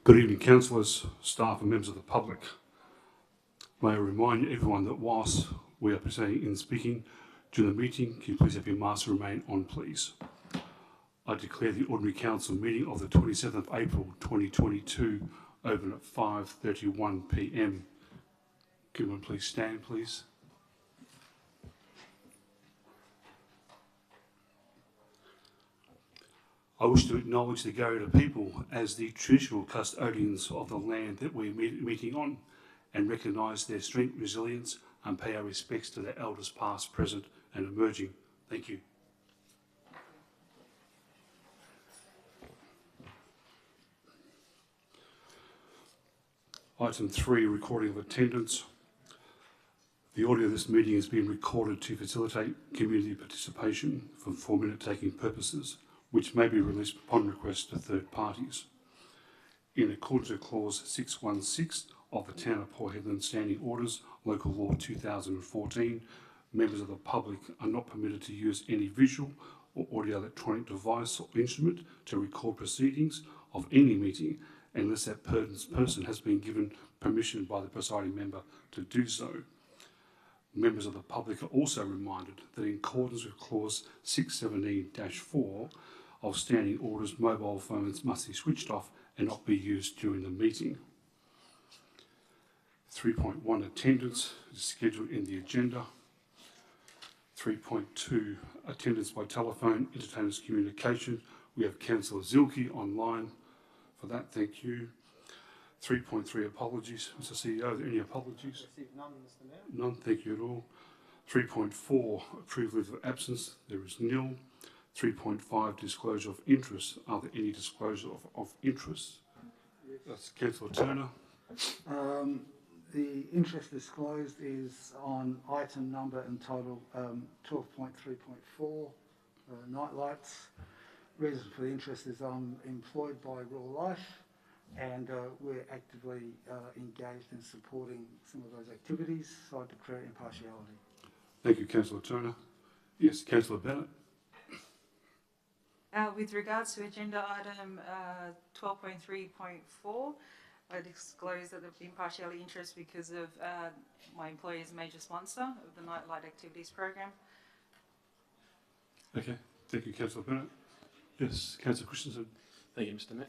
Good evening, councillors, staff and members of the public. May I remind everyone that whilst we are proceeding in speaking during the meeting, can you please have your masks remain on, please. I declare the Ordinary Council meeting of the 27th of April 2022 open at 5:31 p.m. Can everyone please stand, please? I wish to acknowledge the Garryotta people as the traditional custodians of the land that we're meeting on and recognise their strength, resilience and pay our respects to their elders past, present and emerging. Thank you. Item 3, recording of attendance. The audio of this meeting is being recorded to facilitate community participation for 4-minute taking purposes, which may be released upon request to third parties. In accordance with Clause 616 of the Town of Port Hedland Standing Orders, Local Law 2014, members of the public are not permitted to use any visual or audio electronic device or instrument to record proceedings of any meeting unless that person has been given permission by the presiding member to do so. Members of the public are also reminded that in accordance with Clause 617-4 of Standing Orders, mobile phones must be switched off and not be used during the meeting. 3.1 attendance is scheduled in the agenda. 3.2 attendance by telephone, entertainers communication. We have Councillor Zielke online for that, thank you. 3.3 apologies. Mr CEO, are there any apologies? Received none, Mr Mayor. None, thank you at all. 3.4 approval of absence, there is nil. 3.5 disclosure of interest. Are there any disclosure of interest? Yes. That's Councillor Turner. The interest disclosed is on item number entitled 12.3.4, night lights. Reason for the interest is I'm employed by Raw Life and we're actively engaged in supporting some of those activities, so I declare impartiality. Thank you, Councillor Turner. Yes, Councillor Bennett. With regards to agenda item 12.3.4, I disclose that the impartiality interest because of my employer is a major sponsor of the Nightlight Activities Program. Okay, thank you, Councillor Bennett. Yes, Councillor Christensen. Thank you, Mr Mayor.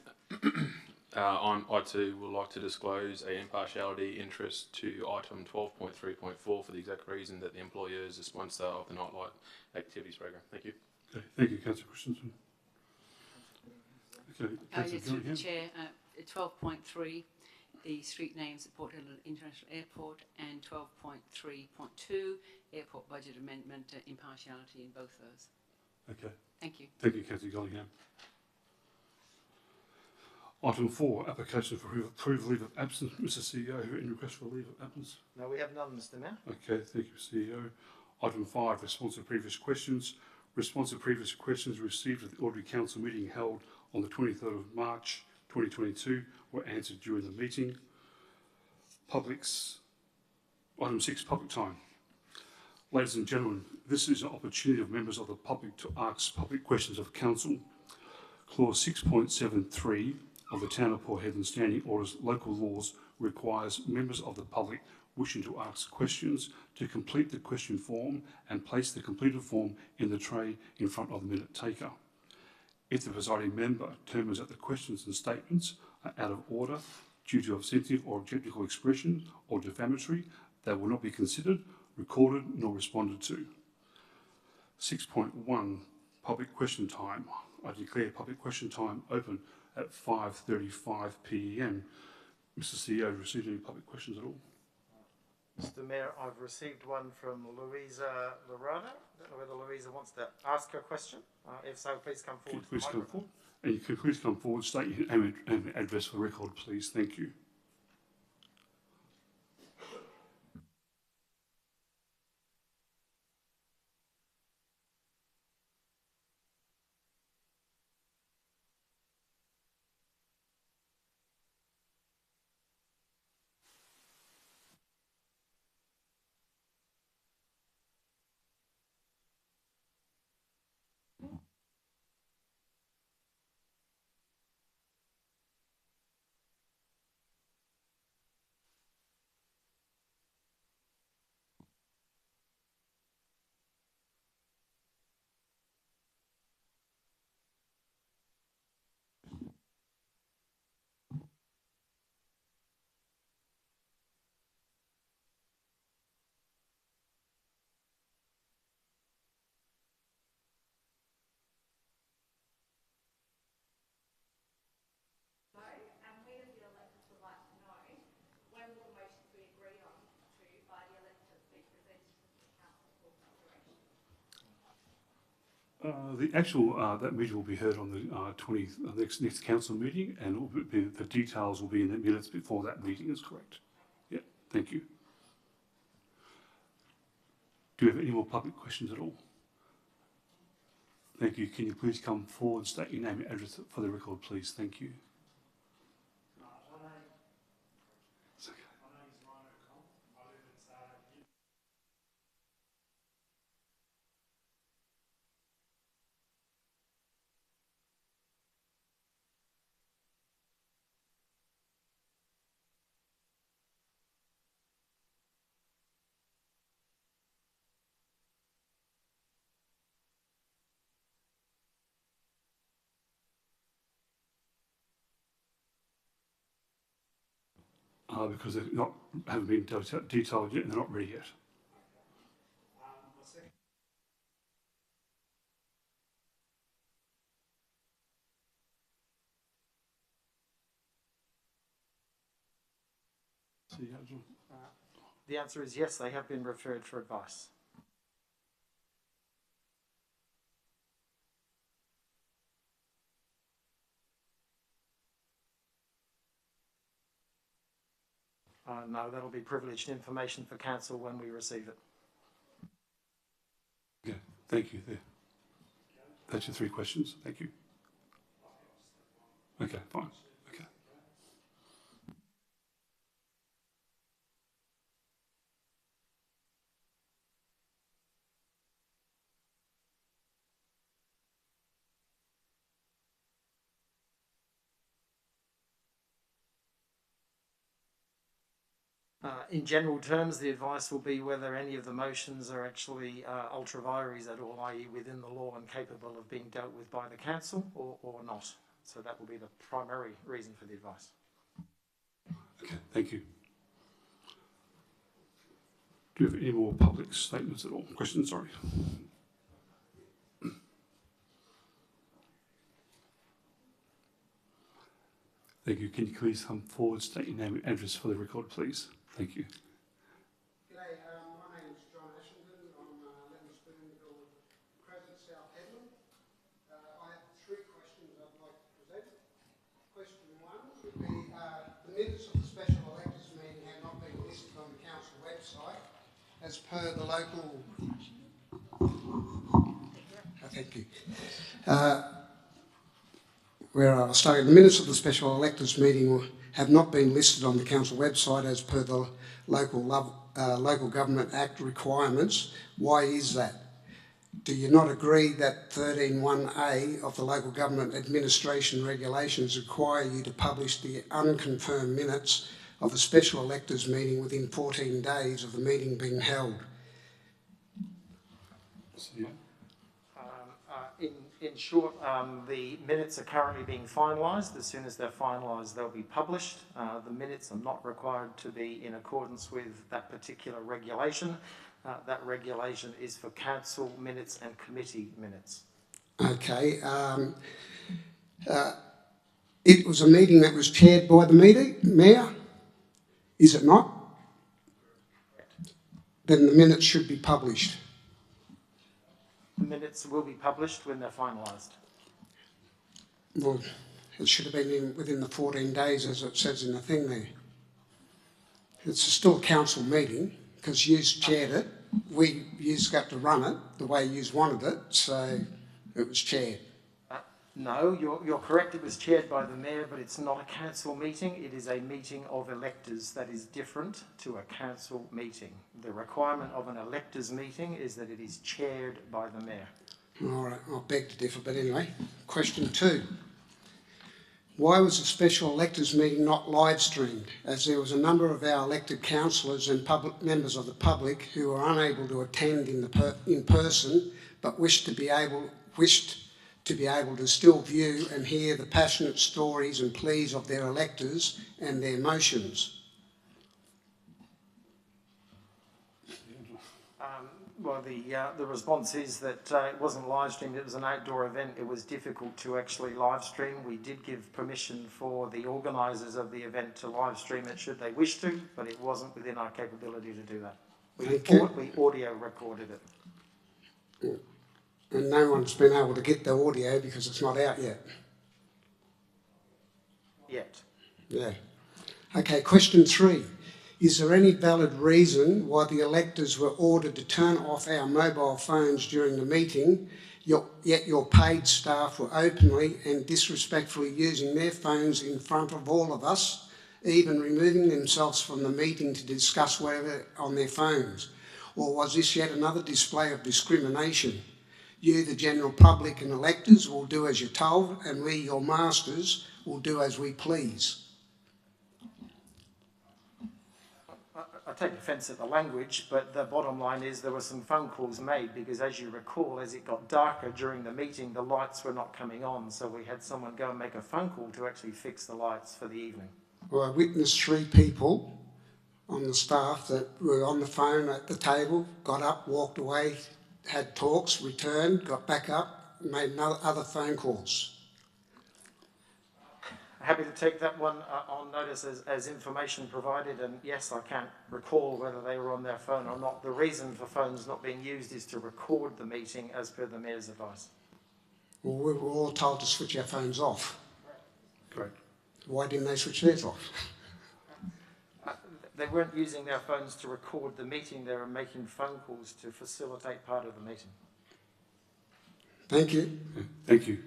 I too would like to disclose an impartiality interest to item 12.3.4 for the exact reason that the employer is a sponsor of the Nightlight Activities Program. Thank you. Okay, thank you, Councillor Christensen. Okay, Yes, through the Chair, 12.3, the street names at Port Hedland International Airport, and 12.3.2, airport budget amendment, impartiality in both those. Okay. Thank you. Thank you, Councillor Gillingham. Item 4, application for approval leave of absence. Mr CEO, any request for leave of absence? No, we have none, Mr Mayor. Okay, thank you, CEO. Item 5, response to previous questions. Response to previous questions received at the Ordinary Council meeting held on the 23rd of March 2022 were answered during the meeting. Item 6, public time. Ladies and gentlemen, this is an opportunity of members of the public to ask public questions of Council. Clause 6.73 of the Town of Port Hedland Standing Orders Local Laws requires members of the public wishing to ask questions to complete the question form and place the completed form in the tray in front of the minute taker. If the presiding member determines that the questions and statements are out of order due to offensive or objectionable expression or defamatory, they will not be considered, recorded nor responded to. 6.1, public question time. I declare public question time open at 5:35 p.m. Mr CEO, received any public questions at all? Mr Mayor, I've received one from Louisa Lorada. I don't know whether Louisa wants to ask a question. If so, please come forward. Please come forward. And you can please come forward, state your name and address for the record, please. Thank you. The actual, that meeting will be heard on the 20th, next council meeting, and it will be, the details will be in the minutes before that meeting is correct. Yeah, thank you. Do you have any more public questions at all? Thank you. Can you please come forward and state your name and address for the record, please? Thank you. It's okay. Because they're not, haven't been detailed yet and they're not ready yet. The answer is yes, they have been referred for advice. No, that'll be privileged information for council when we receive it. Okay, thank you. There. That's your 3 questions. Thank you. Okay, fine. Okay. In general terms, the advice will be whether any of the motions are actually ultra vires at all, i.e. within the law and capable of being dealt with by the council or not. So that will be the primary reason for the advice. Okay, thank you. Do you have any more public statements at all? Questions, sorry. Thank you. Can you please come forward, state your name and address for the record, please? Thank you. G'day, my name is John Ashenden. I'm Leamington, Crescent, South Hedland. I have 3 questions I'd like to present. Question 1 would be the minutes of the special electors meeting have not been listed on the council website as per the local... thank you. Where I was saying, the minutes of the special electors meeting have not been listed on the council website as per the Local Government Act requirements. Why is that? Do you not agree that 13.1A of the Local Government Administration Regulations require you to publish the unconfirmed minutes of a special electors meeting within 14 days of the meeting being held? Yeah. In short, the minutes are currently being finalised. As soon as they're finalised, they'll be published. The minutes are not required to be in accordance with that particular regulation. That regulation is for council minutes and committee minutes. Okay. It was a meeting that was chaired by the mayor, is it not? Then the minutes should be published. The minutes will be published when they're finalised. Well, it should have been within the 14 days, as it says in the thing there. It's still a council meeting, because you chaired it. You got to run it the way you wanted it, so it was chaired. No, you're correct. It was chaired by the mayor, but it's not a council meeting. It is a meeting of electors that is different to a council meeting. The requirement of an electors meeting is that it is chaired by the mayor. All right, I'll beg to differ, but anyway. Question 2. Why was the special electors meeting not live streamed, as there was a number of our elected councillors and members of the public who were unable to attend in person, but wished to be able to still view and hear the passionate stories and pleas of their electors and their motions? Well, the response is that it wasn't live streamed. It was an outdoor event. It was difficult to actually live stream. We did give permission for the organisers of the event to live stream it should they wish to, but it wasn't within our capability to do that. We audio recorded it. and no one's been able to get the audio because it's not out yet. Yet. Yeah. Okay, question 3. Is there any valid reason why the electors were ordered to turn off our mobile phones during the meeting, yet your paid staff were openly and disrespectfully using their phones in front of all of us, even removing themselves from the meeting to discuss whatever on their phones? Or was this yet another display of discrimination? You, the general public and electors, will do as you're told, and we, your masters, will do as we please. I take offence at the language, but the bottom line is there were some phone calls made because, as you recall, as it got darker during the meeting, the lights were not coming on, so we had someone go and make a phone call to actually fix the lights for the evening. Well, I witnessed 3 people on the staff that were on the phone at the table, got up, walked away, had talks, returned, got back up, made other phone calls. Happy to take that one on notice as information provided, and yes, I can't recall whether they were on their phone or not. The reason for phones not being used is to record the meeting as per the Mayor's advice. Well, we were all told to switch our phones off. Correct. Why didn't they switch theirs off? They weren't using their phones to record the meeting, they were making phone calls to facilitate part of the meeting. Thank you. Thank you.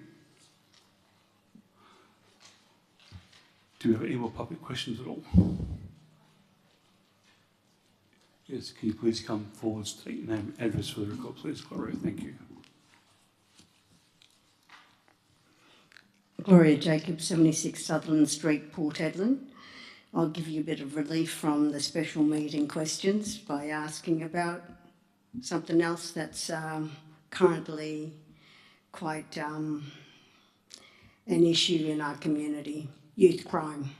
Do we have any more public questions at all? Yes, can you please come forward, state your name and address for the record, please, Gloria? Thank you. Gloria Jacobs, 76 Sutherland Street, Port Hedland. I'll give you a bit of relief from the special meeting questions by asking about something else that's currently quite an issue in our community: youth crime.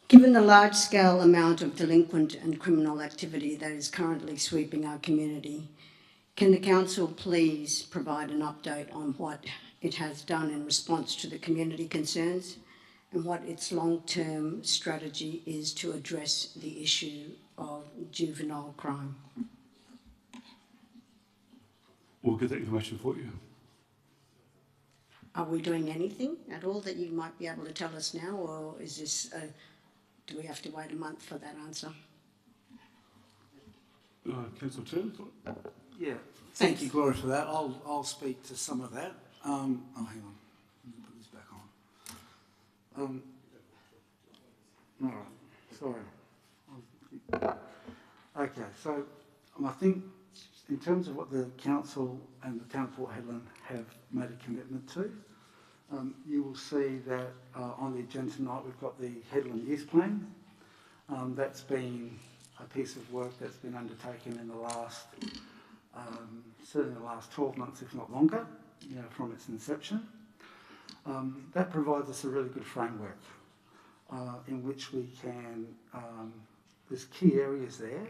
Given the large-scale amount of delinquent and criminal activity that is currently sweeping our community, can the council please provide an update on what it has done in response to the community concerns and what its long-term strategy is to address the issue of juvenile crime? We'll get that information for you. Are we doing anything at all that you might be able to tell us now, or is this do we have to wait a month for that answer? Councillor Turner? Yeah, thank you, Gloria, for that. I'll speak to some of that. Oh, hang on. Let me put this back on. All right, sorry. Okay, so I think in terms of what the council and the town of Port Hedland have made a commitment to, you will see that on the agenda tonight we've got the Hedland Youth Plan. That's been a piece of work that's been undertaken in the last, certainly the last 12 months, if not longer, from its inception. That provides us a really good framework in which we can, there's key areas there,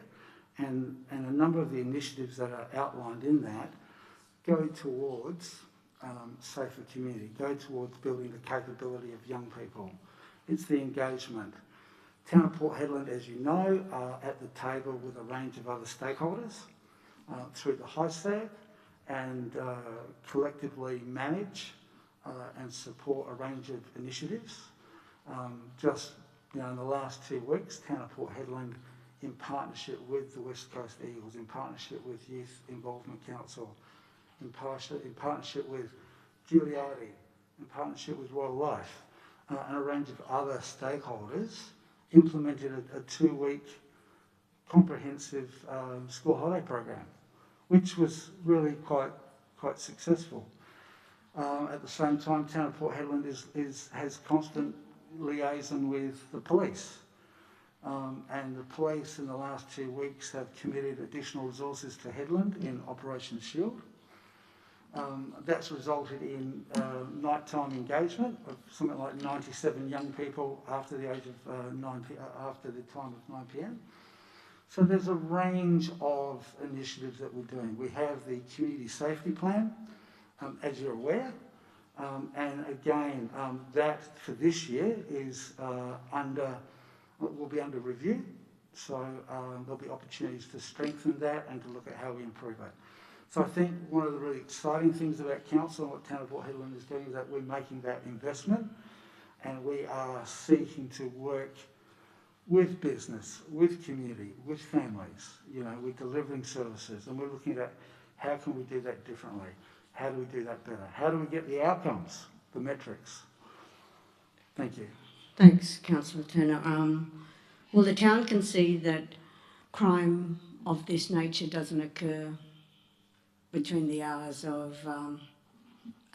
and a number of the initiatives that are outlined in that go towards safer community, go towards building the capability of young people. It's the engagement. Town of Port Hedland, as you know, are at the table with a range of other stakeholders through the HISAG, and collectively manage and support a range of initiatives. Just in the last 2 weeks, Town of Port Hedland, in partnership with the West Coast Eagles, in partnership with Youth Involvement Council, in partnership with Giuliani, in partnership with Royal Life, and a range of other stakeholders, implemented a 2-week comprehensive school holiday program, which was really quite successful. At the same time, Town of Port Hedland has constant liaison with the police. And the police in the last 2 weeks have committed additional resources to Hedland in Operation Shield. That's resulted in nighttime engagement of something like 97 young people after the age of after the time of 9 p.m. So there's a range of initiatives that we're doing. We have the community safety plan, as you're aware, and again, that for this year is will be under review. So there'll be opportunities to strengthen that and to look at how we improve it. So I think one of the really exciting things about council and what Town of Port Hedland is doing is that we're making that investment, and we are seeking to work with business, with community, with families. You know, we're delivering services, and we're looking at how can we do that differently? How do we do that better? How do we get the outcomes, the metrics? Thank you. Thanks, Councillor Turner. Will the town concede that crime of this nature doesn't occur between the hours of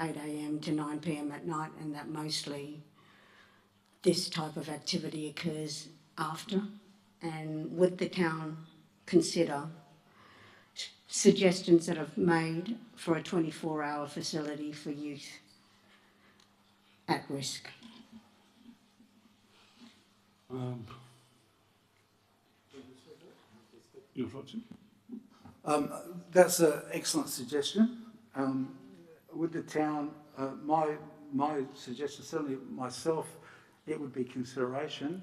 8 a.m. to 9 p.m. at night, and that mostly this type of activity occurs after? And would the town consider suggestions that I've made for a 24-hour facility for youth at risk? You're right. That's an excellent suggestion. With the town, my suggestion, certainly myself, it would be consideration.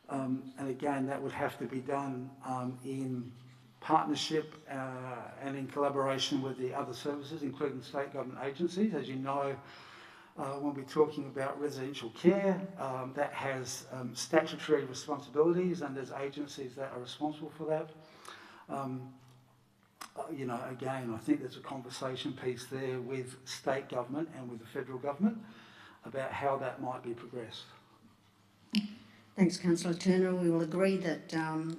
And again, that would have to be done in partnership and in collaboration with the other services, including state government agencies. As you know, when we're talking about residential care, that has statutory responsibilities, and there's agencies that are responsible for that. You know, again, I think there's a conversation piece there with state government and with the federal government about how that might be progressed. Thanks, Councillor Turner. We will agree that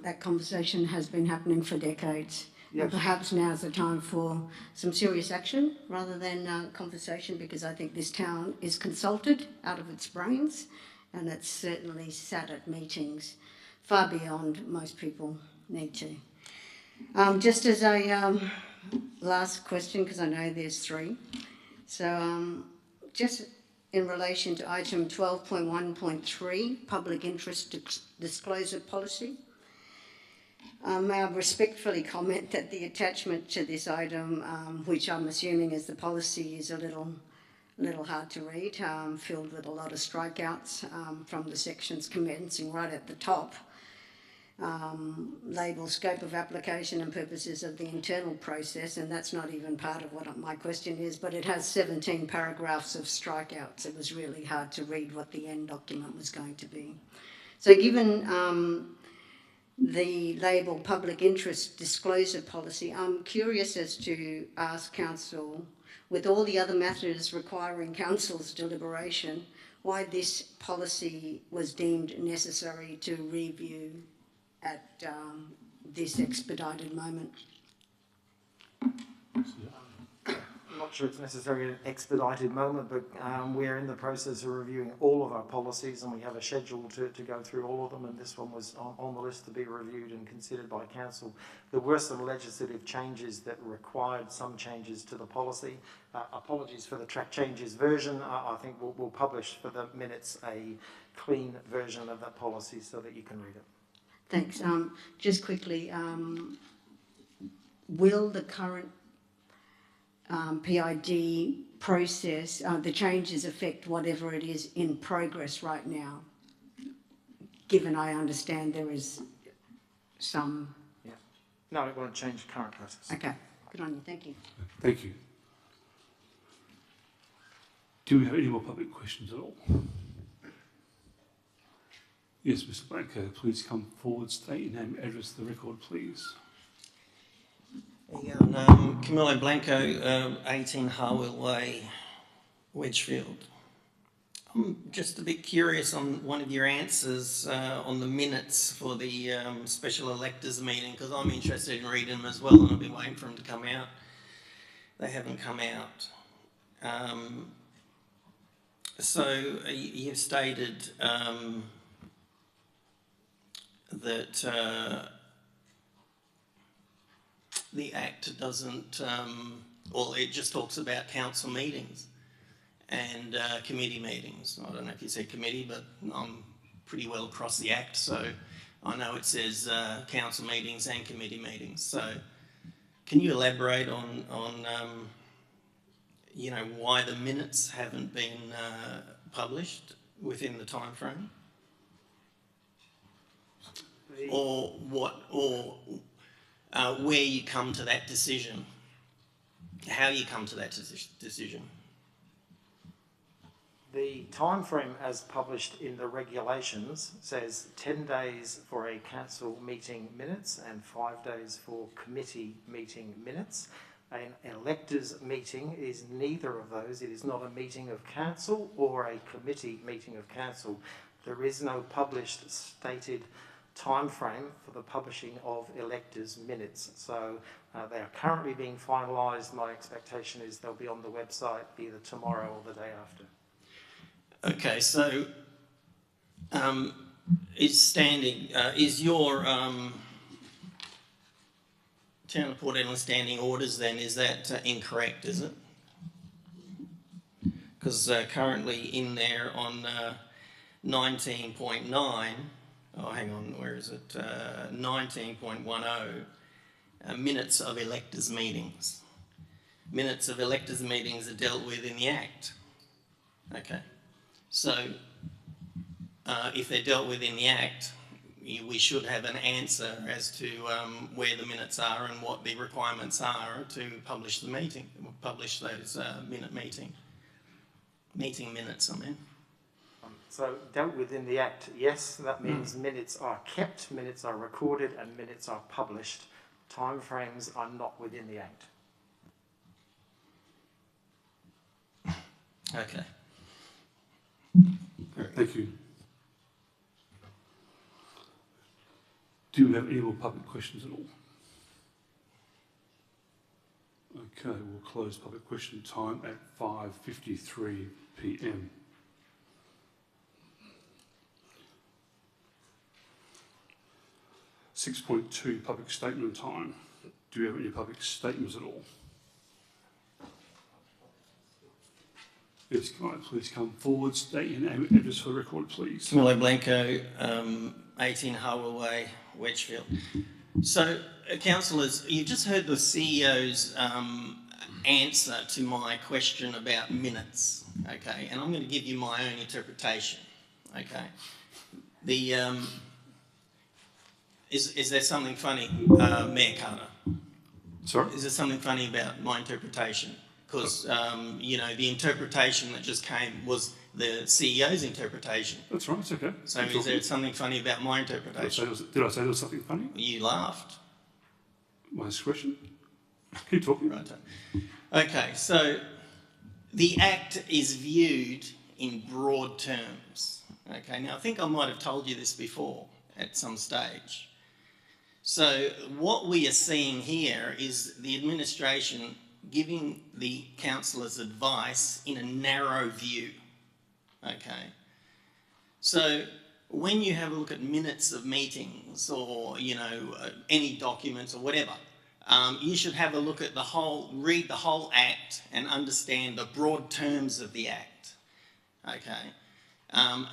that conversation has been happening for decades. Yes. And perhaps now's the time for some serious action rather than conversation, because I think this town is consulted out of its brains, and it's certainly sat at meetings far beyond most people need to. Just as a last question, because I know there's three. So just in relation to item 12.1.3, public interest disclosure policy, may I respectfully comment that the attachment to this item, which I'm assuming is the policy, is a little hard to read, filled with a lot of strikeouts from the sections commencing right at the top. Label scope of application and purposes of the internal process, and that's not even part of what my question is, but it has 17 paragraphs of strikeouts. It was really hard to read what the end document was going to be. So given the label public interest disclosure policy, I'm curious as to ask Council, with all the other matters requiring Council's deliberation, why this policy was deemed necessary to review at this expedited moment. I'm not sure it's necessarily an expedited moment, but we're in the process of reviewing all of our policies, and we have a schedule to go through all of them, and this one was on the list to be reviewed and considered by Council. There were some legislative changes that required some changes to the policy. Apologies for the track changes version. I think we'll publish for the minutes a clean version of that policy so that you can read it. Thanks. Just quickly, will the current PID process, the changes affect whatever it is in progress right now, given I understand there is some... Yeah. No, it won't change the current process. Okay, good on you. Thank you. Thank you. Do we have any more public questions at all? Yes, Mr. Blanco, please come forward, state your name, address the record, please. Yeah, Camilo Blanco, 18 Harwell Way, Wedgefield. I'm just a bit curious on one of your answers on the minutes for the special electors meeting, because I'm interested in reading them as well, and I've been waiting for them to come out. They haven't come out. So you've stated that the Act doesn't, or it just talks about council meetings and committee meetings. I don't know if you said committee, but I'm pretty well across the Act, so I know it says council meetings and committee meetings. So can you elaborate on you know, why the minutes haven't been published within the time frame? Or what, or where you come to that decision? how you come to that decision. The timeframe as published in the regulations says 10 days for a council meeting minutes and 5 days for committee meeting minutes. An electors meeting is neither of those. It is not a meeting of council or a committee meeting of council. There is no published stated time frame for the publishing of electors minutes. So they are currently being finalised. My expectation is they'll be on the website either tomorrow or the day after. Okay, so is your Town of Port Ellen standing orders then, is that incorrect, is it? Because currently in there on 19.9, oh hang on, where is it? 19.10, minutes of electors meetings. Minutes of electors meetings are dealt with in the Act. Okay, so if they're dealt with in the Act, we should have an answer as to where the minutes are and what the requirements are to publish the meeting, publish those meeting minutes, I mean. So dealt with in the Act, yes, that means minutes are kept, minutes are recorded and minutes are published. Timeframes are not within the Act. Okay. Thank you. Do you have any more public questions at all? Okay, we'll close public question time at 5:53 p.m. (6.2) public statement time. Do you have any public statements at all? Yes, can I please come forward, state your name and address for the record, please. Camilo Blanco, 18 Harwell Way, Wedgfield. So, councillors, you just heard the CEO's answer to my question about minutes, okay? And I'm going to give you my own interpretation, okay? The is there something funny, Mayor Carter? Sorry? Is there something funny about my interpretation? Because, you know, the interpretation that just came was the CEO's interpretation. That's right, it's okay. So is there something funny about my interpretation? Did I say there was something funny? You laughed. My discretion. Keep talking. Right. Okay, so the Act is viewed in broad terms. Okay, now I think I might have told you this before at some stage. So what we are seeing here is the administration giving the councillors advice in a narrow view, okay? So when you have a look at minutes of meetings or, you know, any documents or whatever, you should have a look at the whole, read the whole Act and understand the broad terms of the Act, okay?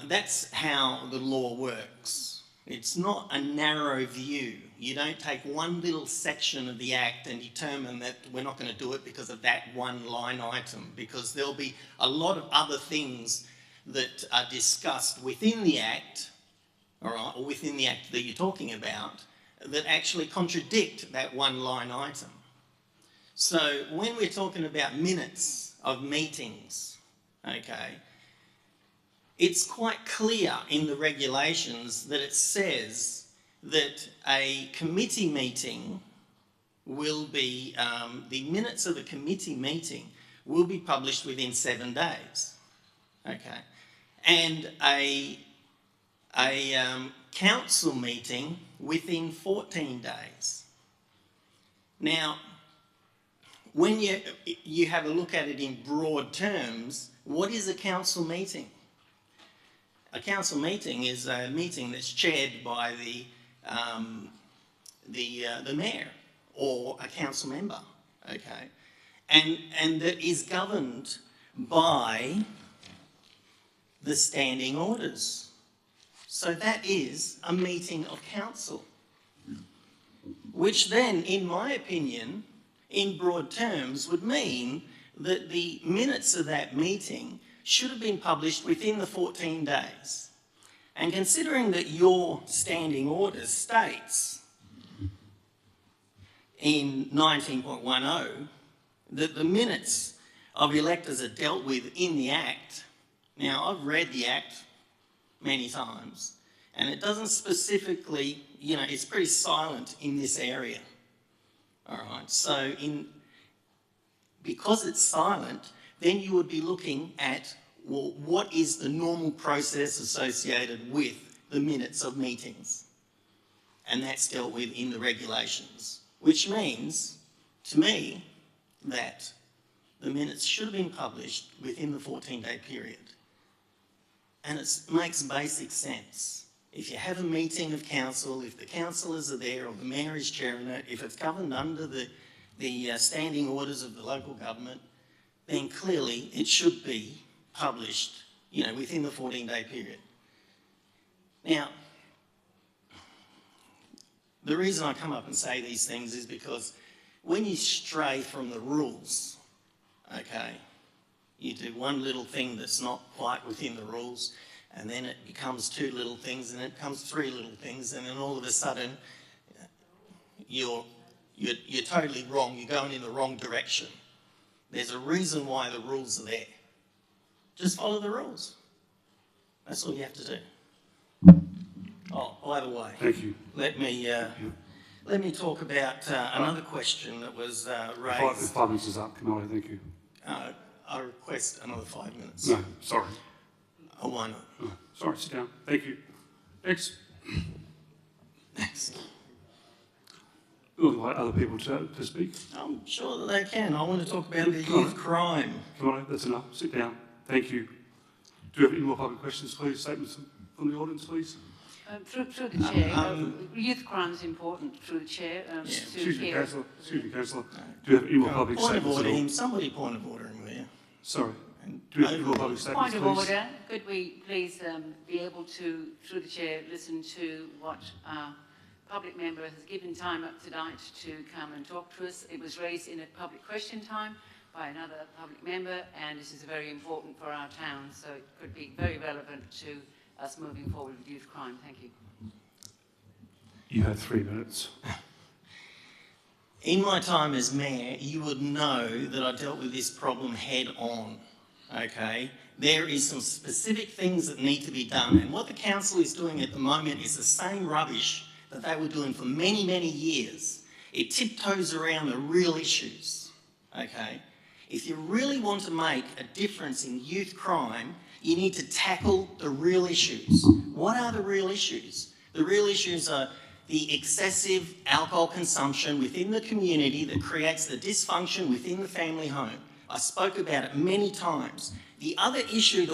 That's how the law works. It's not a narrow view. You don't take one little section of the Act and determine that we're not going to do it because of that one line item, because there'll be a lot of other things that are discussed within the Act, all right, or within the Act that you're talking about, that actually contradict that one line item. So when we're talking about minutes of meetings, okay, it's quite clear in the regulations that it says that a committee meeting will be, the minutes of the committee meeting will be published within 7 days, okay? And a council meeting within 14 days. Now, when you have a look at it in broad terms, what is a council meeting? A council meeting is a meeting that's chaired by the mayor or a council member, okay, and that is governed by the standing orders. So that is a meeting of council, which then, in my opinion, in broad terms, would mean that the minutes of that meeting should have been published within the 14 days. And considering that your standing order states in 19.10 that the minutes of electors are dealt with in the Act. Now, I've read the Act many times, and it doesn't specifically, you know, it's pretty silent in this area. All right, so because it's silent, then you would be looking at, well, what is the normal process associated with the minutes of meetings? And that's dealt with in the regulations, which means, to me, that the minutes should have been published within the 14-day period. And it makes basic sense. If you have a meeting of council, if the councillors are there or the mayor is chairing it, if it's governed under the standing orders of the local government, then clearly it should be published, you know, within the 14-day period. Now, the reason I come up and say these things is because when you stray from the rules, okay, you do one little thing that's not quite within the rules, and then it becomes two little things, and it becomes three little things, and then all of a sudden you're totally wrong. You're going in the wrong direction. There's a reason why the rules are there. Just follow the rules. That's all you have to do. Oh, by the way, Thank you. let me talk about another question that was raised. 5 minutes is up, Camilla, thank you. I request another 5 minutes. No, sorry. Oh, why not? Oh, sorry, sit down. Thank you. Next. Next. We would like other people to speak. I'm sure that they can. I want to talk about the Come on. youth crime. Come on, that's enough. Sit down. Thank you. Do you have any more public questions, please? Statements from the audience, please? Through the chair, youth crime is important. Through the chair, to Excuse me, hear. Councillor. Excuse me, Councillor. Do you have any more public Point of statements? order at all? him. Somebody point of order him, will you? Sorry. Do you have any more public statements, Point please? of order, could we please be able to, through the chair, listen to what our public member has given time up tonight to come and talk to us. It was raised in a public question time by another public member, and this is very important for our town, so it could be very relevant to us moving forward with youth crime. Thank you. You have 3 minutes. In my time as mayor, you would know that I dealt with this problem head on, okay? There is some specific things that need to be done, and what the council is doing at the moment is the same rubbish that they were doing for many, many years. It tiptoes around the real issues, okay? If you really want to make a difference in youth crime, you need to tackle the real issues. What are the real issues? The real issues are the excessive alcohol consumption within the community that creates the dysfunction within the family home. I spoke about it many times. The other issue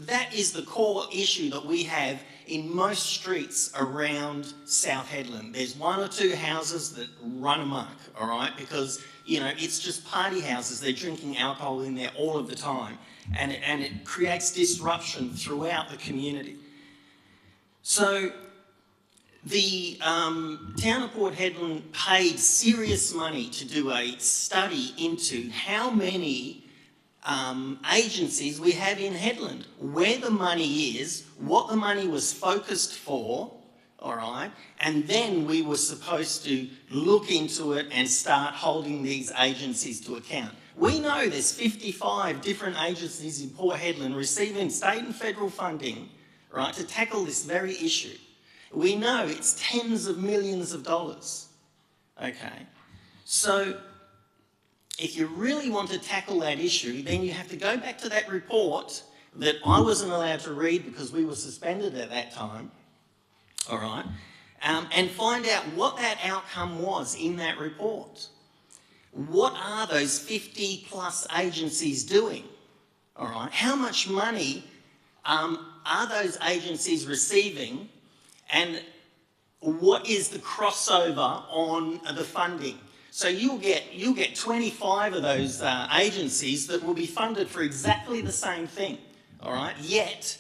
that is the core issue that we have in most streets around South Hedland. There's one or two houses that run amok, all right, because, you know, it's just party houses. They're drinking alcohol in there all of the time, and it creates disruption throughout the community. So the town of Port Hedland paid serious money to do a study into how many agencies we have in Hedland, where the money is, what the money was focused for, all right, and then we were supposed to look into it and start holding these agencies to account. We know there's 55 different agencies in Port Hedland receiving state and federal funding, right, to tackle this very issue. We know it's tens of millions of dollars, okay? So if you really want to tackle that issue, then you have to go back to that report that I wasn't allowed to read because we were suspended at that time, all right, and find out what that outcome was in that report. What are those 50 plus agencies doing, all right? How much money are those agencies receiving, and what is the crossover on the funding? So you'll get 25 of those agencies that will be funded for exactly the same thing, all right? Yet,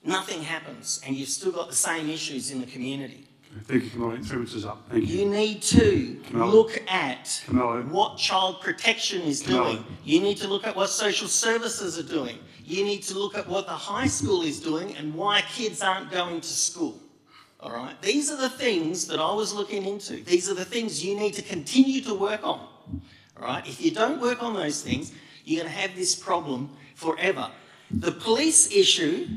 nothing happens, and you've still got the same issues in the community. Thank you, Camilla. 3 minutes is up. Thank you. You need to look at what child protection is doing. You need to look at what social services are doing. You need to look at what the high school is doing and why kids aren't going to school. All right? These are the things that I was looking into. These are the things you need to continue to work on. All right? If you don't work on those things, you're going to have this problem forever. The police issue,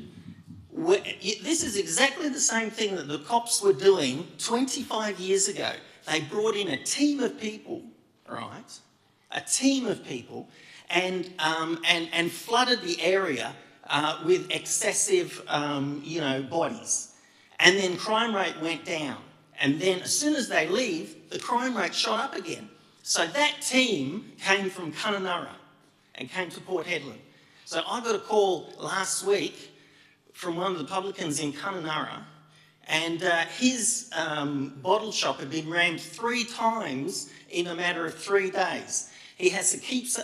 this is exactly the same thing that the cops were doing 25 years ago. They brought in a team of people, right? A team of people, and flooded the area with excessive, bodies. And then crime rate went down. And then as soon as they leave, the crime rate shot up again. So that team came from Kununurra and came to Port Hedland. So I got a call last week from one of the publicans in Kununurra, and his bottle shop had been rammed 3 times in a matter of 3 days. He has to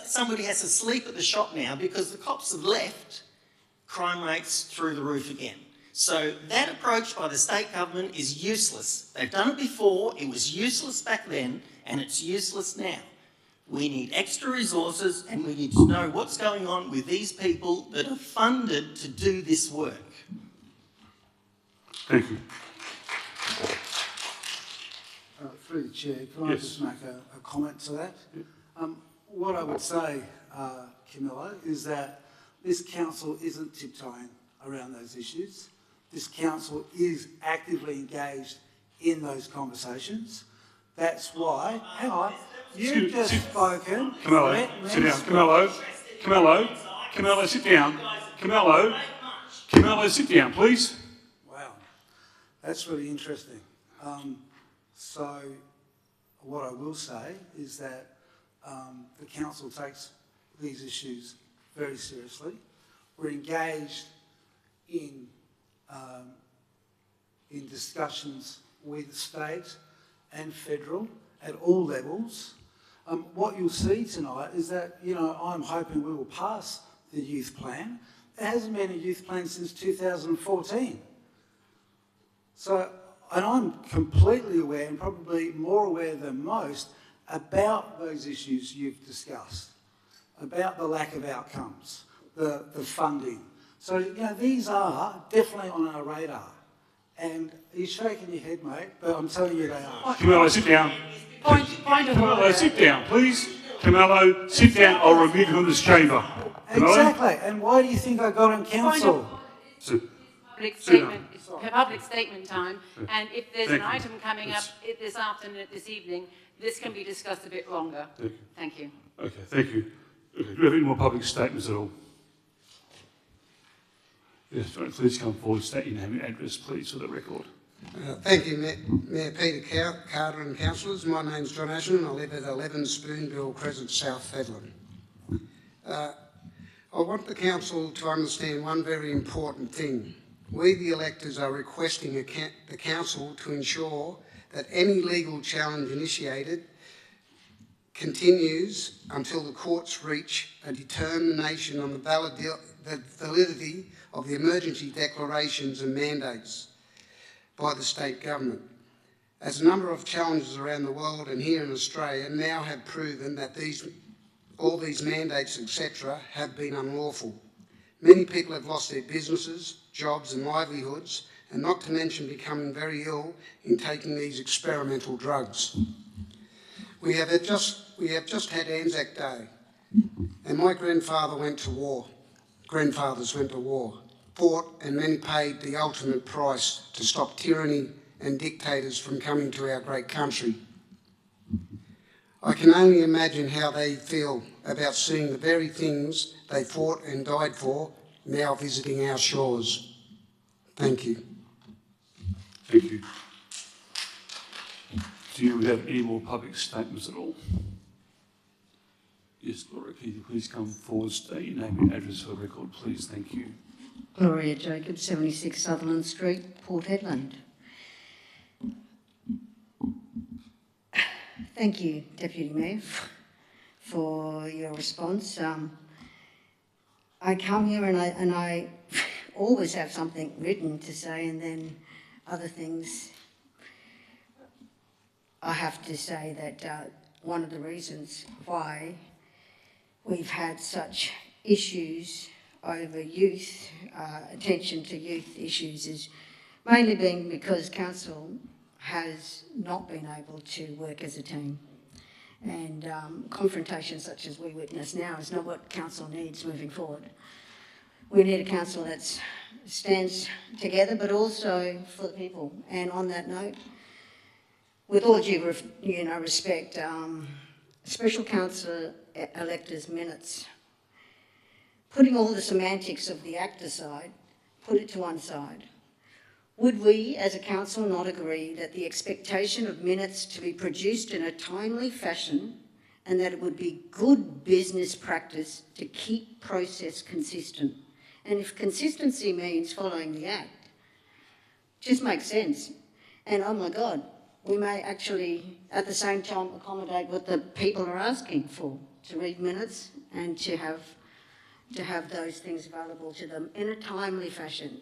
somebody has to sleep at the shop now because the cops have left. Crime rates through the roof again. So that approach by the state government is useless. They've done it before, it was useless back then, and it's useless now. We need extra resources, and we need to know what's going on with these people that are funded to do this work. Thank you. Through the chair, can I just make a comment to that? What I would say, Camilla, is that this council isn't tiptoeing around those issues. This council is actively engaged in those conversations. That's why, hang on, you've just spoken. Carmelo, sit down. Carmelo, sit down. Carmelo, sit down, please. Wow, that's really interesting. So what I will say is that the council takes these issues very seriously. We're engaged in discussions with the state and federal at all levels. What you'll see tonight is that, I'm hoping we will pass the youth plan. There hasn't been a youth plan since 2014. So, and I'm completely aware, and probably more aware than most, about those issues you've discussed, about the lack of outcomes, the funding. So, these are definitely on our radar. And you're shaking your head, mate, but I'm telling you they are. Carmelo, sit down. Point of Carmelo, order. sit down, please. Carmelo, sit down. I'll remove you from this chamber. Carmelo? Exactly. And why do you think I got on council? Public statement time, and if there's Thank an you. item coming up this afternoon, this evening, this can be discussed a bit longer. Thank you. Okay, thank you. Okay, do we have any more public statements at all? Yes, please come forward, state your name and address, please, for the record. Thank you, Mayor Peter Carter and councillors. My name's John Ashton. I live at 11 Spoonbill Crescent, South Fedland. I want the council to understand one very important thing. We, the electors, are requesting the council to ensure that any legal challenge initiated continues until the courts reach a determination on the validity of the emergency declarations and mandates by the state government. As a number of challenges around the world and here in Australia now have proven that all these mandates, etc., have been unlawful. Many people have lost their businesses, jobs and livelihoods, and not to mention becoming very ill in taking these experimental drugs. We have just had Anzac Day, and my grandfather went to war. Grandfathers went to war, fought, and many paid the ultimate price to stop tyranny and dictators from coming to our great country. I can only imagine how they feel about seeing the very things they fought and died for now visiting our shores. Thank you. Thank you. Do you have any more public statements at all? Yes, Gloria, can you please come forward, state your name and address for the record, please? Thank you. Gloria Jacobs, 76 Sutherland Street, Port Hedland. Thank you, Deputy Mayor, for your response. I come here and I always have something written to say, and then other things. I have to say that one of the reasons why we've had such issues over youth, attention to youth issues, is mainly been because council has not been able to work as a team. And confrontation such as we witness now is not what council needs moving forward. We need a council that stands together, but also for the people. And on that note, with all due respect, special councillor electors' minutes, putting all the semantics of the act aside, put it to one side. Would we, as a council, not agree that the expectation of minutes to be produced in a timely fashion and that it would be good business practice to keep process consistent? And if consistency means following the act, just makes sense. And oh my God, we may actually at the same time accommodate what the people are asking for, to read minutes and to have those things available to them in a timely fashion.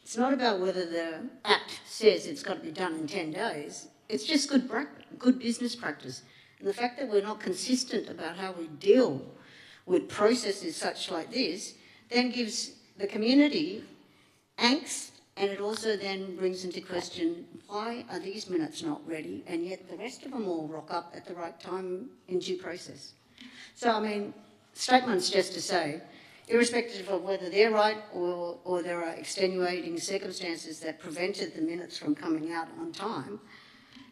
It's not about whether the Act says it's got to be done in 10 days. It's just good business practice. And the fact that we're not consistent about how we deal with processes such like this then gives the community angst, and it also then brings into question, why are these minutes not ready and yet the rest of them all rock up at the right time in due process? So, I mean, statements just to say, irrespective of whether they're right or there are extenuating circumstances that prevented the minutes from coming out on time,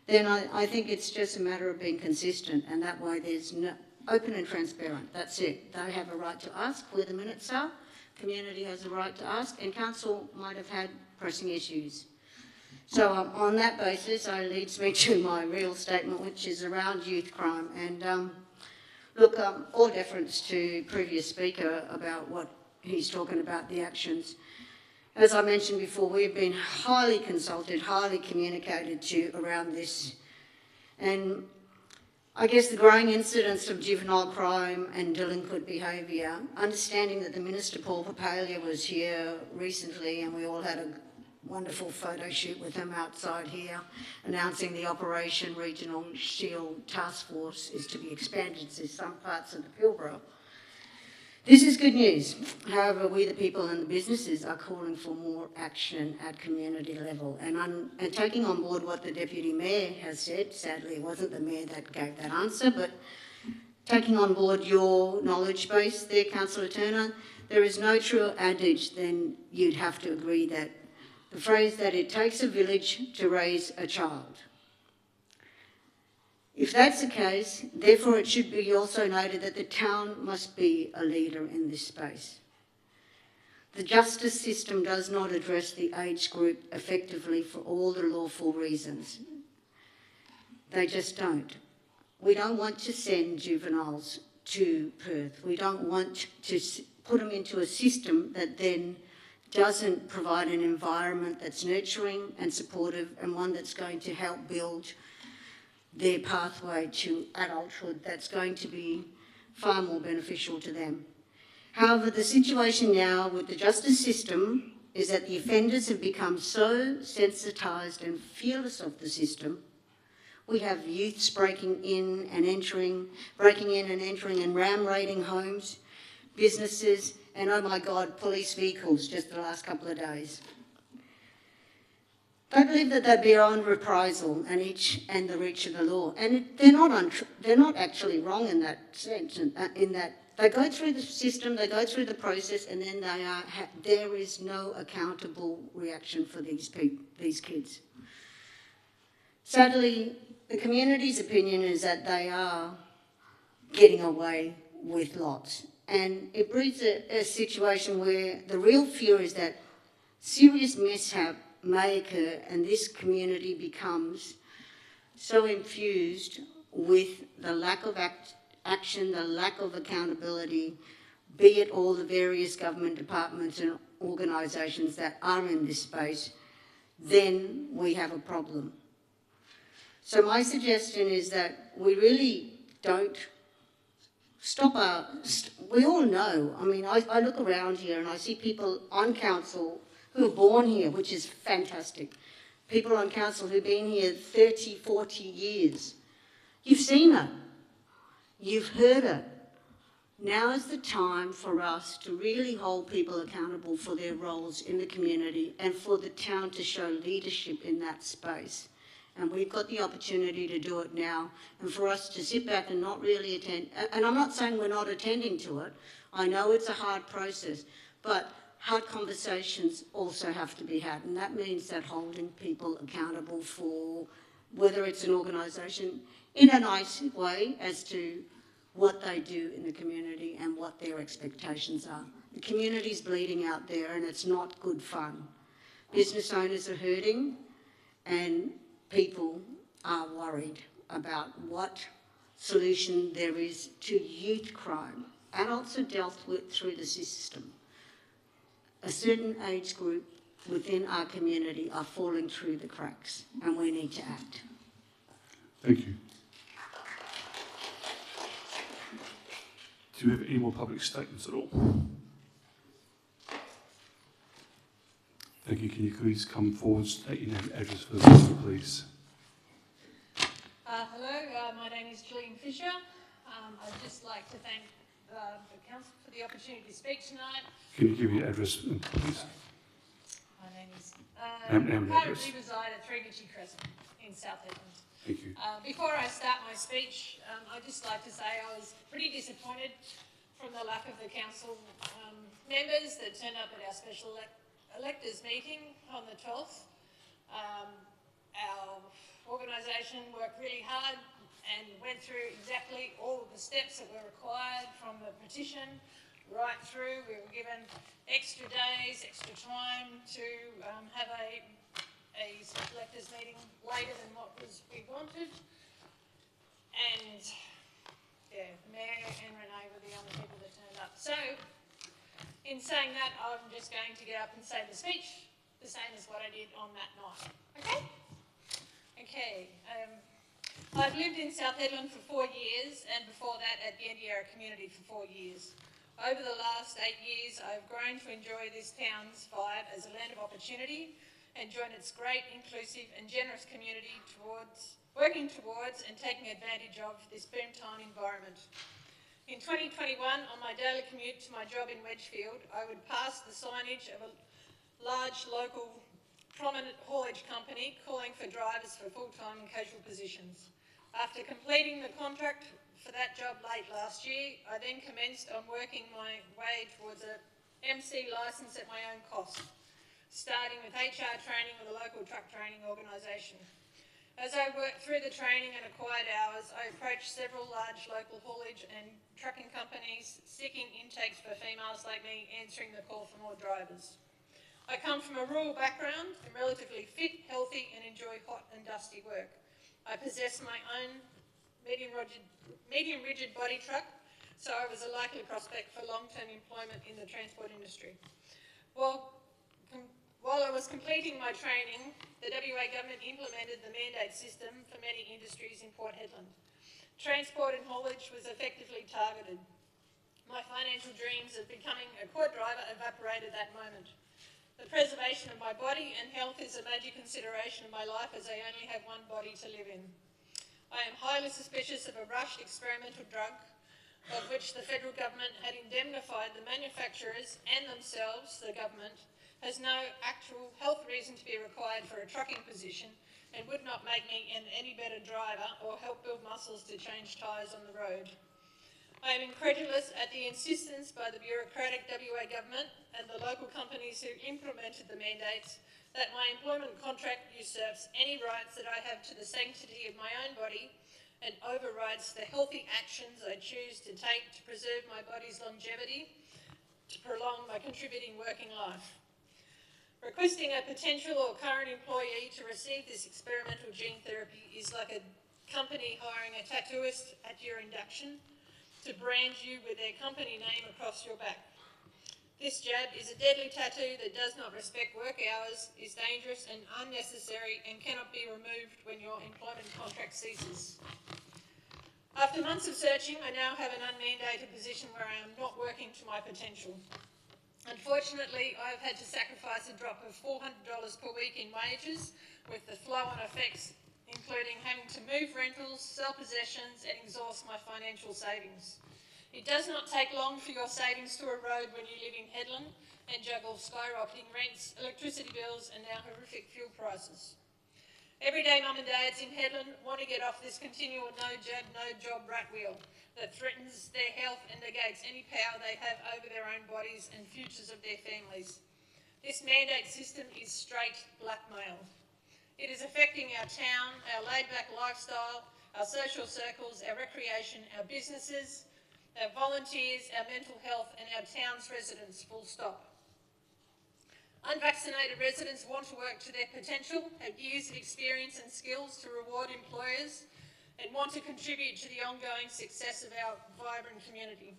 then I think it's just a matter of being consistent, and that way there's no, open and transparent. That's it. They have a right to ask where the minutes are, community has a right to ask, and council might have had pressing issues. So on that basis, it leads me to my real statement, which is around youth crime. And look, all deference to previous speaker about what he's talking about, the actions. As I mentioned before, we've been highly consulted, highly communicated to around this. And I guess the growing incidence of juvenile crime and delinquent behaviour, understanding that the Minister Paul Papalia was here recently and we all had a wonderful photo shoot with him outside here, announcing the Operation Regional Shield Task Force is to be expanded to some parts of the Pilbara. This is good news. However, we the people and the businesses are calling for more action at community level. And taking on board what the Deputy Mayor has said, sadly it wasn't the Mayor that gave that answer, but taking on board your knowledge base there, Councillor Turner, there is no truer adage than you'd have to agree that the phrase that it takes a village to raise a child. If that's the case, therefore it should be also noted that the town must be a leader in this space. The justice system does not address the age group effectively for all the lawful reasons. They just don't. We don't want to send juveniles to Perth. We don't want to put them into a system that then doesn't provide an environment that's nurturing and supportive and one that's going to help build their pathway to adulthood that's going to be far more beneficial to them. However, the situation now with the justice system is that the offenders have become so sensitised and fearless of the system. We have youths breaking in and entering and ram raiding homes, businesses, and oh my God, police vehicles just the last couple of days. They believe that they're beyond reprisal and the reach of the law, and they're not actually wrong in that sense. In that they go through the system, they go through the process, and then there is no accountable reaction for these kids. Sadly, the community's opinion is that they are getting away with lots, and it breeds a situation where the real fear is that serious mishap may occur and this community becomes so infused with the lack of action, the lack of accountability, be it all the various government departments and organisations that are in this space, then we have a problem. So my suggestion is that we really don't we all know, I mean, I look around here and I see people on council who are born here, which is fantastic. People on council who've been here 30, 40 years. You've seen it. You've heard it. Now is the time for us to really hold people accountable for their roles in the community and for the town to show leadership in that space. And we've got the opportunity to do it now. And for us to sit back and not really attend, and I'm not saying we're not attending to it. I know it's a hard process, but hard conversations also have to be had. And that means that holding people accountable for whether it's an organisation in a nice way as to what they do in the community and what their expectations are. The community's bleeding out there and it's not good fun. Business owners are hurting and people are worried about what solution there is to youth crime. Adults are dealt with through the system. A certain age group within our community are falling through the cracks and we need to act. Thank you. Do you have any more public statements at all? Thank you. Can you please come forward, state your name and address for the meeting, please? Hello, my name is Gillian Fisher. I'd just like to thank the council for the opportunity to speak tonight. Can you give your address, please? My name is And I address. currently reside at 3 Ritchie Crescent in South Edmund. Thank you. Before I start my speech, I'd just like to say I was pretty disappointed from the lack of the council members that turned up at our special electors meeting on the 12th. Our organisation worked really hard and went through exactly all of the steps that were required from the petition right through. We were given extra days, extra time to have a special electors meeting later than what we wanted. And yeah, the Mayor and Renee were the only people that turned up. So in saying that, I'm just going to get up and say the speech, the same as what I did on that night. Okay? Okay. I've lived in South Hedland for 4 years and before that at the Indiara community for 4 years. Over the last 8 years, I've grown to enjoy this town's vibe as a land of opportunity and join its great, inclusive and generous community working towards and taking advantage of this boom time environment. In 2021, on my daily commute to my job in Wedgefield, I would pass the signage of a large local prominent haulage company calling for drivers for full-time and casual positions. After completing the contract for that job late last year, I then commenced on working my way towards a MC licence at my own cost, starting with HR training with a local truck training organisation. As I worked through the training and acquired hours, I approached several large local haulage and trucking companies seeking intakes for females like me, answering the call for more drivers. I come from a rural background, am relatively fit, healthy and enjoy hot and dusty work. I possess my own medium rigid body truck, so I was a likely prospect for long-term employment in the transport industry. While I was completing my training, the WA government implemented the mandate system for many industries in Port Hedland. Transport and haulage was effectively targeted. My financial dreams of becoming a quad driver evaporated that moment. The preservation of my body and health is a major consideration of my life as I only have one body to live in. I am highly suspicious of a rushed experimental drug of which the federal government had indemnified the manufacturers and themselves, the government, has no actual health reason to be required for a trucking position and would not make me an any better driver or help build muscles to change tyres on the road. I am incredulous at the insistence by the bureaucratic WA government and the local companies who implemented the mandates that my employment contract usurps any rights that I have to the sanctity of my own body and overrides the healthy actions I choose to take to preserve my body's longevity, to prolong my contributing working life. Requesting a potential or current employee to receive this experimental gene therapy is like a company hiring a tattooist at your induction to brand you with their company name across your back. This jab is a deadly tattoo that does not respect work hours, is dangerous and unnecessary and cannot be removed when your employment contract ceases. After months of searching, I now have an unmandated position where I am not working to my potential. Unfortunately, I have had to sacrifice a drop of $400 per week in wages with the flow-on effects including having to move rentals, sell possessions and exhaust my financial savings. It does not take long for your savings to erode when you live in Hedland and juggle skyrocketing rents, electricity bills and now horrific fuel prices. Everyday mum and dads in Headland want to get off this continual no-job rat wheel that threatens their health and negates any power they have over their own bodies and futures of their families. This mandate system is straight blackmail. It is affecting our town, our laid-back lifestyle, our social circles, our recreation, our businesses, our volunteers, our mental health and our town's residents, full stop. Unvaccinated residents want to work to their potential, have years of experience and skills to reward employers, and want to contribute to the ongoing success of our vibrant community.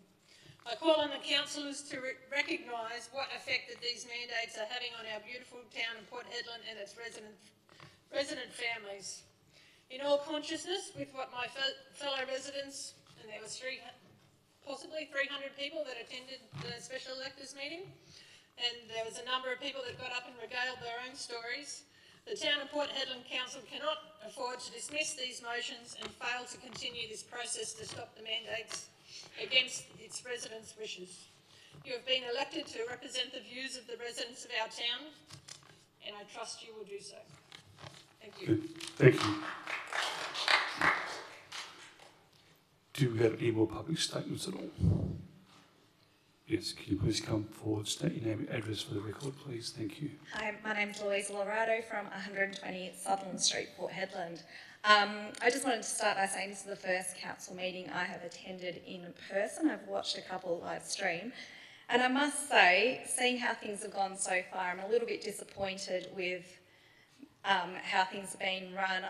I call on the councillors to recognise what effect that these mandates are having on our beautiful town of Port Hedland and its resident families. In all consciousness with what my fellow residents, and there was possibly 300 people that attended the special electors meeting, and there was a number of people that got up and regaled their own stories. The Town of Port Hedland Council cannot afford to dismiss these motions and fail to continue this process to stop the mandates against its residents' wishes. You have been elected to represent the views of the residents of our town, and I trust you will do so. Thank you. Thank you. Do we have any more public statements at all? Yes, can you please come forward, state your name and address for the record, please? Thank you. Hi, my name's Louise Lorado from 120 Sutherland Street, Port Hedland. I just wanted to start by saying this is the first council meeting I have attended in person. I've watched a couple live stream, and I must say, seeing how things have gone so far, I'm a little bit disappointed with how things have been run.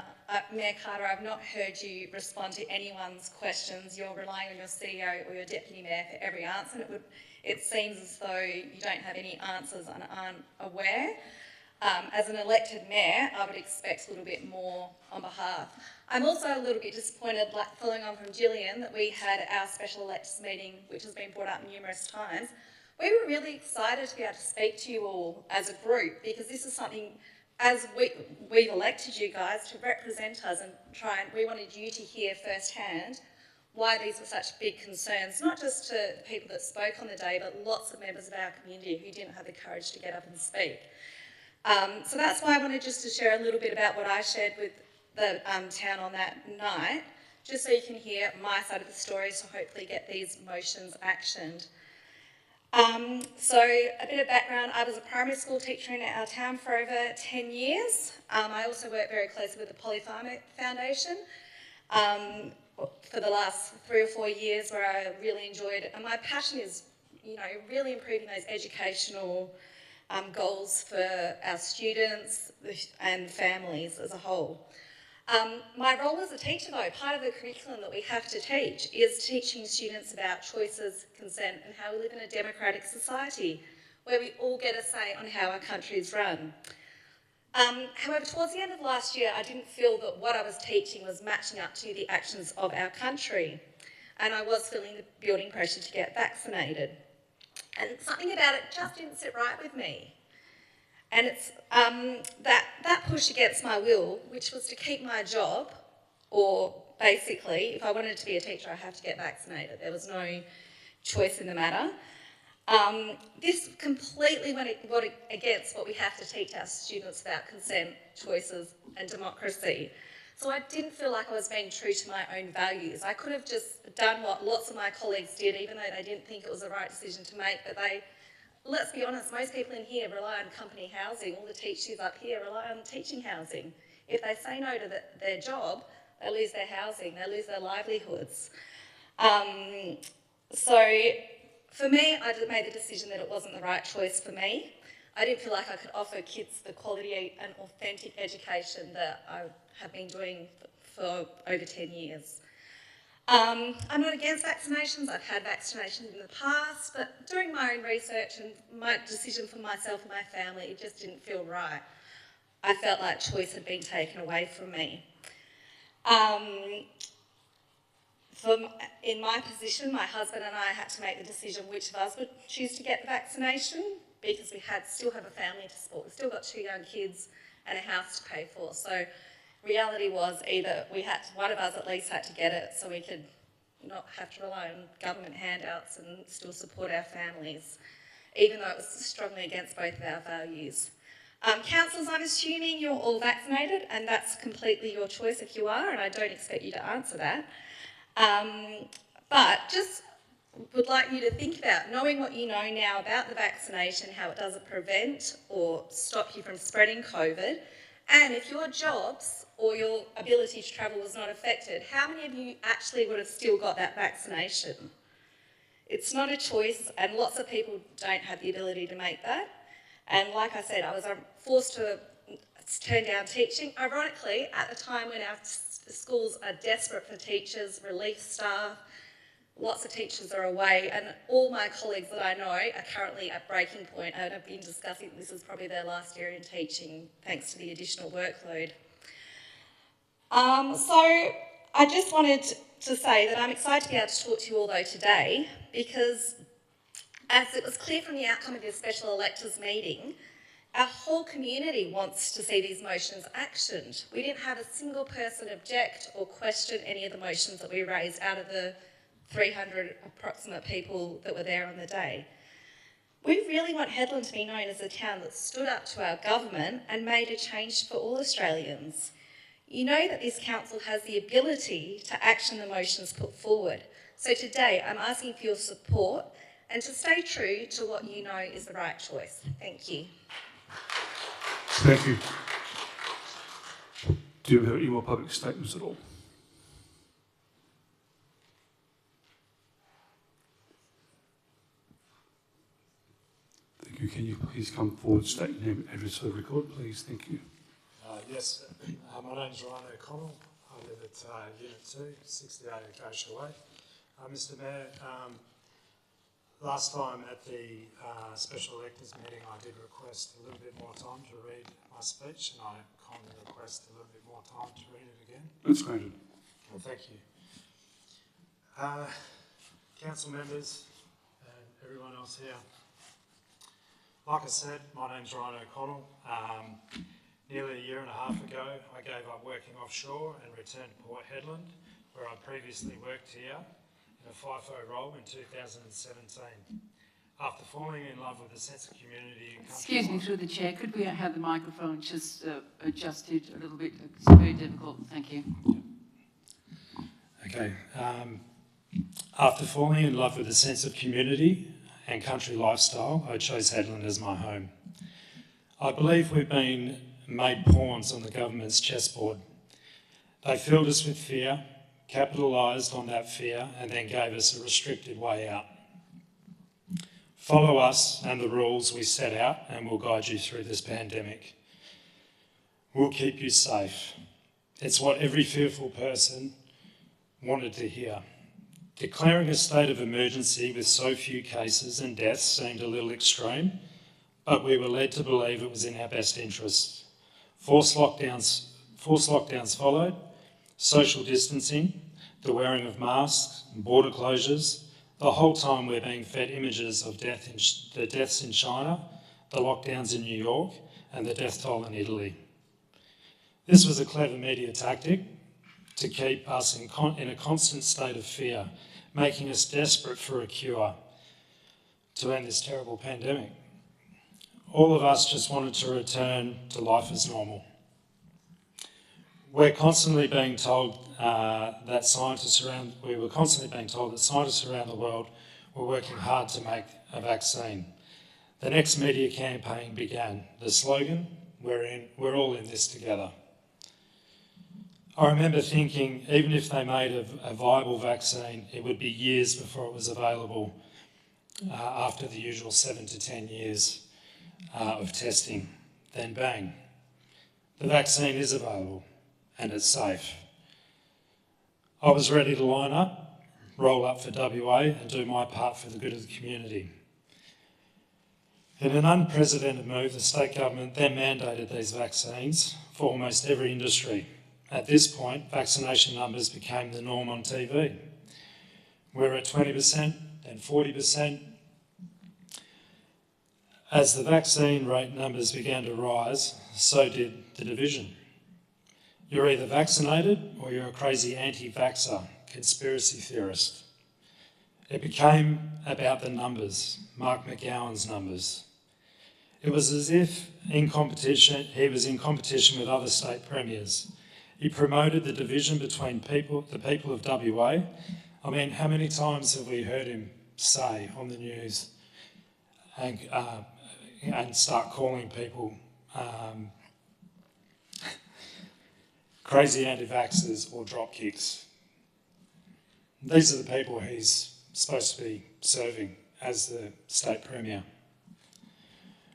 Mayor Carter, I've not heard you respond to anyone's questions. You're relying on your CEO or your Deputy Mayor for every answer. It seems as though you don't have any answers and aren't aware. As an elected mayor, I would expect a little bit more on behalf. I'm also a little bit disappointed, like following on from Gillian, that we had our special electors meeting, which has been brought up numerous times. We were really excited to be able to speak to you all as a group, because this is something, as we've elected you guys to represent us and we wanted you to hear firsthand why these were such big concerns, not just to the people that spoke on the day, but lots of members of our community who didn't have the courage to get up and speak. So that's why I wanted just to share a little bit about what I shared with the town on that night, just so you can hear my side of the story, to hopefully get these motions actioned. So a bit of background, I was a primary school teacher in our town for over 10 years. I also worked very closely with the Polly Farmer Foundation for the last 3 or 4 years, where I really enjoyed it. And my passion is, really improving those educational goals for our students and families as a whole. My role as a teacher, though, part of the curriculum that we have to teach is teaching students about choices, consent, and how we live in a democratic society where we all get a say on how our country is run. However, towards the end of last year, I didn't feel that what I was teaching was matching up to the actions of our country, and I was feeling the building pressure to get vaccinated. And something about it just didn't sit right with me. And it's that push against my will, which was to keep my job, or basically, if I wanted to be a teacher, I have to get vaccinated. There was no choice in the matter. This completely went against what we have to teach our students about consent, choices, and democracy. So I didn't feel like I was being true to my own values. I could have just done what lots of my colleagues did, even though they didn't think it was the right decision to make, but let's be honest, most people in here rely on company housing. All the teachers up here rely on teaching housing. If they say no to their job, they lose their housing, they lose their livelihoods. So for me, I made the decision that it wasn't the right choice for me. I didn't feel like I could offer kids the quality and authentic education that I have been doing for over 10 years. I'm not against vaccinations. I've had vaccinations in the past, but doing my own research and my decision for myself and my family, it just didn't feel right. I felt like choice had been taken away from me. In my position, my husband and I had to make the decision which of us would choose to get the vaccination, because we still have a family to support. We've still got 2 young kids and a house to pay for. So reality was either one of us at least had to get it so we could not have to rely on government handouts and still support our families, even though it was strongly against both of our values. Councillors, I'm assuming you're all vaccinated, and that's completely your choice if you are, and I don't expect you to answer that. But just would like you to think about, knowing what you know now about the vaccination, how it doesn't prevent or stop you from spreading COVID, and if your jobs or your ability to travel was not affected, how many of you actually would have still got that vaccination? It's not a choice, and lots of people don't have the ability to make that. And like I said, I was forced to turn down teaching. Ironically, at the time when our schools are desperate for teachers, relief staff, lots of teachers are away, and all my colleagues that I know are currently at breaking point and have been discussing this is probably their last year in teaching, thanks to the additional workload. So I just wanted to say that I'm excited to be able to talk to you all though today, because as it was clear from the outcome of your special electors meeting, our whole community wants to see these motions actioned. We didn't have a single person object or question any of the motions that we raised out of the 300 approximate people that were there on the day. We really want Hedland to be known as a town that stood up to our government and made a change for all Australians. You know that this council has the ability to action the motions put forward. So today I'm asking for your support and to stay true to what you know is the right choice. Thank you. Thank you. Do you have any more public statements at all? Thank you. Can you please come forward, state your name and address for the record, please? Thank you. Yes, my name is Ryan O'Connell. I live at Unit 2, 68 Acacia Way. Mr Mayor, last time at the special electors meeting I did request a little bit more time to read my speech, and I kindly request a little bit more time to read it again. That's granted. Well, thank you. Council members and everyone else here. Like I said, my name's Ryan O'Connell. Nearly a year and a half ago, I gave up working offshore and returned to Port Hedland, where I previously worked here in a FIFO role in 2017. After falling in love with a sense of community and country. Excuse me, through the chair, could we have the microphone just adjusted a little bit? It's very difficult, thank you. Okay. After falling in love with a sense of community and country lifestyle, I chose Hedland as my home. I believe we've been made pawns on the government's chessboard. They filled us with fear, capitalised on that fear, and then gave us a restricted way out. Follow us and the rules we set out, and we'll guide you through this pandemic. We'll keep you safe. It's what every fearful person wanted to hear. Declaring a state of emergency with so few cases and deaths seemed a little extreme, but we were led to believe it was in our best interests. Forced lockdowns followed, social distancing, the wearing of masks, border closures. The whole time we're being fed images of the deaths in China, the lockdowns in New York, and the death toll in Italy. This was a clever media tactic to keep us in a constant state of fear, making us desperate for a cure to end this terrible pandemic. All of us just wanted to return to life as normal. We were constantly being told that scientists around the world were working hard to make a vaccine. The next media campaign began. The slogan, we're all in this together. I remember thinking, even if they made a viable vaccine, it would be years before it was available after the usual 7 to 10 years of testing. Then bang, the vaccine is available and it's safe. I was ready to line up, roll up for WA and do my part for the good of the community. In an unprecedented move, the state government then mandated these vaccines for almost every industry. At this point, vaccination numbers became the norm on TV. We're at 20%, then 40%. As the vaccine rate numbers began to rise, so did the division. You're either vaccinated or you're a crazy anti-vaxxer, conspiracy theorist. It became about the numbers, Mark McGowan's numbers. It was as if he was in competition with other state premiers. He promoted the division between the people of WA. I mean, how many times have we heard him say on the news and start calling people crazy anti-vaxxers or dropkicks? These are the people he's supposed to be serving as the state premier.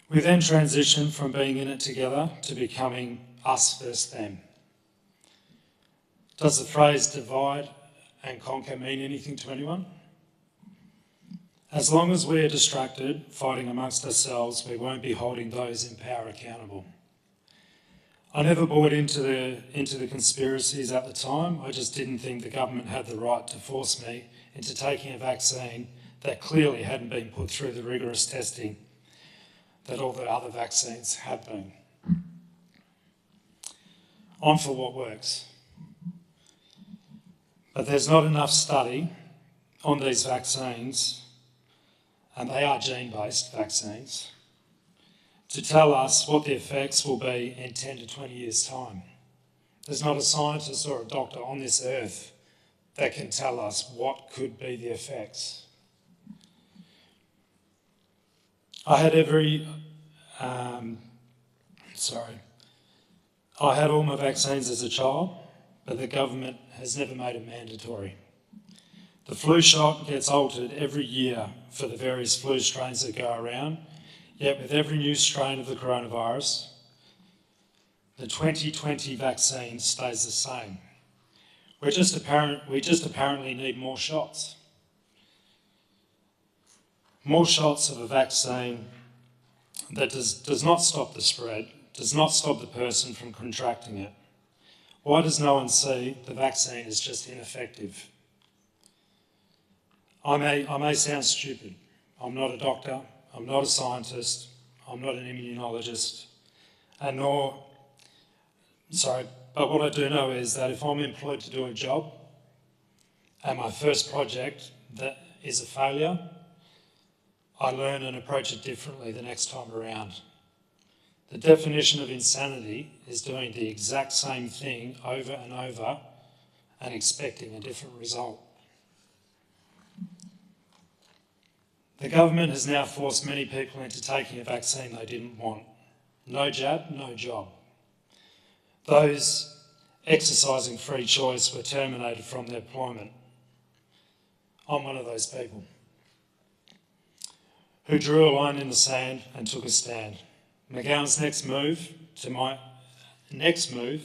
We then transitioned from being in it together to becoming us versus them. Does the phrase divide and conquer mean anything to anyone? As long as we're distracted, fighting amongst ourselves, we won't be holding those in power accountable. I never bought into the conspiracies at the time. I just didn't think the government had the right to force me into taking a vaccine that clearly hadn't been put through the rigorous testing that all the other vaccines had been. On for what works. But there's not enough study on these vaccines, and they are gene-based vaccines, to tell us what the effects will be in 10 to 20 years' time. There's not a scientist or a doctor on this earth that can tell us what could be the effects. I had all my vaccines as a child, but the government has never made it mandatory. The flu shot gets altered every year for the various flu strains that go around, yet with every new strain of the coronavirus, the 2020 vaccine stays the same. We just apparently need more shots. More shots of a vaccine that does not stop the spread, does not stop the person from contracting it. Why does no one see the vaccine is just ineffective? I may sound stupid. I'm not a doctor, I'm not a scientist, I'm not an immunologist, but what I do know is that if I'm employed to do a job and my first project that is a failure, I learn and approach it differently the next time around. The definition of insanity is doing the exact same thing over and over and expecting a different result. The government has now forced many people into taking a vaccine they didn't want. No jab, no job. Those exercising free choice were terminated from their employment. I'm one of those people who drew a line in the sand and took a stand. McGowan's next move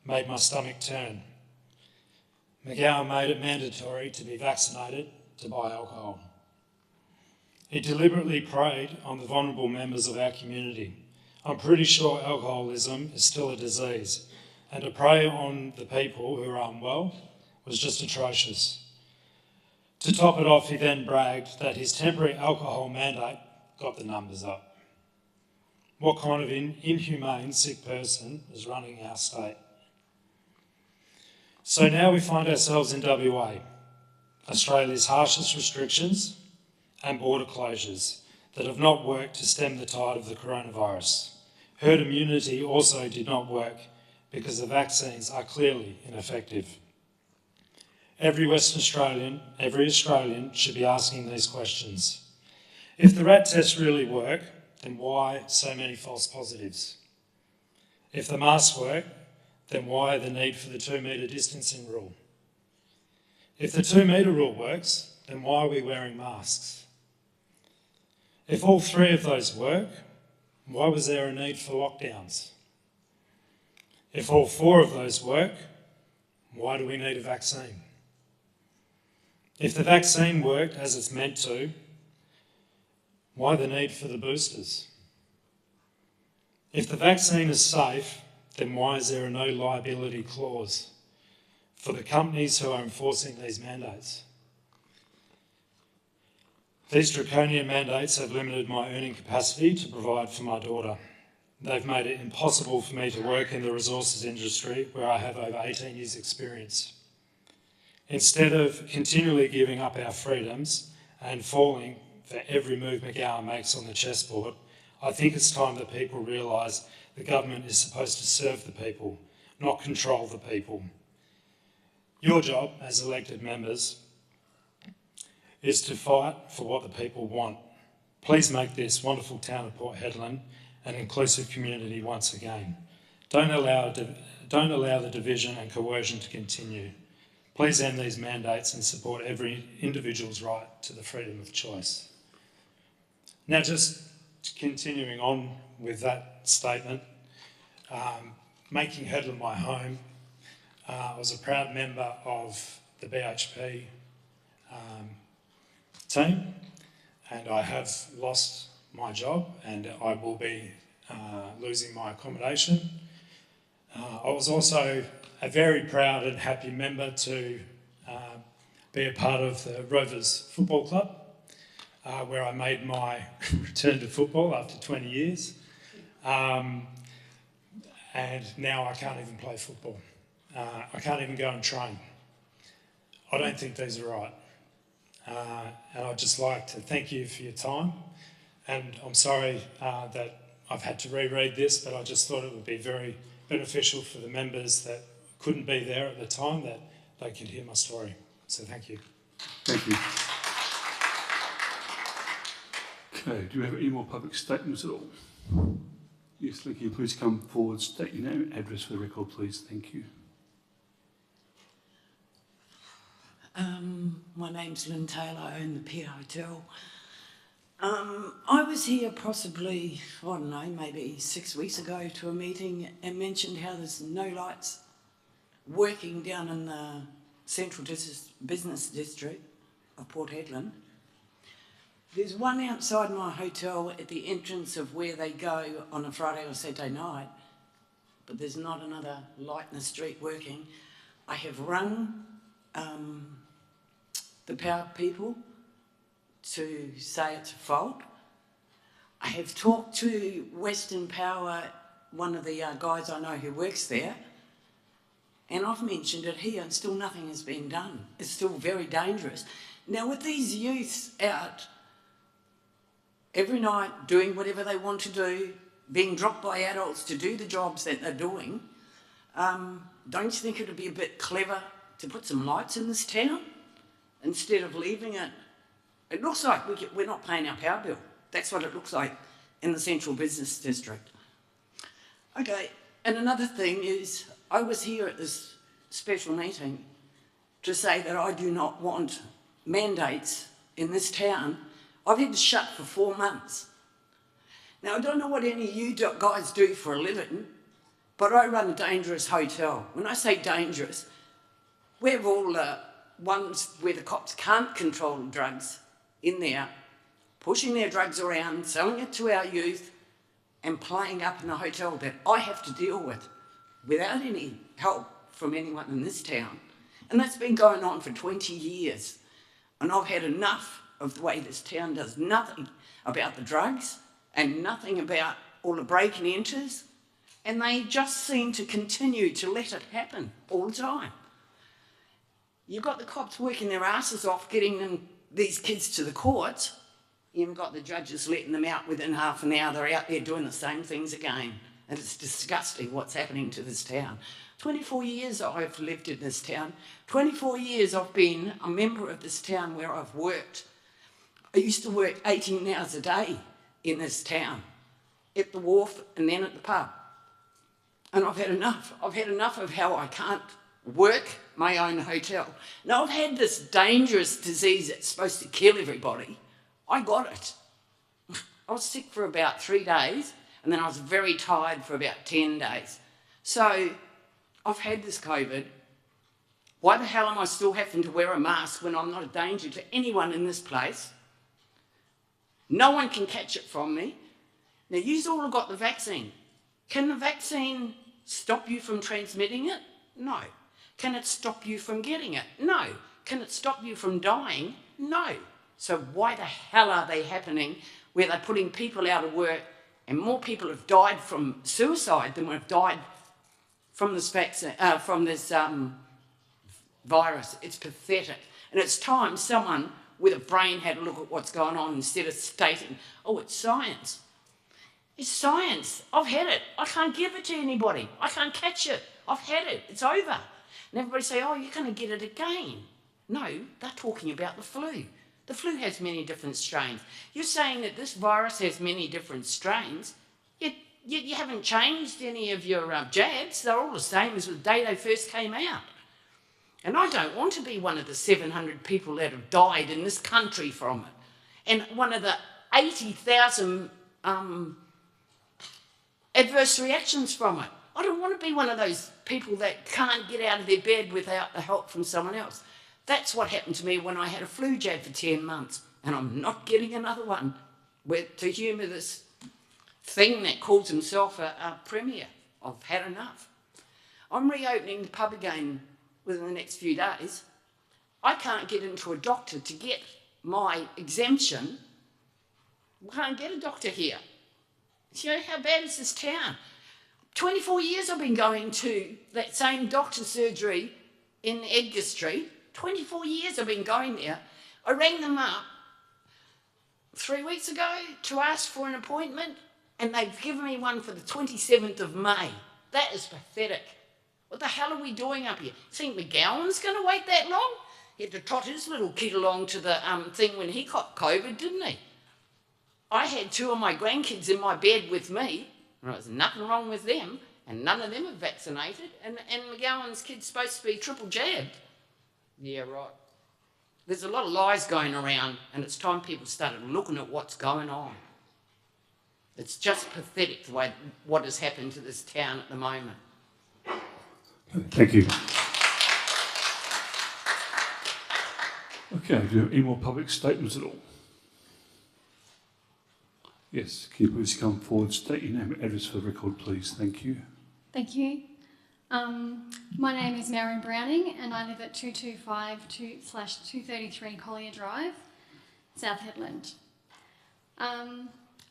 made my stomach turn. McGowan made it mandatory to be vaccinated to buy alcohol. He deliberately preyed on the vulnerable members of our community. I'm pretty sure alcoholism is still a disease, and to prey on the people who are unwell was just atrocious. To top it off, he then bragged that his temporary alcohol mandate got the numbers up. What kind of inhumane, sick person is running our state? So now we find ourselves in WA, Australia's harshest restrictions and border closures that have not worked to stem the tide of the coronavirus. Herd immunity also did not work because the vaccines are clearly ineffective. Every Australian should be asking these questions. If the rat tests really work, then why so many false positives? If the masks work, then why the need for the 2 metre distancing rule? If the 2 metre rule works, then why are we wearing masks? If all three of those work, why was there a need for lockdowns? If all 4 of those work, why do we need a vaccine? If the vaccine worked as it's meant to, why the need for the boosters? If the vaccine is safe, then why is there a no liability clause for the companies who are enforcing these mandates? These draconian mandates have limited my earning capacity to provide for my daughter. They've made it impossible for me to work in the resources industry where I have over 18 years' experience. Instead of continually giving up our freedoms and falling for every move McGowan makes on the chessboard, I think it's time that people realise the government is supposed to serve the people, not control the people. Your job as elected members is to fight for what the people want. Please make this wonderful town of Port Hedland an inclusive community once again. Don't allow the division and coercion to continue. Please end these mandates and support every individual's right to the freedom of choice. Now, just continuing on with that statement, making Hedland my home, I was a proud member of the BHP team, and I have lost my job and I will be losing my accommodation. I was also a very proud and happy member to be a part of the Rovers Football Club, where I made my return to football after 20 years. And now I can't even play football. I can't even go and train. I don't think these are right. And I'd just like to thank you for your time. And I'm sorry that I've had to reread this, but I just thought it would be very beneficial for the members that couldn't be there at the time, that they could hear my story. So thank you. Thank you. Okay, do you have any more public statements at all? Yes, thank you. Please come forward, state your name and address for the record, please. Thank you. My name's Lynn Taylor, I own the Pier Hotel. I was here possibly, I don't know, maybe 6 weeks ago to a meeting and mentioned how there's no lights working down in the central business district of Port Hedland. There's one outside my hotel at the entrance of where they go on a Friday or Saturday night, but there's not another light in the street working. I have rung the power people to say it's a fault. I have talked to Western Power, one of the guys I know who works there, and I've mentioned it here and still nothing has been done. It's still very dangerous. Now with these youths out every night doing whatever they want to do, being dropped by adults to do the jobs that they're doing, don't you think it would be a bit clever to put some lights in this town instead of leaving it? It looks like we're not paying our power bill. That's what it looks like in the central business district. Okay, and another thing is, I was here at this special meeting to say that I do not want mandates in this town. I've had to shut for 4 months. Now, I don't know what any of you guys do for a living, but I run a dangerous hotel. When I say dangerous, we have all ones where the cops can't control drugs in there, pushing their drugs around, selling it to our youth, and playing up in a hotel that I have to deal with without any help from anyone in this town. And that's been going on for 20 years. And I've had enough of the way this town does nothing about the drugs and nothing about all the break and enters. And they just seem to continue to let it happen all the time. You've got the cops working their asses off getting these kids to the courts. You've got the judges letting them out within half an hour. They're out there doing the same things again. And it's disgusting what's happening to this town. 24 years I've lived in this town. 24 years I've been a member of this town where I've worked. I used to work 18 hours a day in this town, at the wharf and then at the pub. And I've had enough. I've had enough of how I can't work my own hotel. Now, I've had this dangerous disease that's supposed to kill everybody. I got it. I was sick for about 3 days, and then I was very tired for about 10 days. So I've had this COVID. Why the hell am I still having to wear a mask when I'm not a danger to anyone in this place? No one can catch it from me. Now, you've all got the vaccine. Can the vaccine stop you from transmitting it? No. Can it stop you from getting it? No. Can it stop you from dying? No. So why the hell are they happening where they're putting people out of work and more people have died from suicide than have died from this vaccine, virus? It's pathetic. And it's time someone with a brain had a look at what's going on instead of stating, oh, it's science. It's science. I've had it. I can't give it to anybody. I can't catch it. I've had it. It's over. And everybody say, oh, you're going to get it again. No, they're talking about the flu. The flu has many different strains. You're saying that this virus has many different strains, yet you haven't changed any of your jabs. They're all the same as the day they first came out. And I don't want to be one of the 700 people that have died in this country from it, and one of the 80,000 adverse reactions from it. I don't want to be one of those people that can't get out of their bed without the help from someone else. That's what happened to me when I had a flu jab for 10 months, and I'm not getting another one. To humour this thing that calls himself a premier. I've had enough. I'm reopening the pub again within the next few days. I can't get into a doctor to get my exemption. We can't get a doctor here. You know, how bad is this town? 24 years I've been going to that same doctor's surgery in Edgar Street. 24 years I've been going there. I rang them up 3 weeks ago to ask for an appointment, and they've given me one for the 27th of May. That is pathetic. What the hell are we doing up here? Think McGowan's going to wait that long? He had to trot his little kid along to the thing when he got COVID, didn't he? I had 2 of my grandkids in my bed with me, and there was nothing wrong with them, and none of them are vaccinated, and McGowan's kid's supposed to be triple jabbed. Yeah, right. There's a lot of lies going around, and it's time people started looking at what's going on. It's just pathetic the way what has happened to this town at the moment. Thank you. Okay, do you have any more public statements at all? Yes, can you please come forward, state your name and address for the record, please? Thank you. Thank you. My name is Marion Browning, and I live at 225/233 Collier Drive, South Hedland.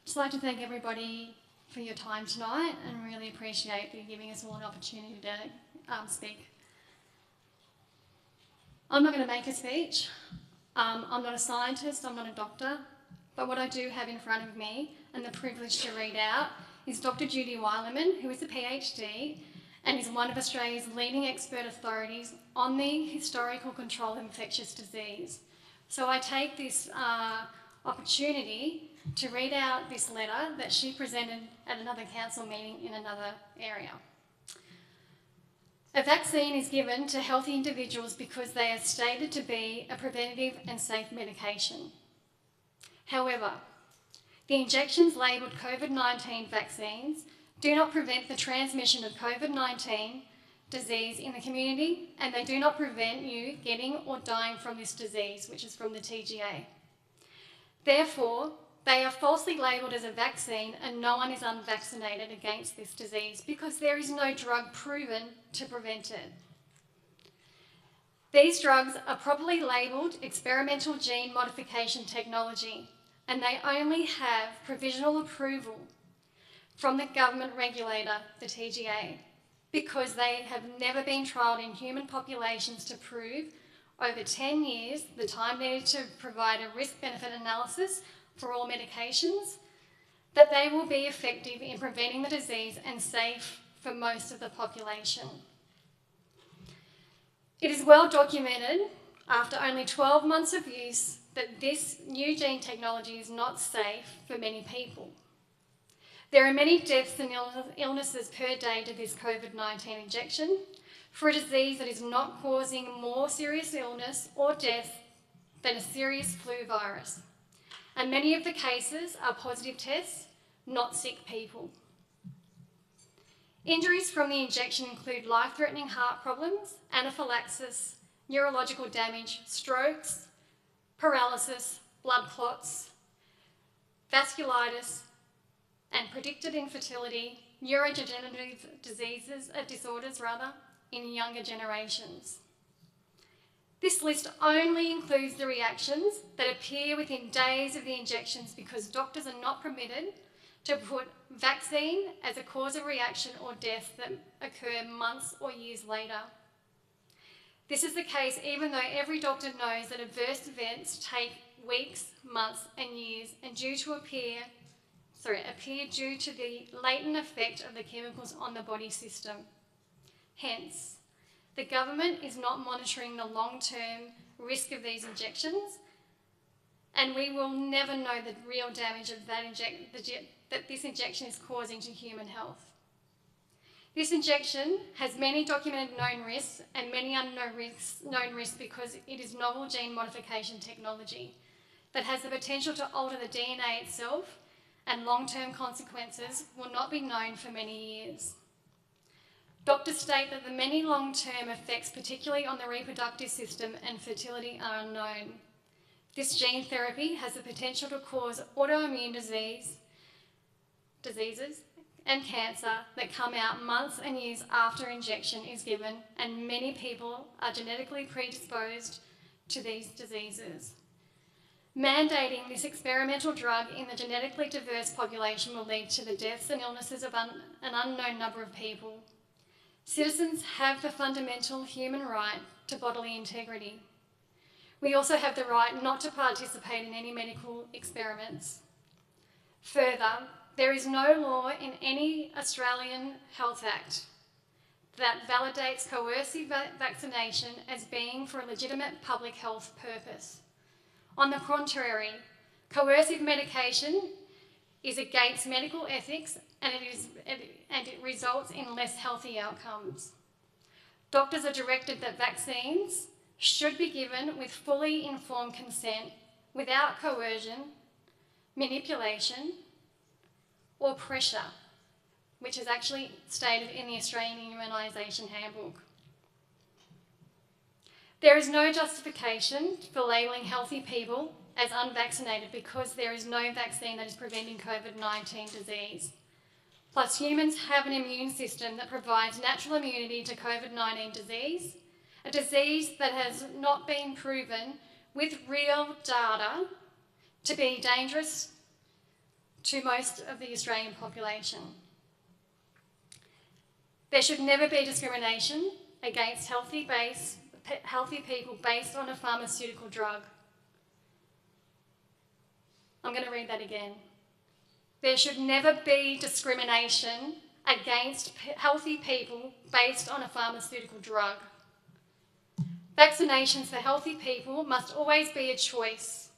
Just like to thank everybody for your time tonight, and really appreciate you giving us all an opportunity to speak. I'm not going to make a speech. I'm not a scientist, I'm not a doctor, but what I do have in front of me and the privilege to read out is Dr. Judy Weilerman, who is a PhD and is one of Australia's leading expert authorities on the historical control of infectious disease. So I take this opportunity to read out this letter that she presented at another council meeting in another area. A vaccine is given to healthy individuals because they are stated to be a preventative and safe medication. However, the injections labelled COVID-19 vaccines do not prevent the transmission of COVID-19 disease in the community, and they do not prevent you getting or dying from this disease, which is from the TGA. Therefore, they are falsely labelled as a vaccine, and no one is unvaccinated against this disease because there is no drug proven to prevent it. These drugs are properly labelled experimental gene modification technology, and they only have provisional approval from the government regulator, the TGA, because they have never been trialled in human populations to prove over 10 years the time needed to provide a risk-benefit analysis for all medications, that they will be effective in preventing the disease and safe for most of the population. It is well documented, after only 12 months of use, that this new gene technology is not safe for many people. There are many deaths and illnesses per day to this COVID-19 injection for a disease that is not causing more serious illness or death than a serious flu virus. And many of the cases are positive tests, not sick people. Injuries from the injection include life-threatening heart problems, anaphylaxis, neurological damage, strokes, paralysis, blood clots, vasculitis, and predicted infertility, neurodegenerative disorders in younger generations. This list only includes the reactions that appear within days of the injections because doctors are not permitted to put vaccine as a cause of reaction or death that occur months or years later. This is the case even though every doctor knows that adverse events take weeks, months and years and due to appear appear due to the latent effect of the chemicals on the body system. Hence, the government is not monitoring the long-term risk of these injections, and we will never know the real damage of that this injection is causing to human health. This injection has many documented known risks and many unknown risks because it is novel gene modification technology that has the potential to alter the DNA itself, and long-term consequences will not be known for many years. Doctors state that the many long-term effects, particularly on the reproductive system and fertility, are unknown. This gene therapy has the potential to cause autoimmune diseases and cancer that come out months and years after injection is given, and many people are genetically predisposed to these diseases. Mandating this experimental drug in the genetically diverse population will lead to the deaths and illnesses of an unknown number of people. Citizens have the fundamental human right to bodily integrity. We also have the right not to participate in any medical experiments. Further, there is no law in any Australian Health Act that validates coercive vaccination as being for a legitimate public health purpose. On the contrary, coercive medication is against medical ethics, and it results in less healthy outcomes. Doctors are directed that vaccines should be given with fully informed consent, without coercion, manipulation, or pressure, which is actually stated in the Australian Immunisation Handbook. There is no justification for labelling healthy people as unvaccinated because there is no vaccine that is preventing COVID-19 disease. Plus, humans have an immune system that provides natural immunity to COVID-19 disease, a disease that has not been proven with real data to be dangerous to most of the Australian population. There should never be discrimination against healthy people based on a pharmaceutical drug. I'm going to read that again. There should never be discrimination against healthy people based on a pharmaceutical drug. Vaccinations for healthy people must always be a choice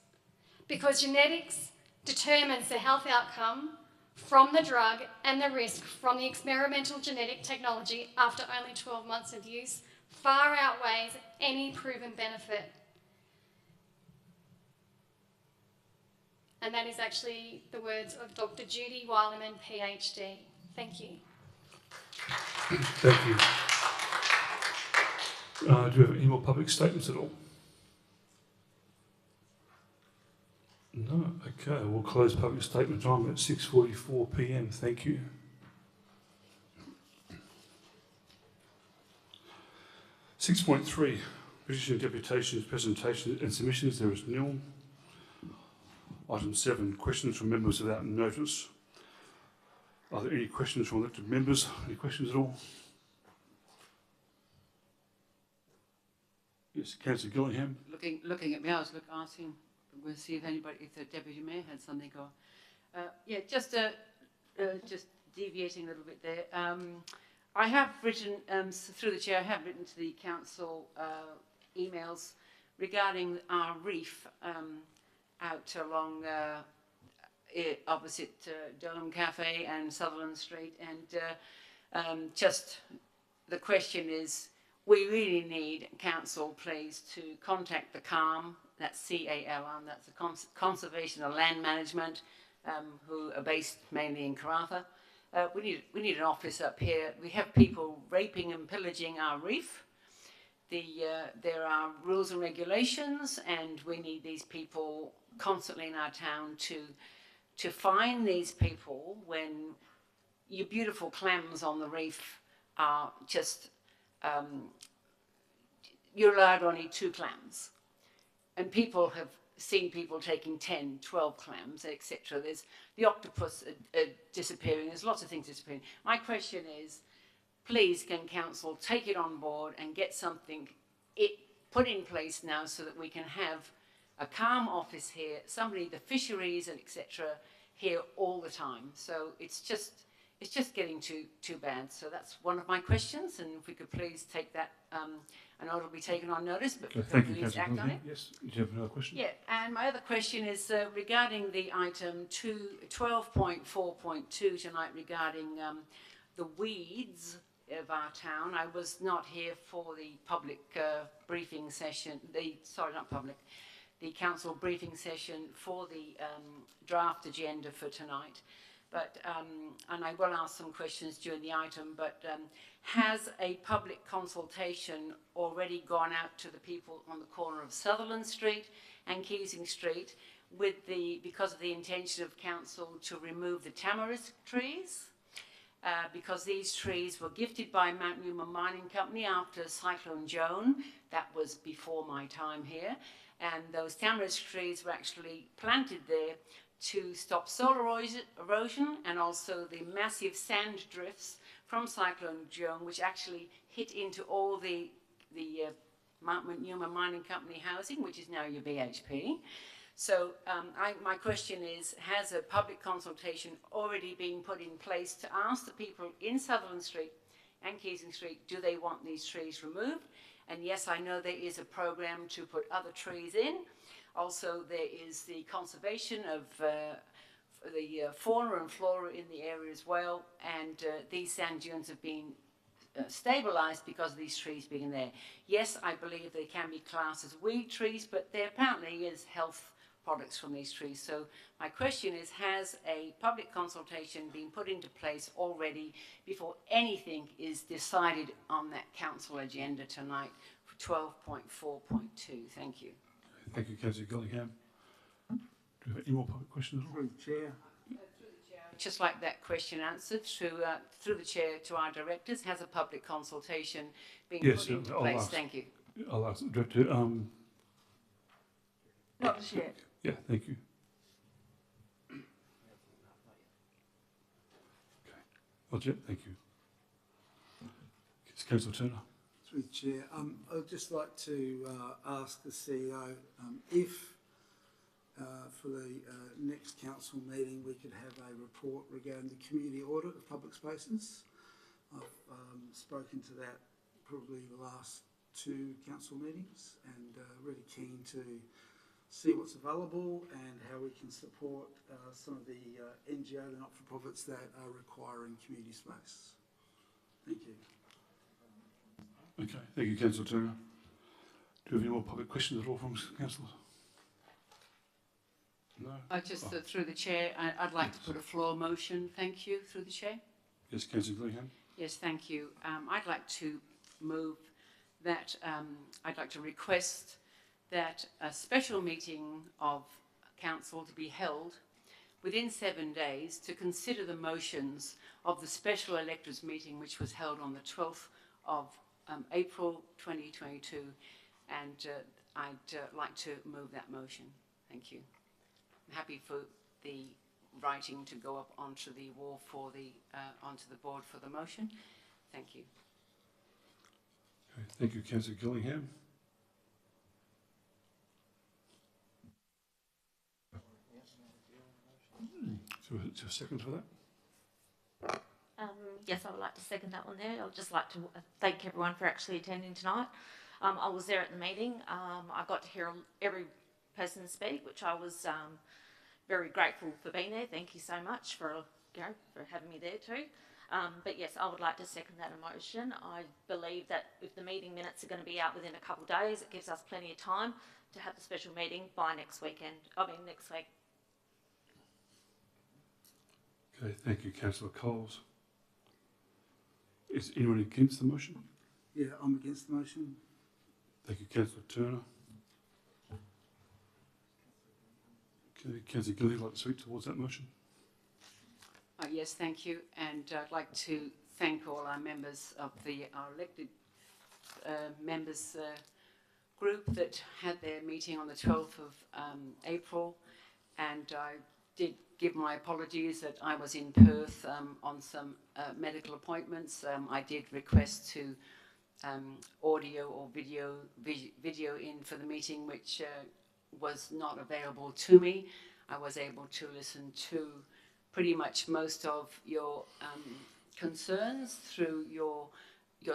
because genetics determines the health outcome from the drug and the risk from the experimental genetic technology after only 12 months of use far outweighs any proven benefit. And that is actually the words of Dr. Judy Wileman, PhD. Thank you. Thank you. Do we have any more public statements at all? No. Okay, we'll close public statement time at 6:44 p.m. Thank you. (6.3) Petition, deputations, presentations and submissions. There is nil. Item 7, questions from members without notice. Are there any questions from elected members? Any questions at all? Yes, Councillor Gillingham. Looking at me, I was asking, we'll see if the Deputy Mayor had something. Just deviating a little bit there. I have written, through the Chair, I have written to the Council emails regarding our reef out along opposite Durham Cafe and Sutherland Street, and just the question is, we really need Council, please, to contact the CALM, that's C-A-L-M, that's the Conservation and Land Management, who are based mainly in Karratha. We need an office up here. We have people raping and pillaging our reef. There are rules and regulations, and we need these people constantly in our town to find these people when your beautiful clams on the reef are just, you're allowed only 2 clams. And people have seen people taking 10, 12 clams, etc. There's the octopus disappearing. There's lots of things disappearing. My question is, please can Council take it on board and get something put in place now so that we can have a CALM office here, somebody, the fisheries and etc. here all the time. So it's just getting too bad. So that's one of my questions, and if we could please take that, I know it'll be taken on notice, but Okay, thank you, please Councillor act on Cunningham. it. Yes, did you have another question? Yeah, and my other question is regarding the item 12.4.2 tonight regarding the weeds of our town. I was not here for the public briefing session, the council briefing session for the draft agenda for tonight. But, and I will ask some questions during the item, but has a public consultation already gone out to the people on the corner of Sutherland Street and Keysing Street because of the intention of council to remove the tamarisk trees? Because these trees were gifted by Mount Newman Mining Company after Cyclone Joan. That was before my time here. And those tamarisk trees were actually planted there to stop soil erosion and also the massive sand drifts from Cyclone Joan, which actually hit into all the Mount Newman Mining Company housing, which is now your BHP. So my question is, has a public consultation already been put in place to ask the people in Sutherland Street and Keysing Street, do they want these trees removed? And yes, I know there is a program to put other trees in. Also, there is the conservation of the fauna and flora in the area as well, and these sand dunes have been stabilised because of these trees being there. Yes, I believe they can be classed as weed trees, but there apparently is health products from these trees. So my question is, has a public consultation been put into place already before anything is decided on that council agenda tonight for 12.4.2? Thank you. Thank you, Councillor Gillingham. Do we have any more public questions? Through the chair. Just like that question answered through the chair to our directors, has a public consultation been put into place? Thank you. I'll ask the Director. Not as yet. Yeah, thank you. Okay, not yet, thank you. It's Councillor Turner. Through the chair, I'd just like to ask the CEO if for the next council meeting we could have a report regarding the community audit of public spaces. I've spoken to that probably the last 2 council meetings and really keen to see what's available and how we can support some of the NGO, the not-for-profits that are requiring community space. Thank you. Okay, thank you, Councillor Turner. Do we have any more public questions at all from councillors? No? Through the chair, I'd like to put a floor motion. Thank you, through the chair. Yes, Councillor Gillingham. Yes, thank you. I'd like to move that, I'd like to request that a special meeting of council to be held within 7 days to consider the motions of the special electors meeting which was held on the 12th of April 2022, and I'd like to move that motion. Thank you. I'm happy for the writing to go up onto the wall for the onto the board for the motion. Thank you. Okay, thank you, Councillor Gillingham. So is there a second for that? Yes, I would like to second that one there. I'd just like to thank everyone for actually attending tonight. I was there at the meeting. I got to hear every person speak, which I was very grateful for being there. Thank you so much for having me there too. But yes, I would like to second that emotion. I believe that if the meeting minutes are going to be out within a couple of days, it gives us plenty of time to have the special meeting by next week. Okay, thank you, Councillor Coles. Is anyone against the motion? Yeah, I'm against the motion. Thank you, Councillor Turner. Okay, Councillor Gillingham, would you like to speak towards that motion? Yes, thank you, and I'd like to thank all our members of our elected members group that had their meeting on the 12th of April, and I did give my apologies that I was in Perth on some medical appointments. I did request to audio or video in for the meeting, which was not available to me. I was able to listen to pretty much most of your concerns through your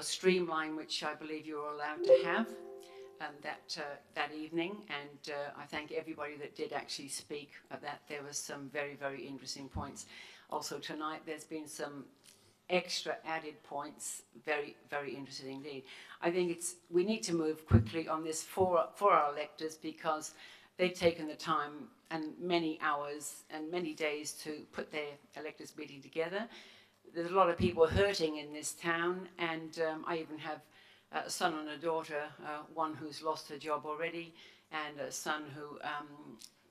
streamline, which I believe you were allowed to have that evening. And I thank everybody that did actually speak of that. There was some very, very interesting points. Also tonight, there's been some extra added points, very, very interesting indeed. I think we need to move quickly on this for our electors, because they've taken the time and many hours and many days to put their electors meeting together. There's a lot of people hurting in this town, and I even have a son and a daughter, one who's lost her job already, and a son who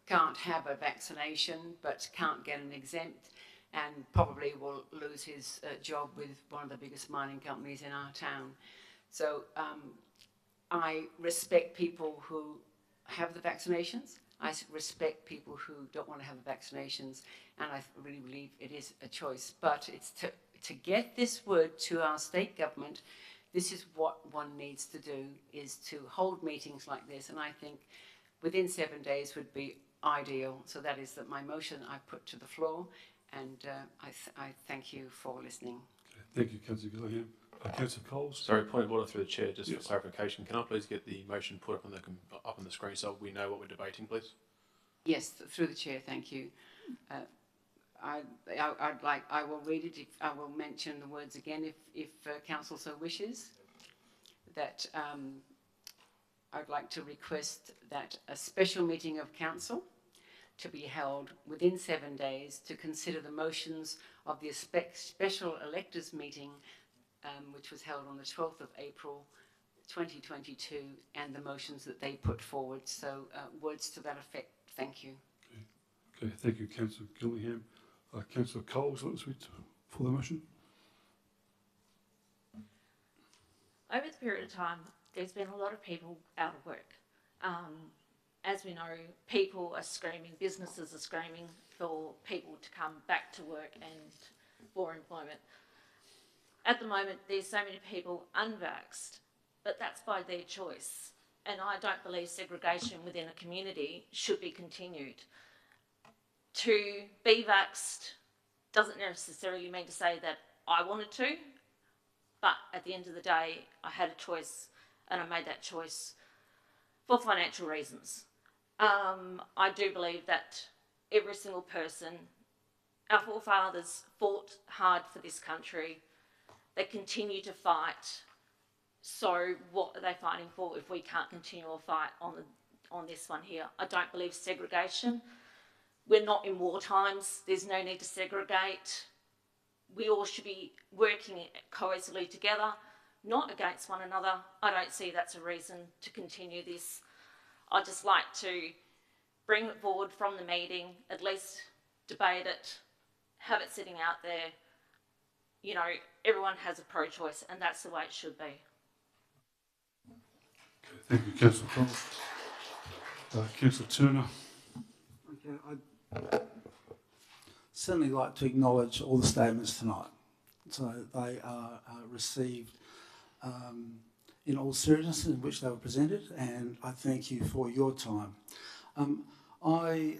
can't have a vaccination but can't get an exempt, and probably will lose his job with one of the biggest mining companies in our town. So I respect people who have the vaccinations. I respect people who don't want to have the vaccinations, and I really believe it is a choice. But it's to get this word to our state government. This is what one needs to do, is to hold meetings like this, and I think within 7 days would be ideal. So that is my motion I put to the floor, and I thank you for listening. Okay. Thank you, Councillor Gillingham. Councillor Coles. Sorry, point of order through the chair, just Yes. for clarification. Can I please get the motion put up on the screen so we know what we're debating, please? Yes, through the chair, thank you. I will read it. I will mention the words again if council so wishes. That I'd like to request that a special meeting of council to be held within 7 days to consider the motions of the special electors meeting, which was held on the 12th of April 2022, and the motions that they put forward. So words to that effect. Thank you. Okay, thank you, Councillor Gillingham. Councillor Coles, let's read for the motion. Over the period of time, there's been a lot of people out of work. As we know, people are screaming, businesses are screaming for people to come back to work and for employment. At the moment, there's so many people unvaxxed, but that's by their choice. And I don't believe segregation within a community should be continued. To be vaxxed doesn't necessarily mean to say that I wanted to, but at the end of the day, I had a choice, and I made that choice for financial reasons. I do believe that every single person, our forefathers fought hard for this country. They continue to fight. So what are they fighting for if we can't continue a fight on this one here? I don't believe segregation. We're not in war times. There's no need to segregate. We all should be working cohesively together, not against one another. I don't see that's a reason to continue this. I'd just like to bring it forward from the meeting, at least debate it, have it sitting out there. You know, everyone has a pro-choice, and that's the way it should be. Okay, thank you, Councillor Coles. Councillor Turner. Okay, I'd certainly like to acknowledge all the statements tonight. So they are received in all seriousness in which they were presented, and I thank you for your time. I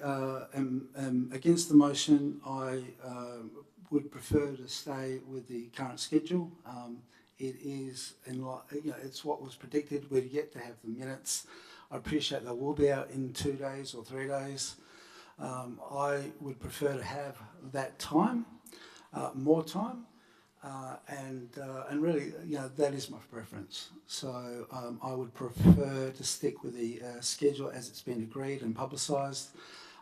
am against the motion. I would prefer to stay with the current schedule. It is, it's what was predicted. We're yet to have the minutes. I appreciate they will be out in 2 days or 3 days. I would prefer to have that time, more time, and really, that is my preference. So I would prefer to stick with the schedule as it's been agreed and publicised,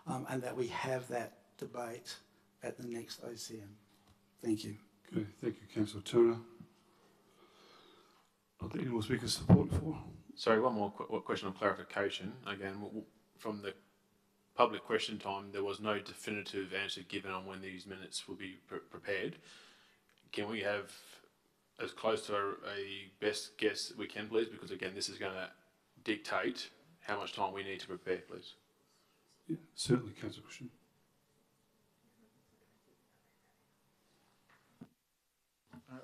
and that we have that debate at the next OCM. Thank you. Okay, thank you, Councillor Turner. Are there any more speakers support for? Sorry, one more question of clarification. Again, from the public question time, there was no definitive answer given on when these minutes will be prepared. Can we have as close to a best guess we can, please? Because again, this is going to dictate how much time we need to prepare, please. Yeah, certainly, Councillor Christian.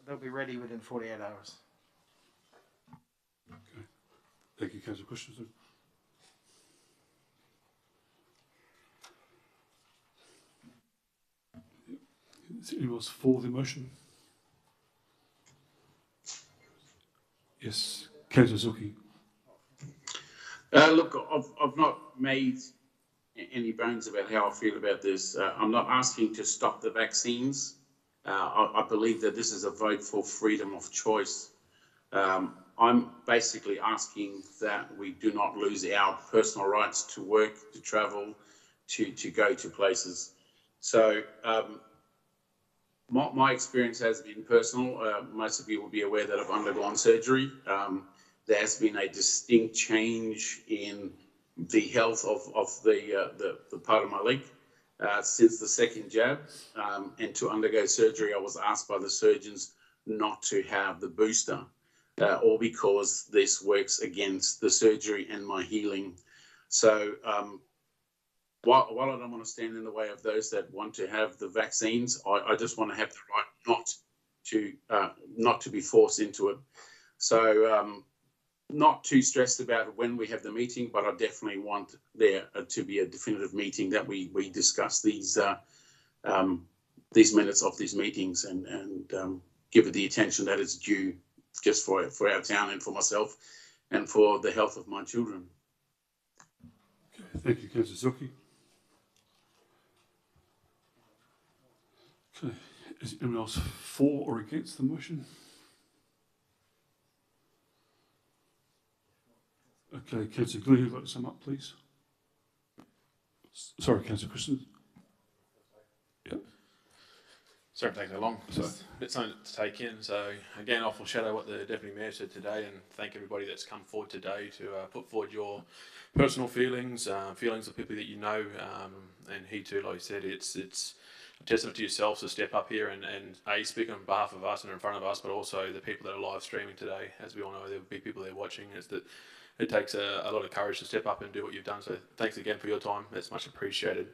They'll be ready within 48 hours. Okay. Thank you, Councillor Christensen. Is anyone else for the motion? Yes, Councillor Zuki. Look, I've not made any bones about how I feel about this. I'm not asking to stop the vaccines. I believe that this is a vote for freedom of choice. I'm basically asking that we do not lose our personal rights to work, to travel, to go to places. So my experience has been personal. Most of you will be aware that I've undergone surgery. There has been a distinct change in the health of the part of my leg since the second jab. And to undergo surgery, I was asked by the surgeons not to have the booster, all because this works against the surgery and my healing. So while I don't want to stand in the way of those that want to have the vaccines, I just want to have the right not to be forced into it. So not too stressed about when we have the meeting, but I definitely want there to be a definitive meeting that we discuss these minutes of these meetings and give it the attention that it's due, just for our town and for myself and for the health of my children. Okay, thank you, Councillor Zuki. Okay, is anyone else for or against the motion? Okay, Councillor Glenn, you'd like to sum up, please? Sorry, Councillor Christensen. Yep. Sorry for taking so long. It's a bit something to take in. So again, I'll foreshadow what the Deputy Mayor said today and thank everybody that's come forward today to put forward your personal feelings, feelings of people that you know, and he too, like he said, it's a testament to yourselves to step up here and speak on behalf of us and in front of us, but also the people that are live streaming today. As we all know, there will be people there watching. Is that it takes a lot of courage to step up and do what you've done. So thanks again for your time. It's much appreciated.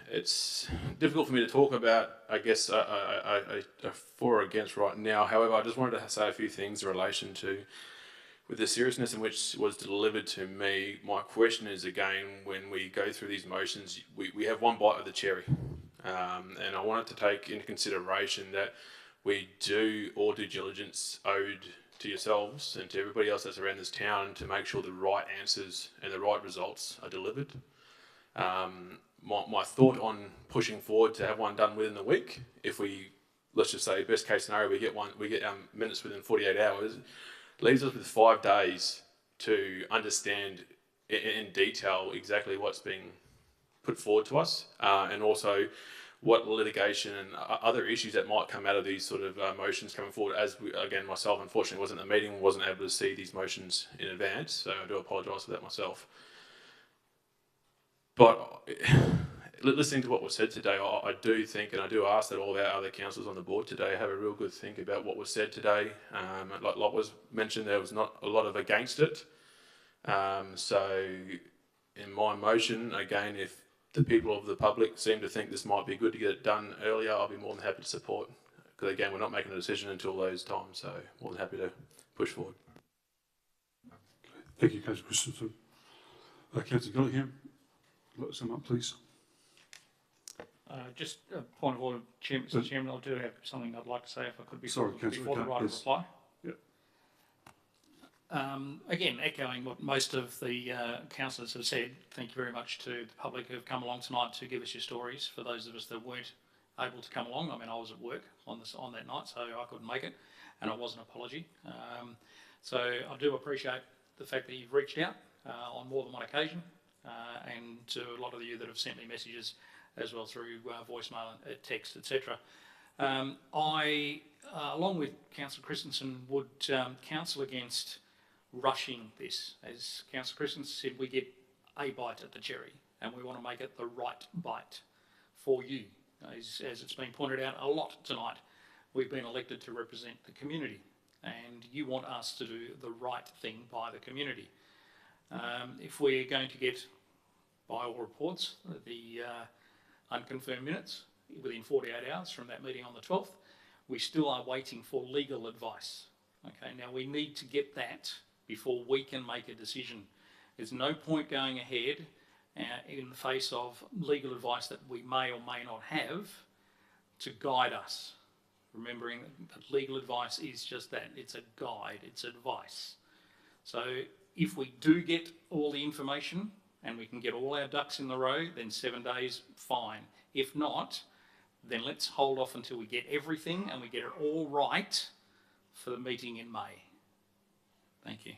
It's difficult for me to talk about, I guess, a for or against right now. However, I just wanted to say a few things in relation to, with the seriousness in which was delivered to me. My question is, again, when we go through these motions, we have one bite of the cherry. And I wanted to take into consideration that we do all due diligence owed to yourselves and to everybody else that's around this town to make sure the right answers and the right results are delivered. My thought on pushing forward to have one done within the week, if we, let's just say best case scenario, we get minutes within 48 hours, leaves us with 5 days to understand in detail exactly what's being put forward to us, and also what litigation and other issues that might come out of these sort of motions coming forward. As again, myself unfortunately wasn't at the meeting, wasn't able to see these motions in advance, so I do apologise for that myself. But listening to what was said today, I do think, and I do ask that all of our other councillors on the board today have a real good think about what was said today. Like was mentioned, there was not a lot of against it. So in my motion, again, if the people of the public seem to think this might be good to get it done earlier, I'll be more than happy to support. Because again, we're not making a decision until those times, so more than happy to push forward. Thank you, Councillor Christensen. Councillor Gillingham, let us sum up, please. Just a point of order, Mr. Chairman, I do have something I'd like to say if I could before the right of reply. Yep. Again, echoing what most of the councillors have said, thank you very much to the public who have come along tonight to give us your stories. For those of us that weren't able to come along, I mean, I was at work on that night, so I couldn't make it, and it was an apology. So I do appreciate the fact that you've reached out on more than one occasion, and to a lot of you that have sent me messages as well through voicemail, text, etc. I, along with Councillor Christensen, would counsel against rushing this. As Councillor Christensen said, we get a bite at the cherry, and we want to make it the right bite for you. As it's been pointed out a lot tonight, we've been elected to represent the community, and you want us to do the right thing by the community. If we're going to get, by all reports, the unconfirmed minutes within 48 hours from that meeting on the 12th, we still are waiting for legal advice. Okay, now we need to get that before we can make a decision. There's no point going ahead in the face of legal advice that we may or may not have to guide us, remembering that legal advice is just that, it's a guide, it's advice. So if we do get all the information and we can get all our ducks in the row, then 7 days, fine. If not, then let's hold off until we get everything and we get it all right for the meeting in May. Thank you.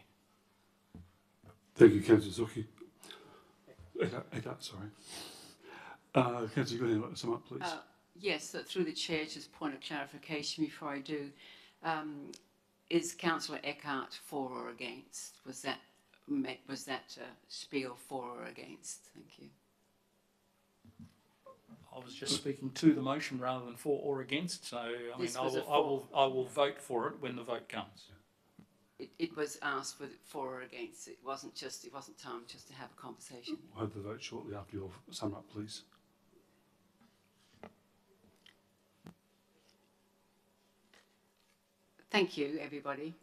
Thank you, Councillor Zucchi. Sorry. Councillor, you're going to sum up, please. Yes, through the chair, just point of clarification before I do. Is Councillor Eckhart for or against? Was that spiel for or against? Thank you. I was just speaking to the motion rather than for or against, so I mean, I will vote for it when the vote comes. It was asked for or against. It wasn't time just to have a conversation. We'll have the vote shortly after your sum up, please. Thank you, everybody.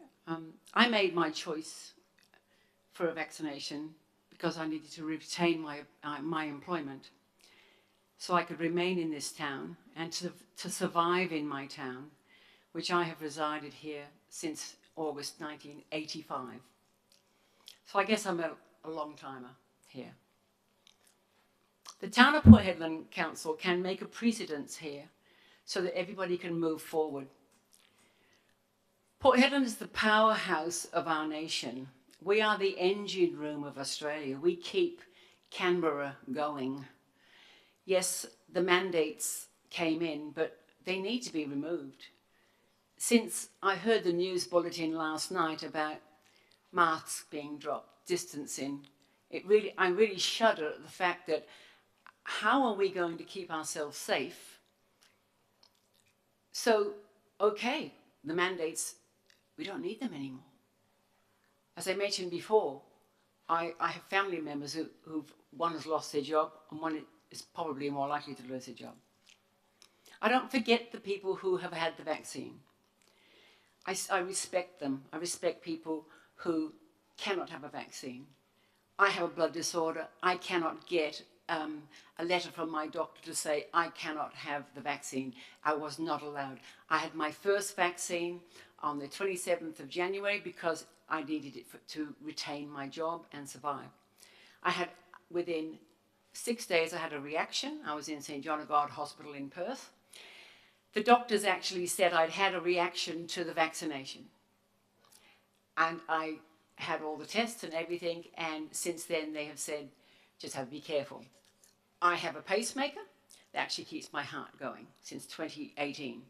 I made my choice for a vaccination because I needed to retain my employment so I could remain in this town and to survive in my town, which I have resided here since August 1985. So I guess I'm a long-timer here. The Town of Port Hedland Council can make a precedence here so that everybody can move forward. Port Hedland is the powerhouse of our nation. We are the engine room of Australia. We keep Canberra going. Yes, the mandates came in, but they need to be removed. Since I heard the news bulletin last night about masks being dropped, distancing, I really shudder at the fact that how are we going to keep ourselves safe? So, okay, the mandates, we don't need them anymore. As I mentioned before, I have family members one has lost their job and one is probably more likely to lose their job. I don't forget the people who have had the vaccine. I respect them. I respect people who cannot have a vaccine. I have a blood disorder. I cannot get a letter from my doctor to say I cannot have the vaccine. I was not allowed. I had my first vaccine on the 27th of January because I needed it to retain my job and survive. Within 6 days, I had a reaction. I was in St John of God Hospital in Perth. The doctors actually said I'd had a reaction to the vaccination. And I had all the tests and everything, and since then they have said, just have to be careful. I have a pacemaker that actually keeps my heart going since 2018.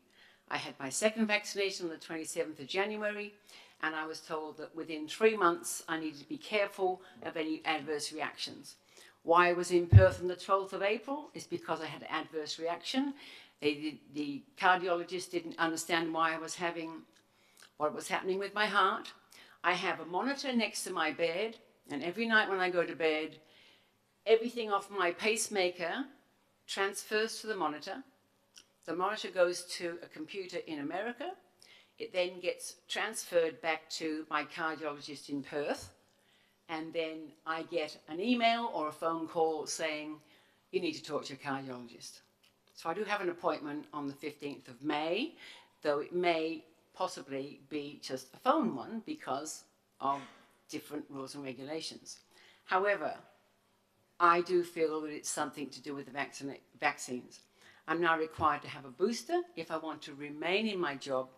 I had my second vaccination on the 27th of January, and I was told that within 3 months I needed to be careful of any adverse reactions. Why I was in Perth on the 12th of April is because I had an adverse reaction. The cardiologist didn't understand why I was what was happening with my heart. I have a monitor next to my bed, and every night when I go to bed, everything off my pacemaker transfers to the monitor. The monitor goes to a computer in America. It then gets transferred back to my cardiologist in Perth, and then I get an email or a phone call saying, you need to talk to your cardiologist. So I do have an appointment on the 15th of May, though it may possibly be just a phone one because of different rules and regulations. However, I do feel that it's something to do with the vaccines. I'm now required to have a booster if I want to remain in my job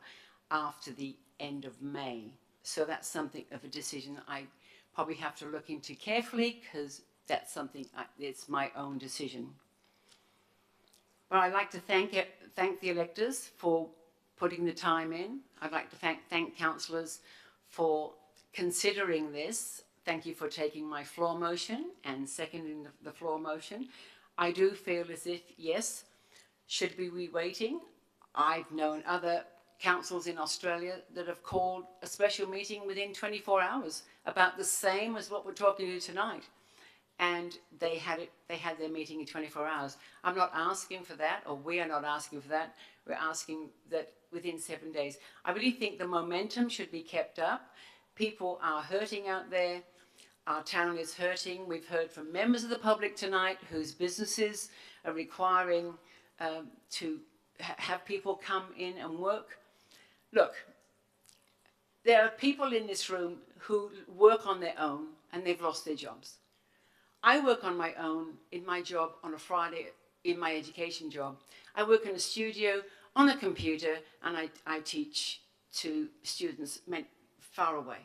after the end of May. So that's something of a decision I probably have to look into carefully because that's something, it's my own decision. But I'd like to thank the electors for putting the time in. I'd like to thank councillors for considering this. Thank you for taking my floor motion and seconding the floor motion. I do feel as if, yes, should we be waiting? I've known other councils in Australia that have called a special meeting within 24 hours about the same as what we're talking to tonight. And they had their meeting in 24 hours. I'm not asking for that, or we are not asking for that. We're asking that within 7 days. I really think the momentum should be kept up. People are hurting out there. Our town is hurting. We've heard from members of the public tonight whose businesses are requiring to have people come in and work. Look, there are people in this room who work on their own and they've lost their jobs. I work on my own in my job on a Friday, in my education job. I work in a studio on a computer and I teach to students far away.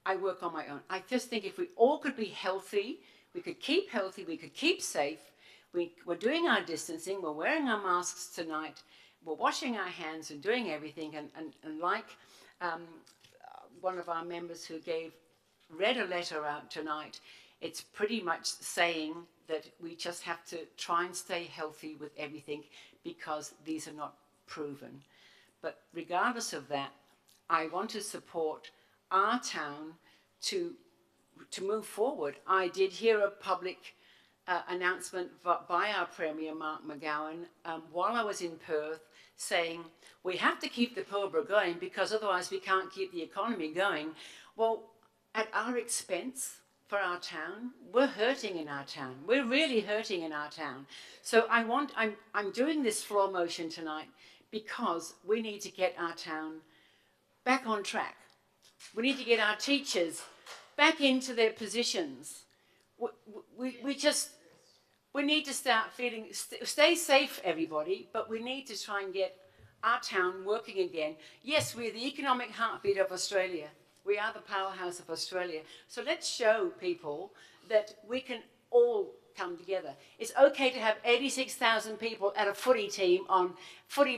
I work on my own. I just think if we all could be healthy, we could keep safe, we're doing our distancing, we're wearing our masks tonight, we're washing our hands and doing everything, and like one of our members who read a letter out tonight, it's pretty much saying that we just have to try and stay healthy with everything because these are not proven. But regardless of that, I want to support our town to move forward. I did hear a public announcement by our Premier, Mark McGowan, while I was in Perth, saying we have to keep the Pilbara going because otherwise we can't keep the economy going. Well, at our expense for our town, we're hurting in our town. We're really hurting in our town. So I'm doing this floor motion tonight because we need to get our town back on track. We need to get our teachers back into their positions. We need to start feeling, stay safe, everybody, but we need to try and get our town working again. Yes, we're the economic heartbeat of Australia. We are the powerhouse of Australia. So let's show people that we can all come together. It's okay to have 86,000 people at a footy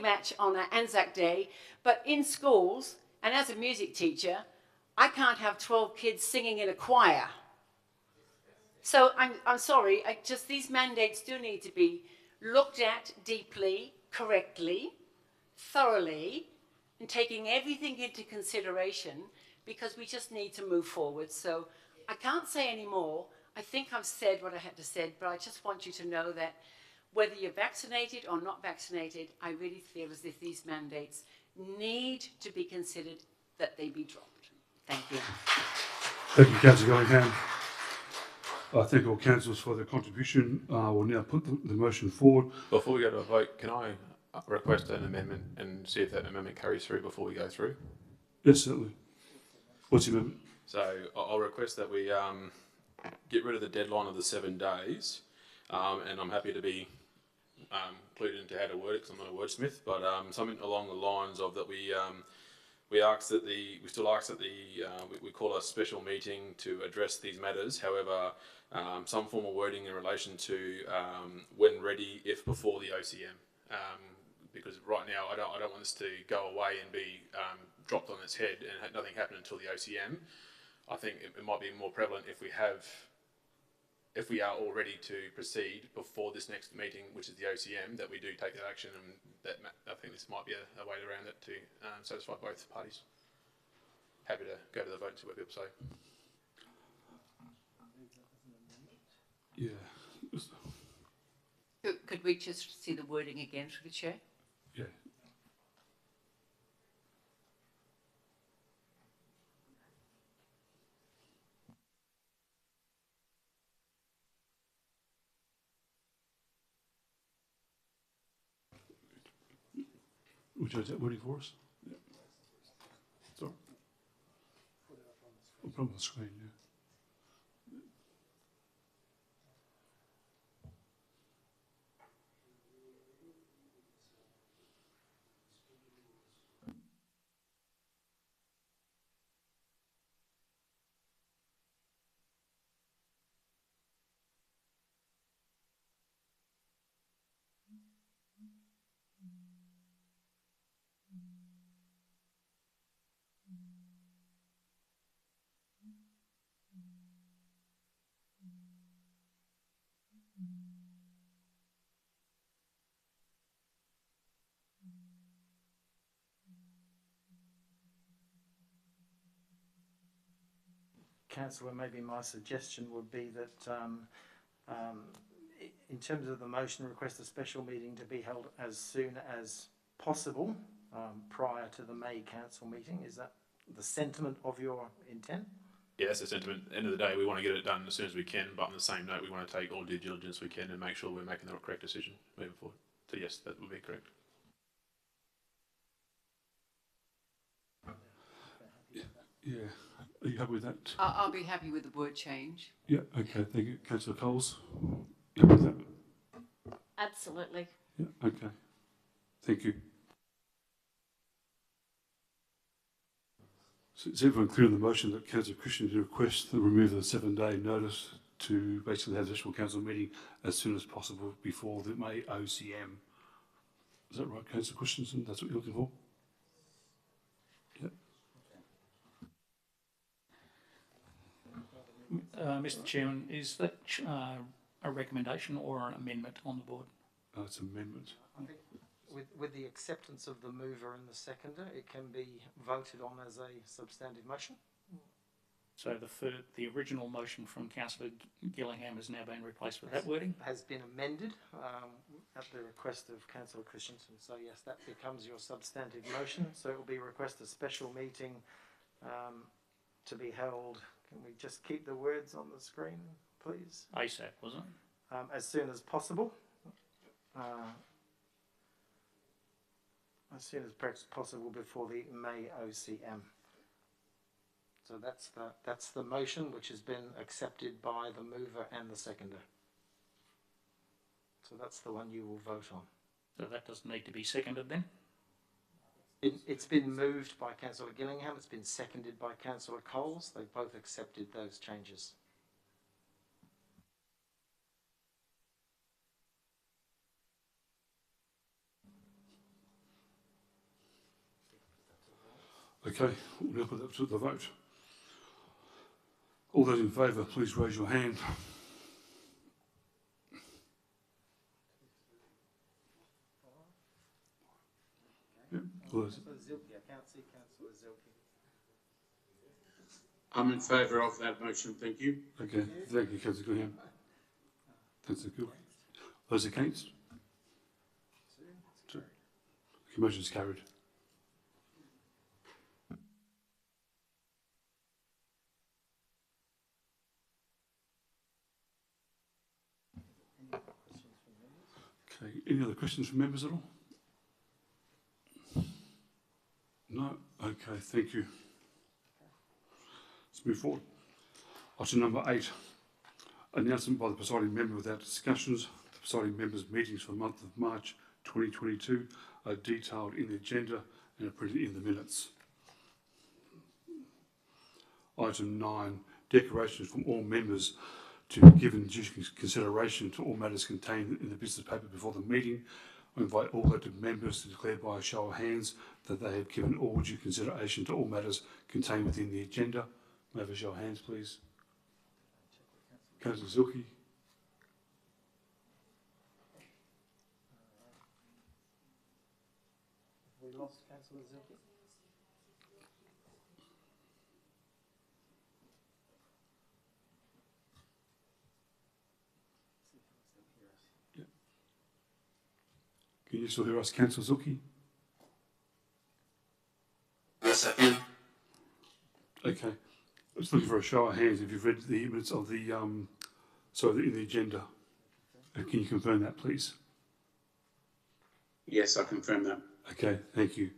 match on an Anzac Day, but in schools, and as a music teacher, I can't have 12 kids singing in a choir. So I'm sorry, these mandates do need to be looked at deeply, correctly, thoroughly, and taking everything into consideration because we just need to move forward. So I can't say any more. I think I've said what I had to say, but I just want you to know that whether you're vaccinated or not vaccinated, I really feel as if these mandates need to be considered that they be dropped. Thank you. Thank you, Councillor Gillingham. I thank all councillors for their contribution. I will now put the motion forward. Before we go to a vote, can I request an amendment and see if that amendment carries through before we go through? Yes, certainly. What's the amendment? So I'll request that we get rid of the deadline of the 7 days, and I'm happy to be included into how to word it because I'm not a wordsmith, but something along the lines of that we still ask that we call a special meeting to address these matters. However, some form of wording in relation to when ready, if before the OCM, because right now I don't want this to go away and be dropped on its head and nothing happen until the OCM. I think it might be more prevalent if we are all ready to proceed before this next meeting, which is the OCM, that we do take that action, and that I think this might be a way around it to satisfy both parties. Happy to go to the vote and see what people say. Yeah. Could we just see the wording again through the chair? Yeah. Would you like that wording for us? Yeah. Sorry. I'll put it on the screen, yeah. Councillor, maybe my suggestion would be that in terms of the motion, request a special meeting to be held as soon as possible prior to the May council meeting. Is that the sentiment of your intent? Yeah, that's the sentiment. At the end of the day, we want to get it done as soon as we can, but on the same note, we want to take all due diligence we can and make sure we're making the correct decision moving forward. So yes, that would be correct. Yeah. Are you happy with that? I'll be happy with the word change. Yeah, okay, thank you. Councillor Coles, you happy with that? Absolutely. Yeah, okay. Thank you. So is everyone clear on the motion that Councillor Christian did request to remove the 7-day notice to basically have the special council meeting as soon as possible before the May OCM? Is that right, Councillor Christensen? That's what you're looking for? Yeah. Mr Chairman, is that a recommendation or an amendment on the board? It's an amendment. I think with the acceptance of the mover and the seconder, it can be voted on as a substantive motion. So the original motion from Councillor Gillingham has now been replaced with that wording? Has been amended at the request of Councillor Christensen. So yes, that becomes your substantive motion. So it will be request a special meeting to be held. Can we just keep the words on the screen, please? ASAP, wasn't it? As soon as possible. As soon as possible before the May OCM. So that's the motion which has been accepted by the mover and the seconder. So that's the one you will vote on. So that doesn't need to be seconded then? It's been moved by Councillor Gillingham, it's been seconded by Councillor Coles. They've both accepted those changes. Okay, we'll now put that to the vote. All those in favour, please raise your hand. Yep. All those. I can't see Councillor Zilke. I'm in favour of that motion, thank you. Okay, thank you, Councillor Gillingham. Councillor Gill. Those against? Two. The motion is carried. Okay, any other questions from members at all? No? Okay, thank you. Let's move forward. Item number 8. Announcement by the presiding member without discussions. The presiding member's meetings for the month of March 2022 are detailed in the agenda and are printed in the minutes. Item 9. Declarations from all members to be given due consideration to all matters contained in the business paper before the meeting. I invite all elected members to declare by a show of hands that they have given all due consideration to all matters contained within the agenda. May I have a show of hands, please? Councillor Zilke. We lost Councillor Zilke. Can you still hear us, Councillor Zilke? Yes, I can. Okay. I was looking for a show of hands if you've read the minutes of the, in the agenda. Can you confirm that, please? Yes, I confirm that. Okay, thank you.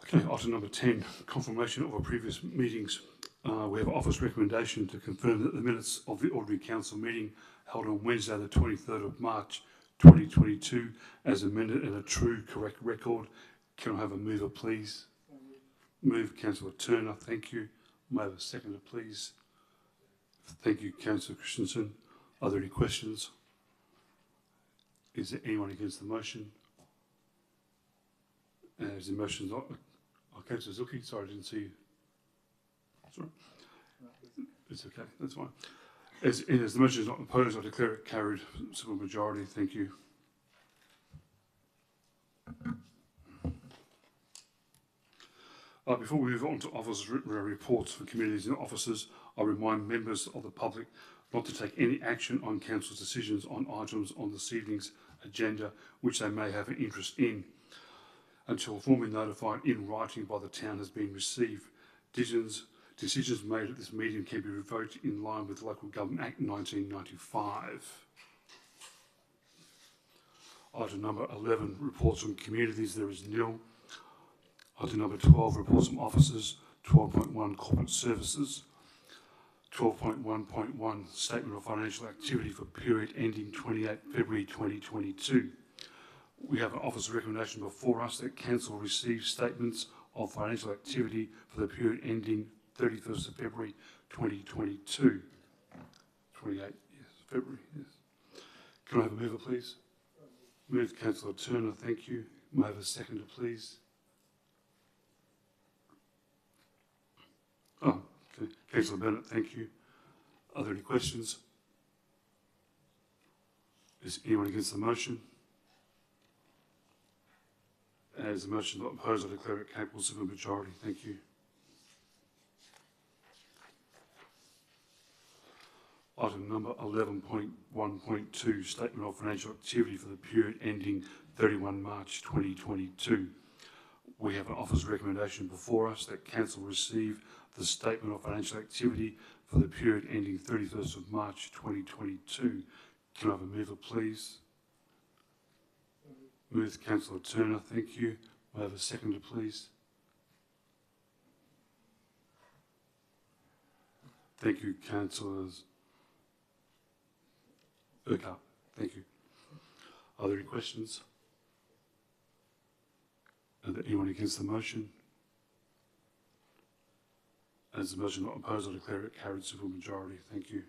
Okay, item number 10, confirmation of our previous meetings. We have an office recommendation to confirm that the minutes of the ordinary council meeting held on Wednesday the 23rd of March 2022 as amended and a true correct record. Can I have a mover, please? Move, Councillor Turner, thank you. May I have a seconder, please? Thank you, Councillor Christensen. Are there any questions? Is there anyone against the motion? As the motion not... Oh, Councillor Zilke, sorry, I didn't see you. Sorry. It's okay, that's fine. As the motion is not opposed, I declare it carried. Simple majority, thank you. Before we move on to officers' reports for committees and officers, I remind members of the public not to take any action on council's decisions on items on this evening's agenda which they may have an interest in until formally notified in writing by the town has been received. Decisions made at this meeting can be revoked in line with the Local Government Act 1995. Item number 11, reports from communities, there is nil. Item number 12, reports from officers. 12.1, corporate services. 12.1.1, statement of financial activity for period ending 28 February 2022. We have an officer recommendation before us that council receive statements of financial activity for the period ending 31st of February 2022. 28, yes, February, yes. Can I have a mover, please? Move, Councillor Turner, thank you. May I have a seconder, please? Oh, okay. Councillor Bennett, thank you. Are there any questions? Is anyone against the motion? As the motion not opposed, I declare it capable of simple majority. Thank you. Item number 11.1.2, statement of financial activity for the period ending 31 March 2022. We have an officer's recommendation before us that council receive the statement of financial activity for the period ending 31st of March 2022. Can I have a mover, please? Moved, Councillor Turner, thank you. May I have a seconder, please? Thank you, Councillors Urquhart. Thank you. Are there any questions? Are there anyone against the motion? As the motion not opposed, I declare it carried simple majority. Thank you.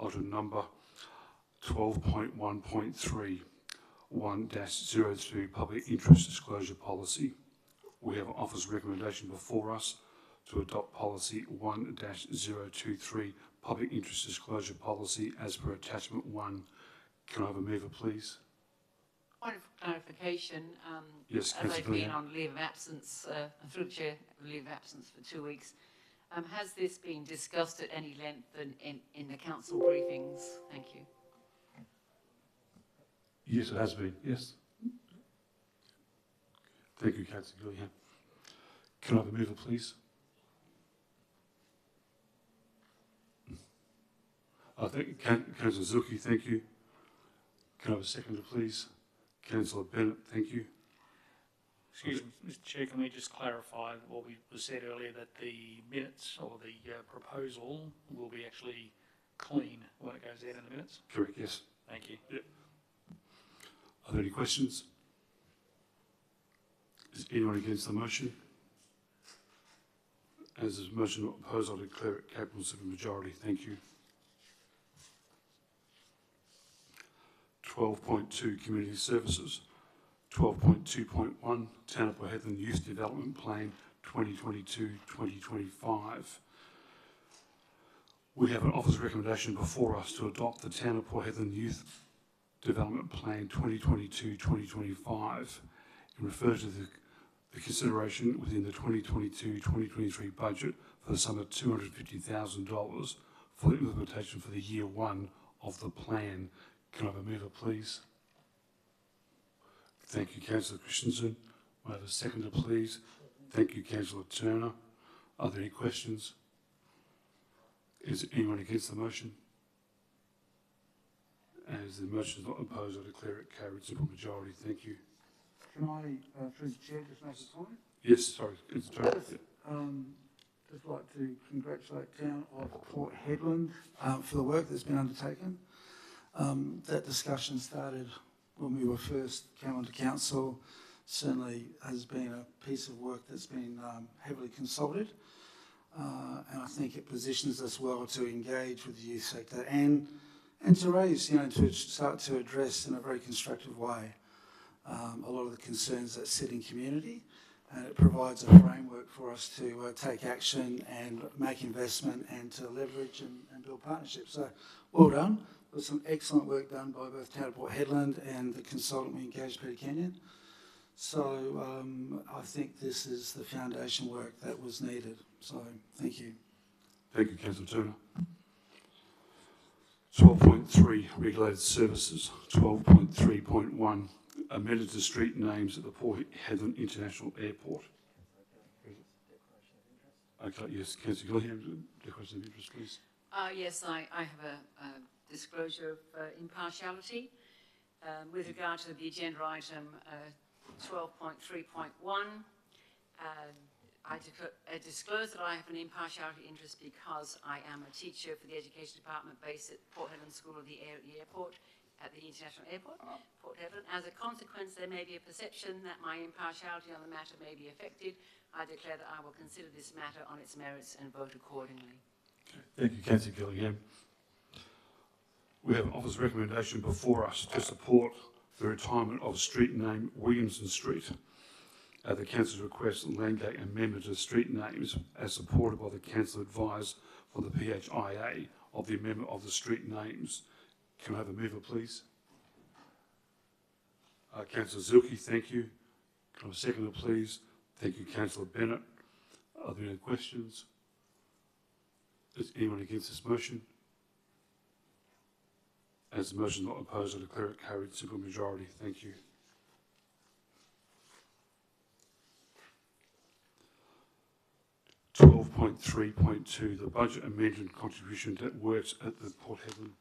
Item number 12.1.3, 1-02 Public Interest Disclosure Policy. We have an office recommendation before us to adopt policy 1-023 Public Interest Disclosure Policy as per attachment 1. Can I have a mover, please? Point of clarification, Yes, as I've Councillor been Gillian. on leave of absence, through the chair, leave of absence for 2 weeks, has this been discussed at any length in the council briefings? Thank you. Yes, it has been, yes. Thank you, Councillor Gillian. Can I have a mover, please? Councillor Zuki, thank you. Can I have a seconder, please? Councillor Bennett, thank you. Excuse me, Mr Chair, can we just clarify what was said earlier, that the minutes or the proposal will be actually clean when it goes out in the minutes? Correct, yes. Thank you. Yep. Are there any questions? Is anyone against the motion? As the motion not opposed, I declare it capable of simple majority. Thank you. 12.2 Community Services. 12.2.1 Town of Port Hedland Youth Development Plan 2022-2025. We have an office recommendation before us to adopt the Town of Port Hedland Youth Development Plan 2022-2025 and refer to the consideration within the 2022-2023 budget for the sum of $250,000 for the implementation for the year 1 of the plan. Can I have a mover, please? Thank you, Councillor Christensen. May I have a seconder, please? Thank you, Councillor Turner. Are there any questions? Is anyone against the motion? As the motion is not opposed, I declare it carried simple majority. Thank you. Can I, through the chair, just make a comment? Yes, sorry. It's Just like to congratulate Town of Port Hedland for the work that's been undertaken. That discussion started when we were first came onto council. Certainly has been a piece of work that's been heavily consulted, and I think it positions us well to engage with the youth sector and to raise, to start to address in a very constructive way a lot of the concerns that sit in community, and it provides a framework for us to take action and make investment and to leverage and build partnerships. So well done. There was some excellent work done by both Town of Port Hedland and the consultant we engaged, Peter Kenyon. So I think this is the foundation work that was needed. So thank you. Thank you, Councillor Turner. 12.3 Regulated Services. 12.3.1 Amended to street names at the Port Hedland International Airport. Okay, yes, Councillor Gilliam, declaration of interest, please. Yes, I have a disclosure of impartiality. With regard to the agenda item 12.3.1, I disclose that I have an impartiality interest because I am a teacher for the Education Department based at Port Hedland School of the Air at the airport, at the International Airport, Port Hedland. As a consequence, there may be a perception that my impartiality on the matter may be affected. I declare that I will consider this matter on its merits and vote accordingly. Thank you, Councillor Gillingham. We have an office recommendation before us to support the retirement of street name Williamson Street. At the Council's request, Landgate amendment to street names as supported by the Council advised for the PHIA of the amendment of the street names. Can I have a mover, please? Councillor Zilke, thank you. Can I have a seconder, please? Thank you, Councillor Bennett. Are there any questions? Is anyone against this motion? As the motion is not opposed, I declare it carried, simple majority. Thank you. (12.3.2) the budget amendment contribution that works at the Port Hedland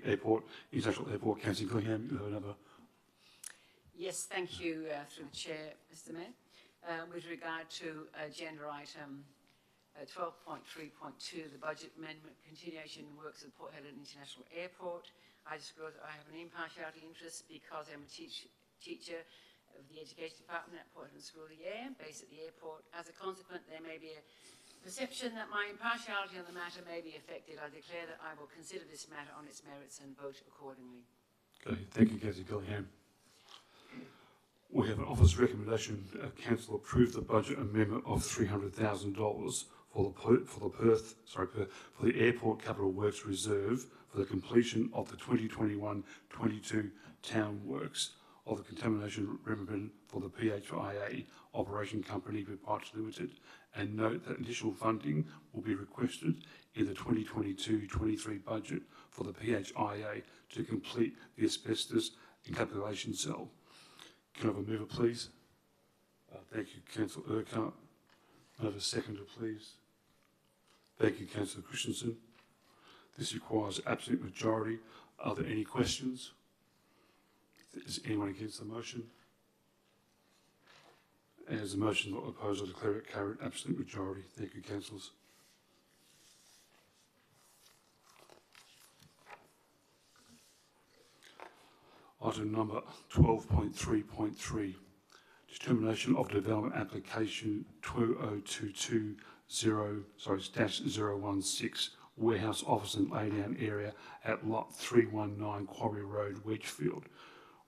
Airport, International Airport. Councillor Gillingham, you have another. Yes, thank you through the Chair, Mr Mayor. With regard to agenda item 12.3.2, the budget amendment continuation works at Port Hedland International Airport, I disclose that I have an impartiality interest because I'm a teacher of the Education Department at Port Hedland School of the Air, based at the airport. As a consequence, there may be a perception that my impartiality on the matter may be affected. I declare that I will consider this matter on its merits and vote accordingly. Okay, thank you, Councillor Gillingham. We have an office recommendation. Council approve the budget amendment of $300,000 for the Airport Capital Works Reserve for the completion of the 2021-22 town works of the contamination remedy for the PHIA Operation Company Proprietary Limited, and note that additional funding will be requested in the 2022-23 budget for the PHIA to complete the asbestos encapsulation cell. Can I have a mover, please? Thank you, Councillor Urquhart. Can I have a seconder, please? Thank you, Councillor Christensen. This requires absolute majority. Are there any questions? Is anyone against the motion? As the motion is not opposed, I declare it carried, absolute majority. Thank you, councillors. Item number 12.3.3, determination of development application 2022-016 warehouse office and laydown area at lot 319 Quarry Road, Wedgefield.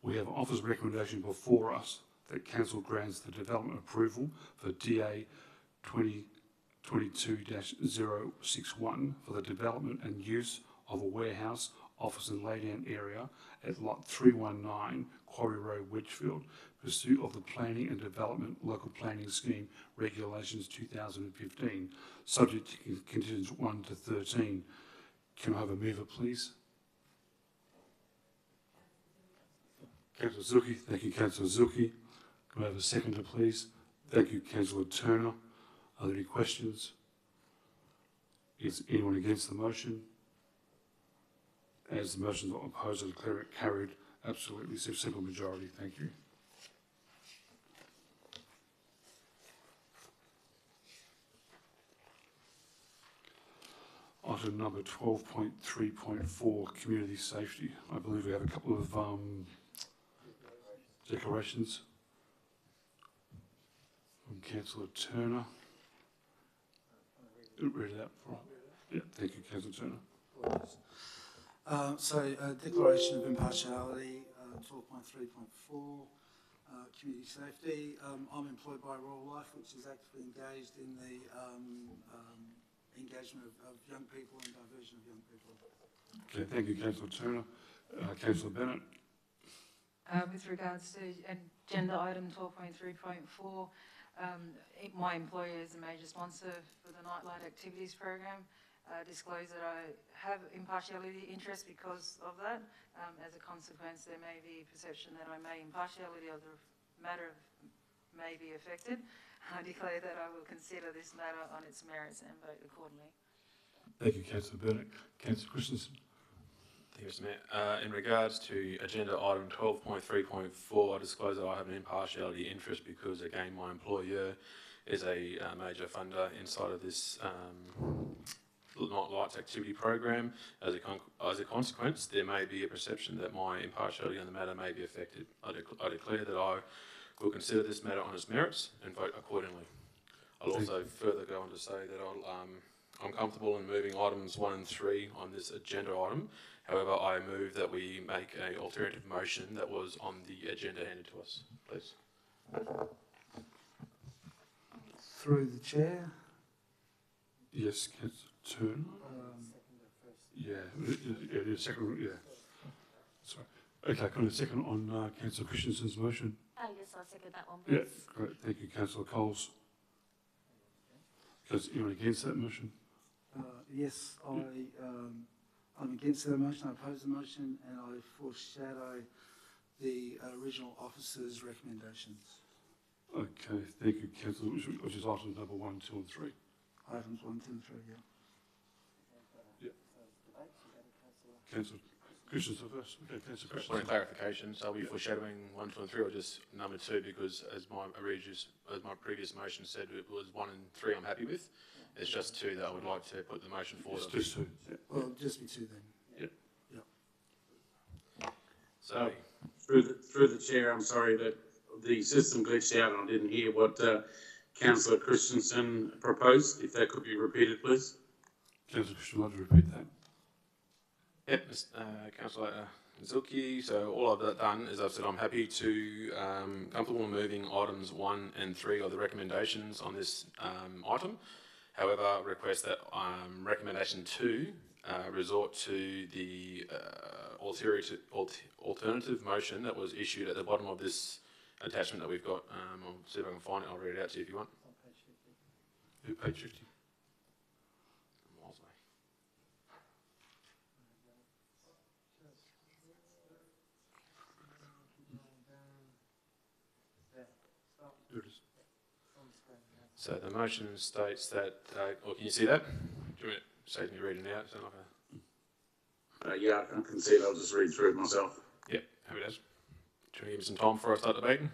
We have an office recommendation before us that council grants the development approval for DA 2022-061 for the development and use of a warehouse, office and laydown area at lot 319 Quarry Road, Wedgefield, pursuit of the Planning and Development Local Planning Scheme Regulations 2015, subject to conditions 1 to 13. Can I have a mover, please? Councillor Zilke. Thank you, Councillor Zilke. Can I have a seconder, please? Thank you, Councillor Turner. Are there any questions? Is anyone against the motion? As the motion is not opposed, I declare it carried. Absolutely, simple majority. Thank you. Item number 12.3.4, community safety. I believe we have a couple of declarations from Councillor Turner. Read it out for. Yeah, thank you, Councillor Turner. Declaration of impartiality, 12.3.4, community safety. I'm employed by Royal Life, which is actively engaged in the engagement of young people and diversion of young people. Okay, thank you, Councillor Turner. Councillor Bennett. With regards to agenda item 12.3.4, my employer is a major sponsor for the Nightlight Activities Program. Disclose that I have impartiality interest because of that. As a consequence, there may be perception that I may impartiality of the matter may be affected. I declare that I will consider this matter on its merits and vote accordingly. Thank you, Councillor Burnett. Councillor Christensen. Thank you, Mr. Mayor. In regards to agenda item 12.3.4, I disclose that I have an impartiality interest because, again, my employer is a major funder inside of this Night Lights activity program. As a consequence, there may be a perception that my impartiality on the matter may be affected. I declare that I will consider this matter on its merits and vote accordingly. I'll also further go on to say that I'm comfortable in moving items 1 and 3 on this agenda item. However, I move that we make an alternative motion that was on the agenda handed to us, please. Through the chair. Yes, Councillor Turner. Yeah, it is second. Yeah. Sorry. Okay, can I second on Councillor Christensen's motion? Yes, I second that one, please. Yeah, great. Thank you, Councillor Coles. Is anyone against that motion? Yes, I'm against the motion. I oppose the motion, and I foreshadow the original officer's recommendations. Okay, thank you, Councillor. Which is items number 1, 2 and 3. Items 1, 2 and 3, yeah. Councillor Christensen first. Okay, Councillor Christensen. Point of clarification, so are we foreshadowing 1, 2 and 3 or just number 2? Because as my previous motion said, it was 1 and 3 I'm happy with. It's just 2 that I would like to put the motion forward. It's just 2. Yeah. Well, just be 2 then. Yeah. So, through the chair, I'm sorry that the system glitched out and I didn't hear what Councillor Christensen proposed. If that could be repeated, please. Councillor Christensen, would you repeat that? Yep, Councillor Zuki. So all I've done is I've said I'm happy to comfortable in moving items 1 and 3 of the recommendations on this item. However, I request that recommendation 2 resort to the alternative motion that was issued at the bottom of this attachment that we've got. I'll see if I can find it. I'll read it out to you if you want. Yeah, page 50. Miles away. So the motion states that, or can you see that? Do you want to say to me reading it out? Sound like Yeah, I can see it. I'll just read through it myself. Yep, here it is. Do you want to give me some time before I start debating?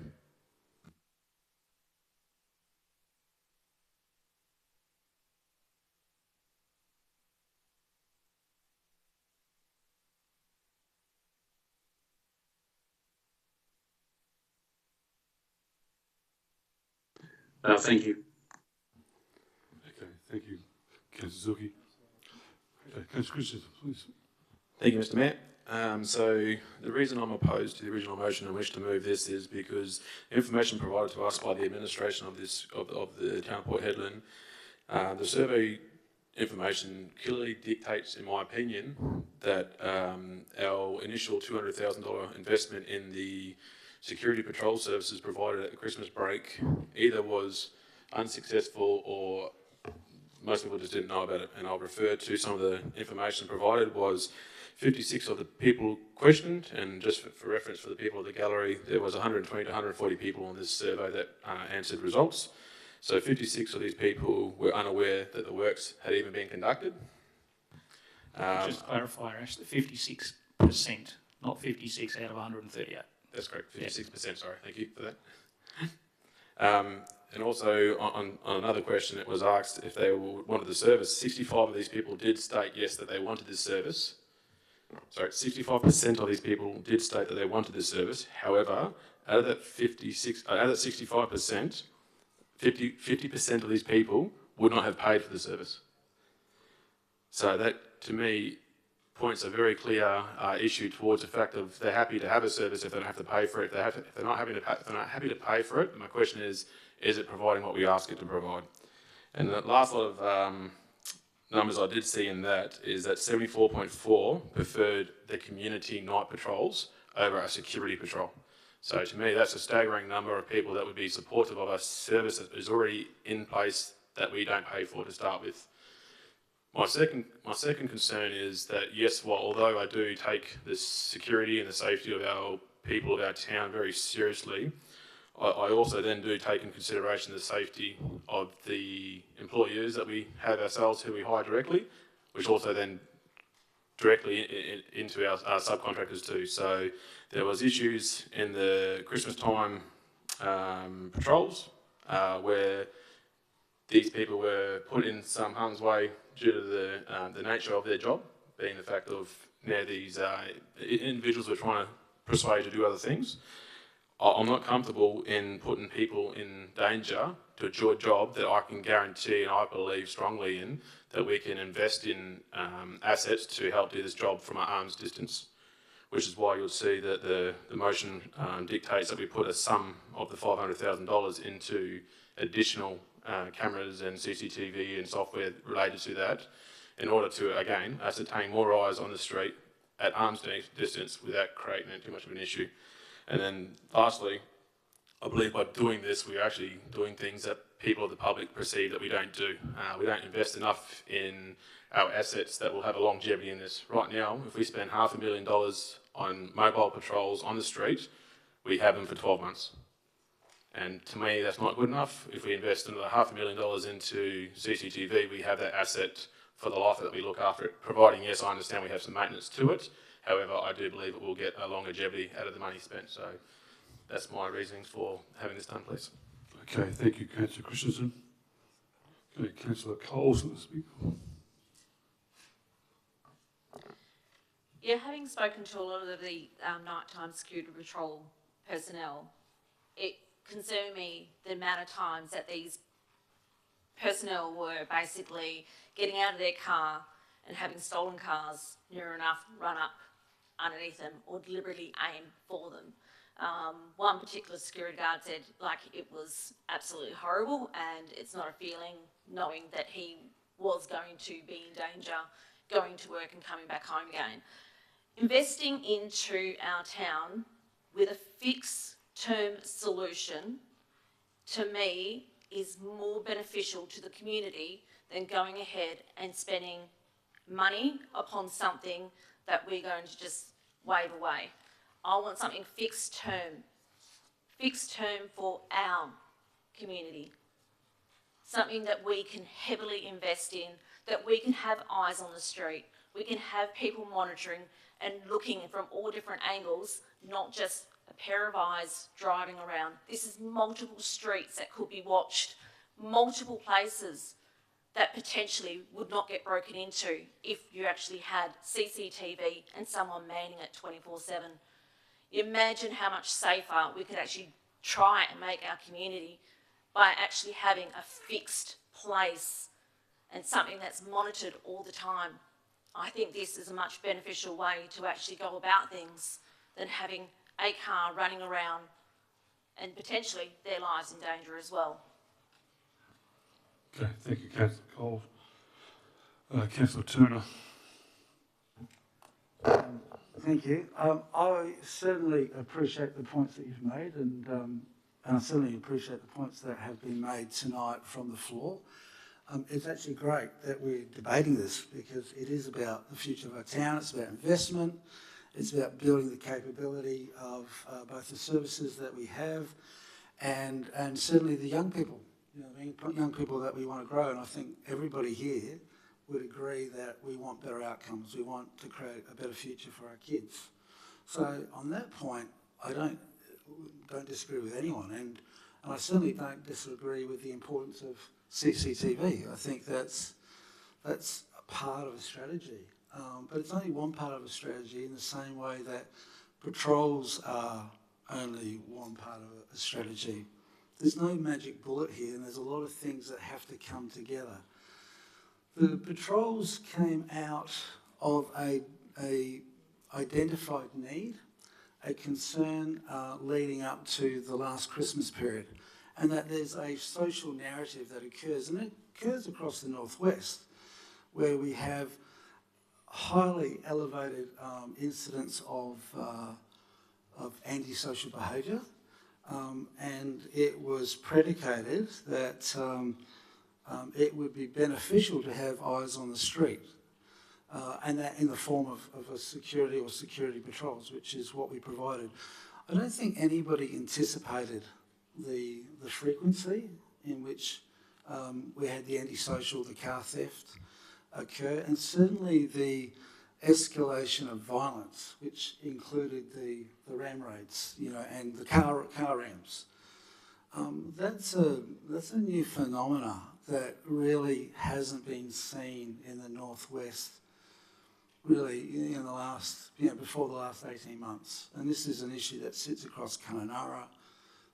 Thank you. Okay, thank you, Councillor Zuki. Okay, Councillor Christensen, please. Thank you, Mr. Mayor. So the reason I'm opposed to the original motion and wish to move this is because information provided to us by the administration of the town of Port Hedland, the survey information clearly dictates, in my opinion, that our initial $200,000 investment in the security patrol services provided at the Christmas break either was unsuccessful or most people just didn't know about it. And I'll refer to some of the information provided was 56 of the people questioned, and just for reference for the people of the gallery, there was 120 to 140 people on this survey that answered results. So 56 of these people were unaware that the works had even been conducted. Just to clarify, actually 56%, not 56 out of 138. That's correct, 56%, sorry, thank you for that. And also on another question, it was asked if they wanted the service. 65 of these people did state yes, that they wanted this service. Sorry, 65% of these people did state that they wanted this service. However, out of that 65%, 50% of these people would not have paid for the service. So that, to me, points a very clear issue towards the fact of they're happy to have a service if they don't have to pay for it. If they're not happy to pay for it, my question is it providing what we ask it to provide? And the last lot of numbers I did see in that is that 74.4 preferred the community night patrols over a security patrol. So to me, that's a staggering number of people that would be supportive of a service that is already in place that we don't pay for to start with. My second concern is that, yes, although I do take the security and the safety of our people of our town very seriously, I also then do take in consideration the safety of the employers that we have ourselves who we hire directly. which also then directly into our subcontractors too. So there was issues in the Christmas time patrols where these people were put in some harm's way due to the nature of their job, being the fact of now these individuals were trying to persuade you to do other things. I'm not comfortable in putting people in danger to do a job that I can guarantee and I believe strongly in that we can invest in assets to help do this job from an arm's distance, which is why you'll see that the motion dictates that we put a sum of the $500,000 into additional cameras and CCTV and software related to that in order to, again, ascertain more eyes on the street at arm's distance without creating too much of an issue. And then lastly, I believe by doing this, we're actually doing things that people of the public perceive that we don't do. We don't invest enough in our assets that will have a longevity in this. Right now, if we spend $500,000 on mobile patrols on the street, we have them for 12 months. And to me, that's not good enough. If we invest another $500,000 into CCTV, we have that asset for the life that we look after it, providing, yes, I understand we have some maintenance to it. However, I do believe it will get a longevity out of the money spent. So that's my reasonings for having this done, please. Okay, thank you, Councillor Christensen. Okay, Councillor Coles, let's speak. Yeah, having spoken to a lot of the nighttime security patrol personnel, it concerned me the amount of times that these personnel were basically getting out of their car and having stolen cars near enough run up underneath them or deliberately aim for them. One particular security guard said, like, it was absolutely horrible and it's not a feeling knowing that he was going to be in danger, going to work and coming back home again. Investing into our town with a fixed term solution, to me, is more beneficial to the community than going ahead and spending money upon something that we're going to just wave away. I want something fixed term for our community. Something that we can heavily invest in, that we can have eyes on the street, we can have people monitoring and looking from all different angles, not just a pair of eyes driving around. This is multiple streets that could be watched, multiple places that potentially would not get broken into if you actually had CCTV and someone manning it 24/7. Imagine how much safer we could actually try and make our community by actually having a fixed place and something that's monitored all the time. I think this is a much beneficial way to actually go about things than having a car running around and potentially their lives in danger as well. Okay, thank you, Councillor Cole. Councillor Turner. Thank you. I certainly appreciate the points that you've made, and I certainly appreciate the points that have been made tonight from the floor. It's actually great that we're debating this because it is about the future of our town, it's about investment, it's about building the capability of both the services that we have and certainly the young people, young people that we want to grow. And I think everybody here would agree that we want better outcomes. We want to create a better future for our kids. So on that point, I don't disagree with anyone, and I certainly don't disagree with the importance of CCTV. I think that's a part of a strategy, but it's only one part of a strategy in the same way that patrols are only one part of a strategy. There's no magic bullet here, and there's a lot of things that have to come together. The patrols came out of a identified need, a concern leading up to the last Christmas period, and that there's a social narrative that occurs, and it occurs across the northwest, where we have highly elevated incidents of antisocial behaviour, and it was predicated that it would be beneficial to have eyes on the street, and that in the form of a security or security patrols, which is what we provided. I don't think anybody anticipated the frequency in which we had the antisocial, the car theft, occur, and certainly the escalation of violence, which included the ram raids, and the car rams. That's a new phenomena that really hasn't been seen in the Northwest, really in the last, before the last 18 months. And this is an issue that sits across Kununurra,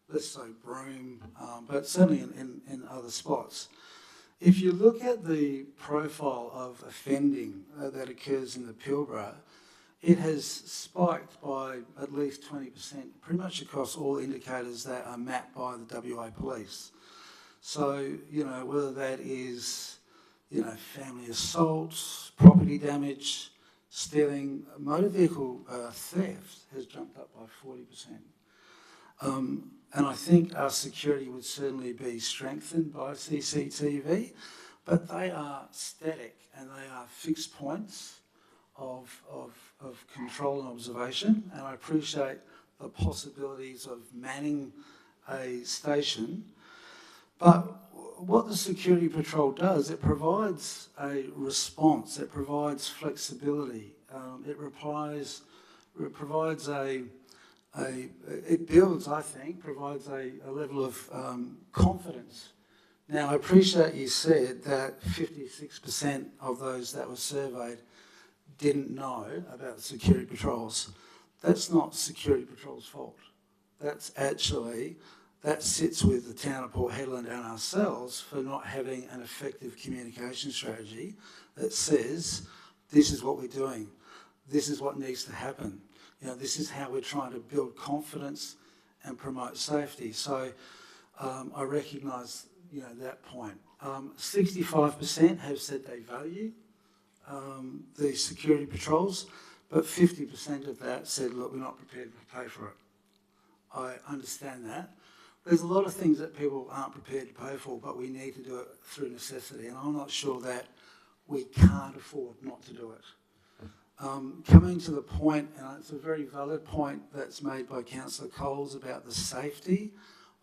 less so Broome, but certainly in other spots. If you look at the profile of offending that occurs in the Pilbara, it has spiked by at least 20%, pretty much across all indicators that are mapped by the WA Police. So, whether that is, family assault, property damage, stealing, motor vehicle theft has jumped up by 40%. And I think our security would certainly be strengthened by CCTV, but they are static and they are fixed points of control and observation. And I appreciate the possibilities of manning a station. But what the Security Patrol does, it provides a response, it provides flexibility, it provides it builds, I think, provides a level of confidence. Now, I appreciate you said that 56% of those that were surveyed didn't know about security patrols. That's not Security Patrol's fault. That sits with the town of Port Hedland and ourselves for not having an effective communication strategy that says, this is what we're doing, this is what needs to happen. This is how we're trying to build confidence and promote safety. So I recognise, that point. 65% have said they value the security patrols, but 50% of that said, look, we're not prepared to pay for it. I understand that. There's a lot of things that people aren't prepared to pay for, but we need to do it through necessity, and I'm not sure that we can't afford not to do it. Coming to the point, and it's a very valid point that's made by Councillor Coles about the safety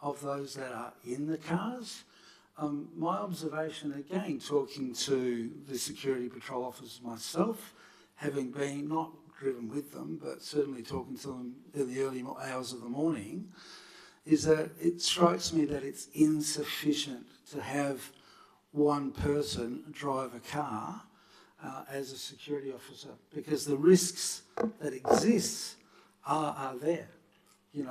of those that are in the cars. My observation, again, talking to the Security Patrol officers myself, having been not driven with them, but certainly talking to them in the early hours of the morning, is that it strikes me that it's insufficient to have one person drive a car as a security officer, because the risks that exist are there.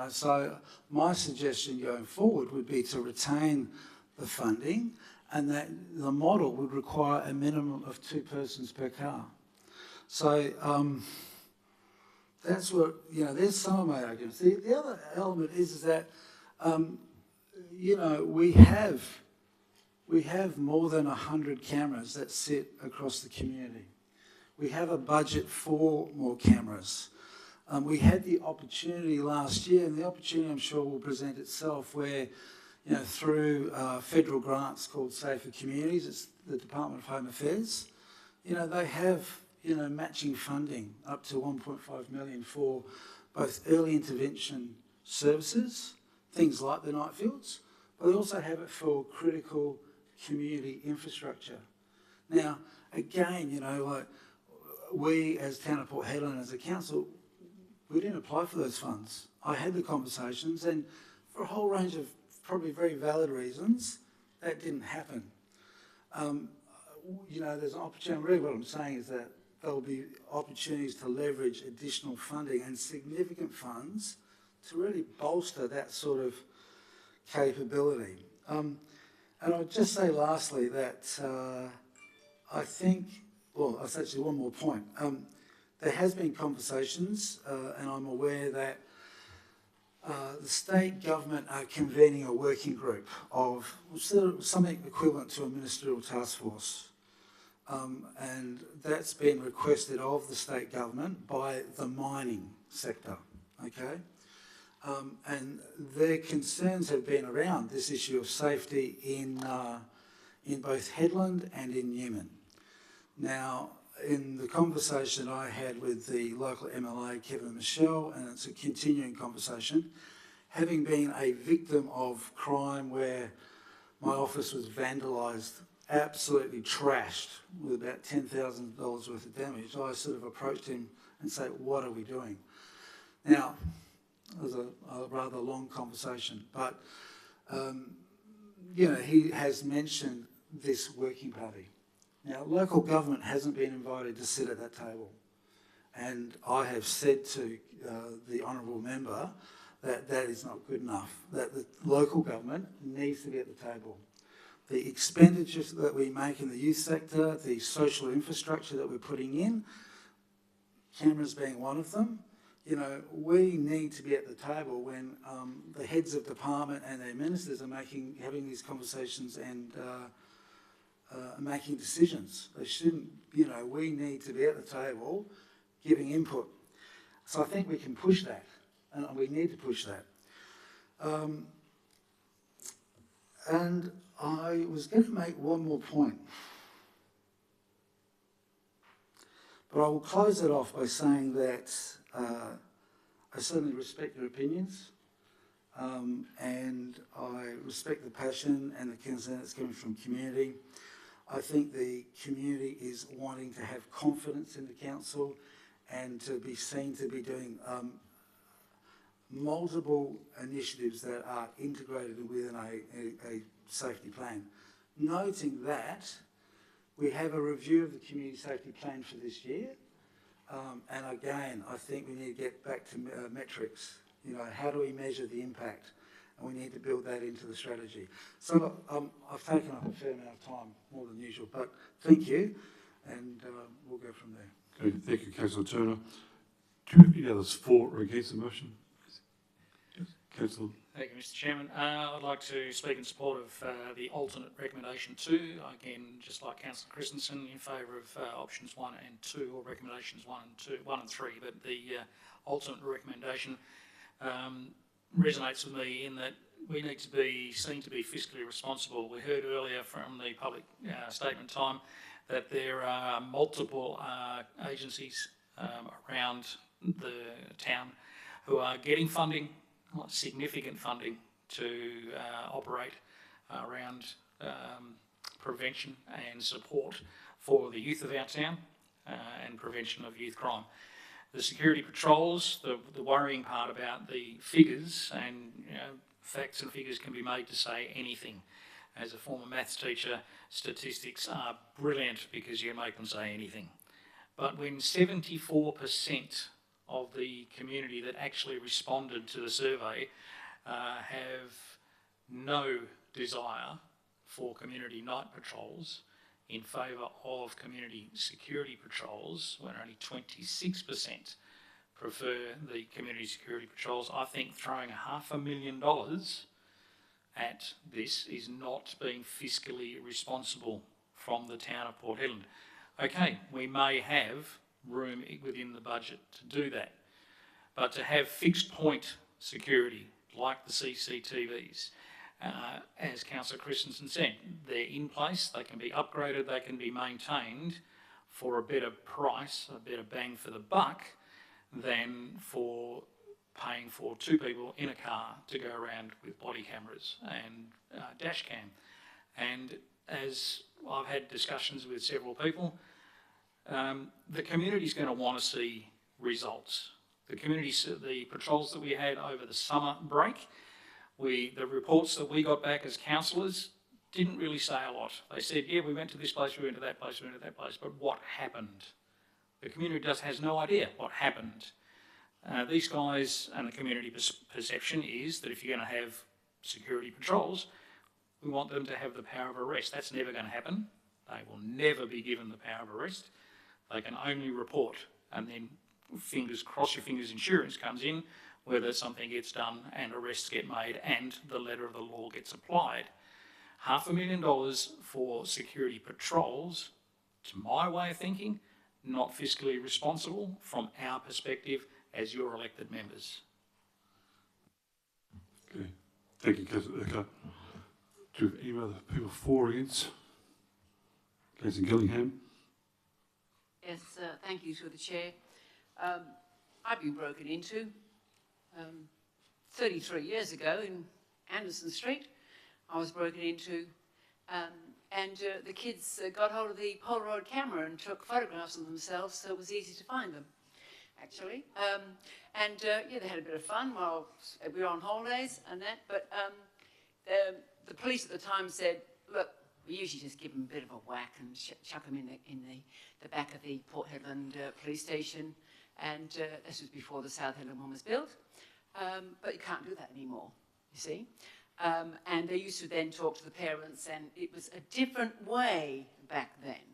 So my suggestion going forward would be to retain the funding, and that the model would require a minimum of 2 persons per car. So that's what, there's some of my arguments. The other element is that, we have more than 100 cameras that sit across the community. We have a budget for more cameras. We had the opportunity last year, and the opportunity I'm sure will present itself where, through federal grants called Safer Communities, it's the Department of Home Affairs, they have, matching funding up to 1.5 million for both early intervention services, things like the night fields, but they also have it for critical community infrastructure. Now, again, we as Town of Port Hedland, as a council, we didn't apply for those funds. I had the conversations, and for a whole range of probably very valid reasons, that didn't happen. There's an opportunity, really what I'm saying is that there'll be opportunities to leverage additional funding and significant funds to really bolster that sort of capability. And I'll just say lastly that I think, well, that's actually one more point. There has been conversations, and I'm aware that the state government are convening a working group of something equivalent to a ministerial task force. And that's been requested of the state government by the mining sector, okay? And their concerns have been around this issue of safety in both Hedland and in Newman. Now, in the conversation I had with the local MLA, Kevin Michelle, and it's a continuing conversation, having been a victim of crime where my office was vandalised absolutely trashed with about $10,000 worth of damage, I sort of approached him and said, what are we doing? Now, it was a rather long conversation, but you know, he has mentioned this working party. Now, local government hasn't been invited to sit at that table, and I have said to the honourable member that that is not good enough, that the local government needs to be at the table. The expenditures that we make in the youth sector, the social infrastructure that we're putting in, cameras being one of them, you know, we need to be at the table when the heads of department and their ministers are having these conversations and making decisions. They shouldn't, you know, we need to be at the table giving input. So I think we can push that, and we need to push that. And I was going to make one more point, but I will close it off by saying that I certainly respect your opinions, and I respect the passion and the concern that's coming from community. I think the community is wanting to have confidence in the council and to be seen to be doing multiple initiatives that are integrated within a safety plan. Noting that we have a review of the community safety plan for this year, and again, I think we need to get back to metrics. You know, how do we measure the impact? And we need to build that into the strategy. So I've taken up a fair amount of time, more than usual, but thank you, and we'll go from there. Okay, thank you, Councillor Turner. Do you have any others for or against the motion? Yes, Councillor. Thank you, Mr. Chairman. I'd like to speak in support of the alternate recommendation 2. Again, just like Councillor Christensen, in favour of options 1 and 2, or recommendations 1 and 3. But the alternate recommendation resonates with me in that we need to be seen to be fiscally responsible. We heard earlier from the public statement time that there are multiple agencies around the town who are getting funding, significant funding, to operate around prevention and support for the youth of our town and prevention of youth crime. The security patrols, the worrying part about the figures, and you know, facts and figures can be made to say anything. As a former maths teacher, statistics are brilliant because you can make them say anything. But when 74% of the community that actually responded to the survey have no desire for community night patrols in favour of community security patrols, when only 26% prefer the community security patrols, I think throwing $500,000 at this is not being fiscally responsible from the town of Port Hedland. Okay, we may have room within the budget to do that, but to have fixed point security like the CCTVs, as Councillor Christensen said, they're in place, they can be upgraded, they can be maintained for a better price, a better bang for the buck, than for paying for 2 people in a car to go around with body cameras and dash cam. And as I've had discussions with several people, the community's going to want to see results. The patrols that we had over the summer break, the reports that we got back as councillors didn't really say a lot. They said, yeah, we went to this place, we went to that place, we went to that place, but what happened? The community has no idea what happened. These guys, and the community perception is that if you're going to have security patrols, we want them to have the power of arrest. That's never going to happen. They will never be given the power of arrest. They can only report, and then cross your fingers, insurance comes in, whether something gets done and arrests get made and the letter of the law gets applied. $500,000 for security patrols, to my way of thinking, not fiscally responsible from our perspective as your elected members. Okay, thank you, Councillor Urquhart. Do you have any other people for or against? Councillor Gillingham. Yes, thank you to the Chair. I've been broken into 33 years ago in Anderson Street. I was broken into, and the kids got hold of the Polaroid camera and took photographs of themselves, so it was easy to find them, actually. Yeah, they had a bit of fun while we were on holidays and that, but the police at the time said, look, we usually just give them a bit of a whack and chuck them in the back of the Port Hedland police station, and this was before the South Hedland one was built, but you can't do that anymore, you see. And they used to then talk to the parents, and it was a different way back then,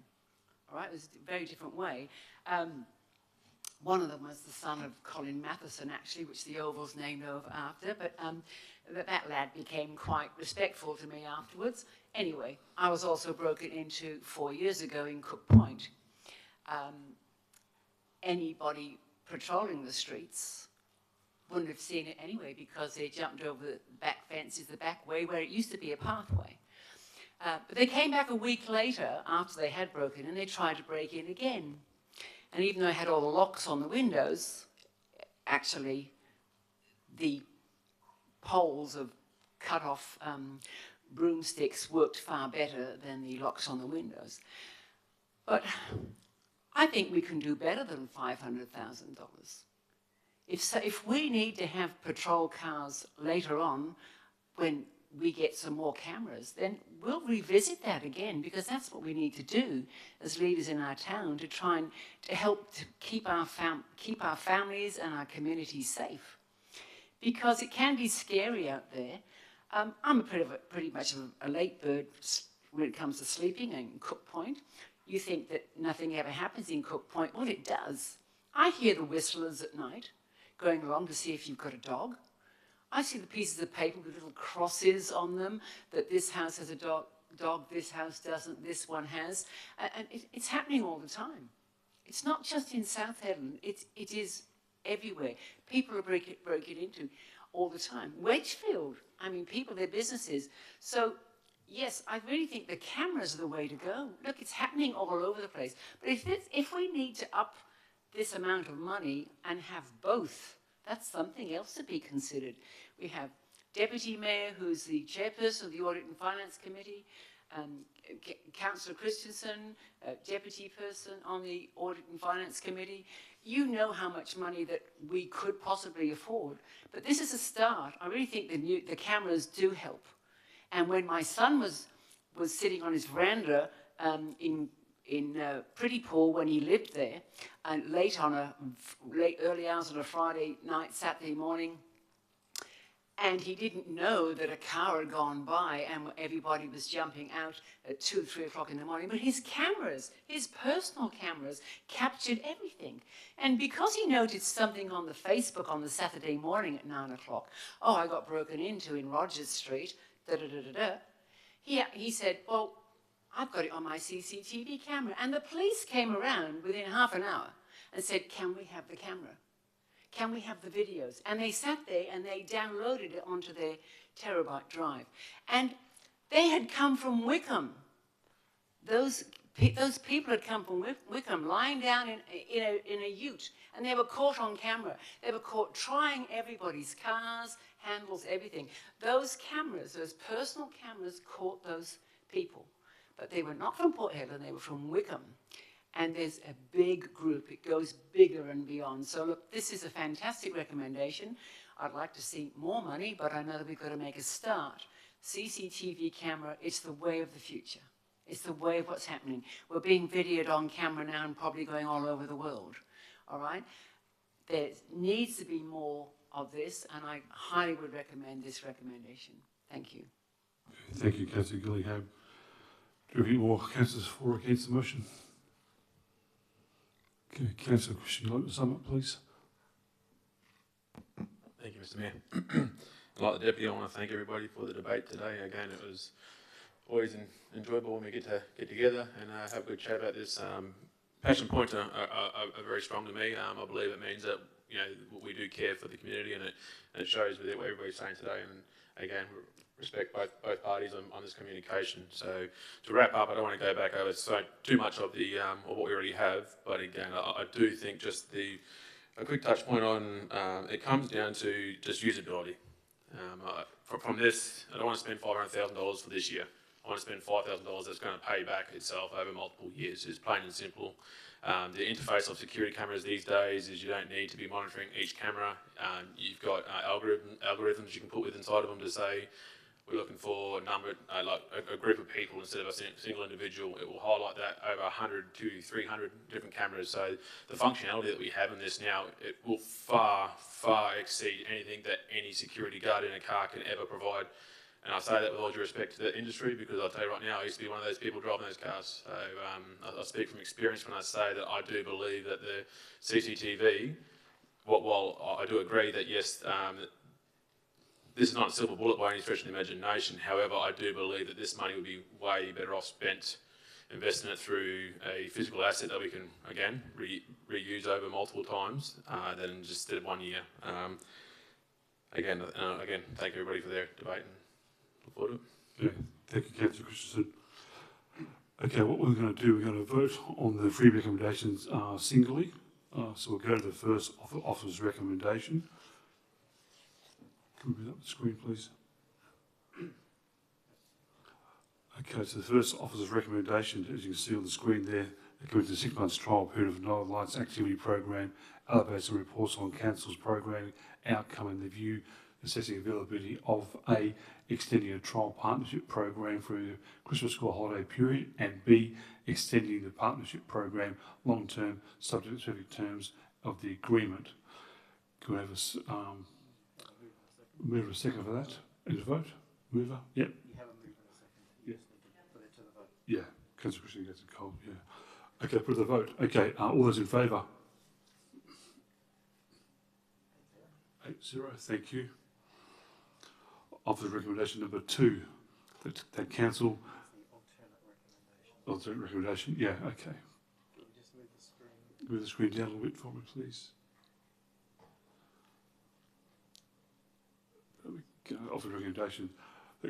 all right? It was a very different way. One of them was the son of Colin Matheson, actually, which the Oval's named after, but that lad became quite respectful to me afterwards. Anyway, I was also broken into 4 years ago in Cook Point. Anybody patrolling the streets wouldn't have seen it anyway because they jumped over the back fences, the back way where it used to be a pathway. But they came back a week later after they had broken in and they tried to break in again. And even though I had all the locks on the windows, actually the poles of cut-off broomsticks worked far better than the locks on the windows. But I think we can do better than $500,000. If we need to have patrol cars later on when we get some more cameras, then we'll revisit that again, because that's what we need to do as leaders in our town to try and to help to keep our families and our communities safe. Because it can be scary out there. I'm pretty much a late bird when it comes to sleeping in Cook Point. You think that nothing ever happens in Cook Point. Well, it does. I hear the whistlers at night going along to see if you've got a dog. I see the pieces of paper with little crosses on them, that this house has a dog, this house doesn't, this one has. And it's happening all the time. It's not just in South Hedland, it is everywhere. People are breaking into all the time. Wedgefield, I mean, people, their businesses. So, yes, I really think the cameras are the way to go. Look, it's happening all over the place. But if we need to up this amount of money and have both, that's something else to be considered. We have Deputy Mayor, who's the chairperson of the Audit and Finance Committee, Councillor Christensen, deputy person on the Audit and Finance Committee. You know how much money that we could possibly afford. But this is a start. I really think the cameras do help. And when my son was sitting on his veranda in Pretty Pool when he lived there, and early hours on a Friday night, Saturday morning, and he didn't know that a car had gone by and everybody was jumping out at 2 or 3 o'clock in the morning. But his cameras, his personal cameras, captured everything. And because he noticed something on the Facebook on the Saturday morning at 9 o'clock, oh, I got broken into in Rogers Street, he said, well, I've got it on my CCTV camera. And the police came around within half an hour and said, can we have the camera? Can we have the videos? And they sat there and they downloaded it onto their terabyte drive. And they had come from Wickham. Those people had come from Wickham, lying down in a ute, and they were caught on camera. They were caught trying everybody's cars, handles, everything. Those cameras, those personal cameras, caught those people. But they were not from Port Hedland, they were from Wickham. And there's a big group. It goes bigger and beyond. So look, this is a fantastic recommendation. I'd like to see more money, but I know that we've got to make a start. CCTV camera, it's the way of the future. It's the way of what's happening. We're being videoed on camera now and probably going all over the world, all right? There needs to be more of this, and I highly would recommend this recommendation. Thank you. Thank you, Councillor Gillingham. Do we have any more councillors for or against the motion? Okay, Councillor Christian, you'd like to sum up, please? Thank you, Mr. Mayor. Like the Deputy, I want to thank everybody for the debate today. Again, it was always enjoyable when we get together and have a good chat about this. Passion points are very strong to me. I believe it means that we do care for the community, and it shows with what everybody's saying today. And again, respect both parties on this communication. So to wrap up, I don't want to go back over too much of the of what we already have, but again, I do think just a quick touch point on it comes down to just usability. From this, I don't want to spend $500,000 for this year I want to spend $5,000 that's going to pay back itself over multiple years. It's plain and simple. The interface of security cameras these days is you don't need to be monitoring each camera. You've got algorithms you can put with inside of them to say, we're looking for a number, like a group of people instead of a single individual. It will highlight that over 100 to 300 different cameras. So the functionality that we have in this now, it will far, far exceed anything that any security guard in a car can ever provide. And I say that with all due respect to the industry, because I'll tell you right now, I used to be one of those people driving those cars. So I speak from experience when I say that I do believe that the CCTV, while I do agree that yes, this is not a silver bullet by any stretch of the imagination. However, I do believe that this money would be way better off spent investing it through a physical asset that we can, again, reuse over multiple times than just instead of 1 year. Again, thank everybody for their debate and look forward to it. Yeah, thank you, Councillor Christensen. Okay, what we're going to do, we're going to vote on the three recommendations singly. So we'll go to the first officer's recommendation. Can we bring up the screen, please? Okay, so the first officer's recommendation, as you can see on the screen there, the Committee 6 months trial period of Northern Lights Activity Program elevates and reports on Council's programming outcome and the view assessing availability of A, extending a trial partnership program through the Christmas school holiday period, and B, extending the partnership program long-term subject to specific terms of the agreement. Can we have a mover a second for that? And a vote? Mover? Yep. You have a mover and a second. You just need to put it to the vote. Yeah. Councillor Christian gets a cold, yeah. Okay, put the vote. Okay, all those in favour? 8-0, thank you. Officer recommendation number 2, that council. Alternate recommendation, yeah, okay. Can you just move the screen? Move the screen down a little bit for me, please. There we go. Officer recommendation.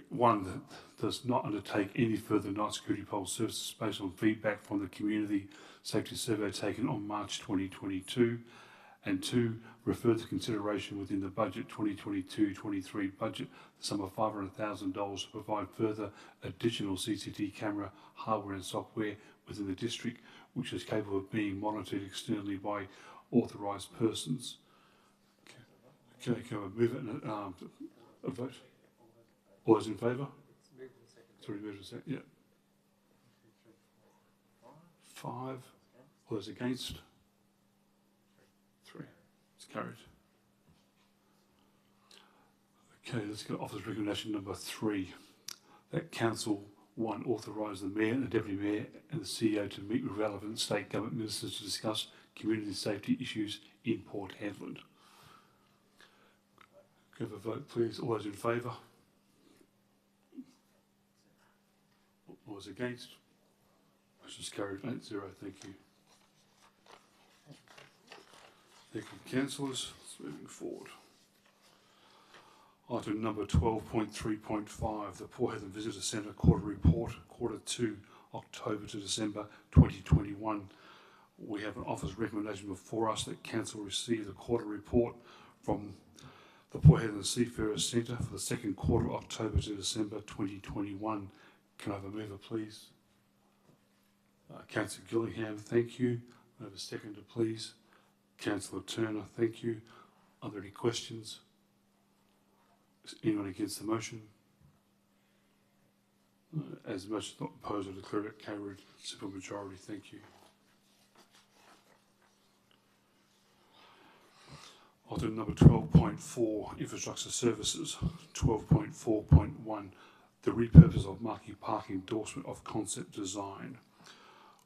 One, that does not undertake any further night security poll services based on feedback from the community safety survey taken on March 2022. And 2, refer to consideration within the budget 2022-23 budget the sum of $500,000 to provide further additional CCTV camera hardware and software within the district, which is capable of being monitored externally by authorised persons. Okay, can I move it and a vote? All those in favour? Sorry, moved and second. Yeah. 5. All those against? 3. It's carried. Okay, let's go to officer's recommendation number 3. That council, 1, authorise the mayor and the deputy mayor and the CEO to meet with relevant state government ministers to discuss community safety issues in Port Hedland. Can I have a vote, please? All those in favour? All those against? Motion's carried 8-0. Thank you. Thank you, councillors. Moving forward. Item number 12.3.5, the Port Hedland Visitor Centre Quarter Report, Quarter 2, October to December 2021. We have an officer's recommendation before us that council receive the quarter report from the Port Hedland Seafarers Centre for the second quarter, October to December 2021. Can I have a mover, please? Councillor Gillingham, thank you. I have a seconder, please. Councillor Turner, thank you. Are there any questions? Is anyone against the motion? As the motion is not opposed, I declare it carried. Simple majority, thank you. Item number 12.4, Infrastructure Services. 12.4.1, the repurpose of Marquee Park endorsement of concept design.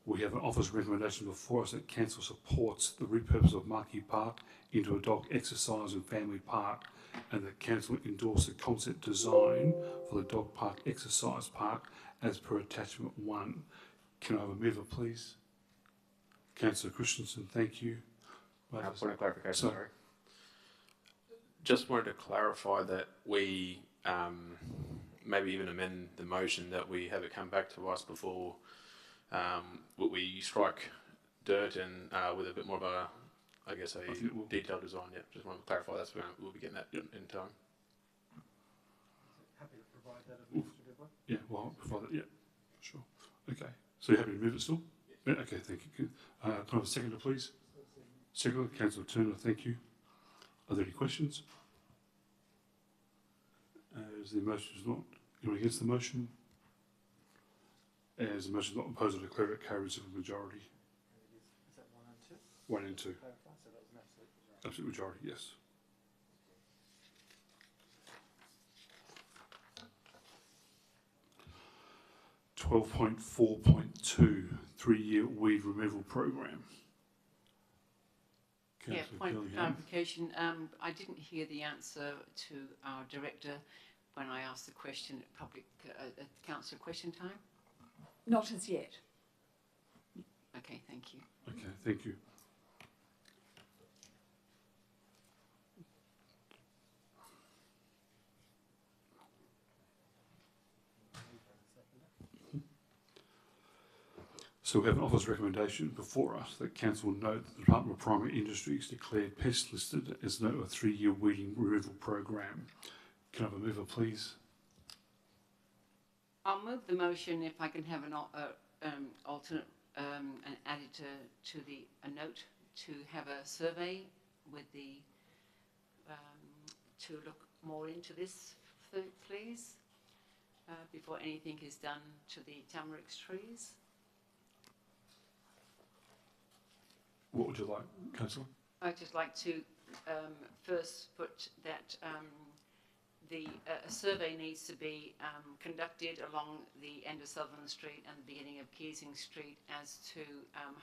We have an office recommendation before us that council supports the repurpose of Marquee Park into a dog exercise and family park, and that council endorse the concept design for the dog park exercise park as per attachment 1. Can I have a mover, please? Councillor Christensen, thank you. Point of clarification, sorry. Just wanted to clarify that we maybe even amend the motion that we have it come back to us before we strike dirt and with a bit more of a, I guess, a detailed design. Yeah, just want to clarify we'll be getting that in time. Happy to provide that if needs to be. Yeah, well, provide that, yeah, sure. Okay, so you're happy to move it still? Yeah, okay, thank you. Can I have a seconder, please? Seconder, Councillor Turner, thank you. Are there any questions? As the motion is not, anyone against the motion? As the motion is not opposed, I declare it carries with a majority. Is that 1 and 2? 1 and 2. Clarify, so that was an absolute majority. Absolute majority, yes. (12.4.2) 3-year weed removal program. Yeah, Councillor point of Gillingham. clarification. I didn't hear the answer to our director when I asked the question at public at council question time. Not as yet. Okay, thank you. Okay, thank you. So we have an office recommendation before us that council note that the Department of Primary Industries declared pest listed as a 3-year weeding removal program. Can I have a mover, please? I'll move the motion if I can have an alternate and add it to a note to have a survey with the to look more into this, please, before anything is done to the tamarix trees. What would you like, Councillor? I'd just like to first put that a survey needs to be conducted along the end of Sutherland Street and the beginning of Keysing Street as to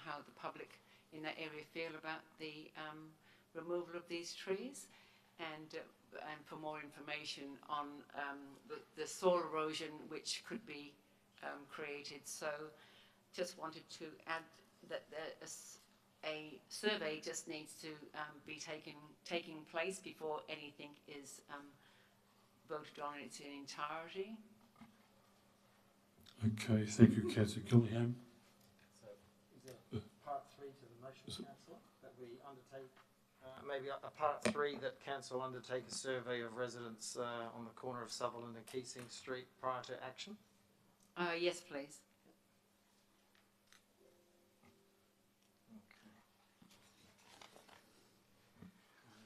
how the public in that area feel about the removal of these trees, and for more information on the soil erosion which could be created. So just wanted to add that a survey just needs to be taking place before anything is voted on in its entirety. Okay, thank you, Councillor Gillingham. So is there part 3 to the motion, Councillor, that we undertake? Maybe a part 3 that council undertake a survey of residents on the corner of Sutherland and Keysing Street prior to action? Yes, please.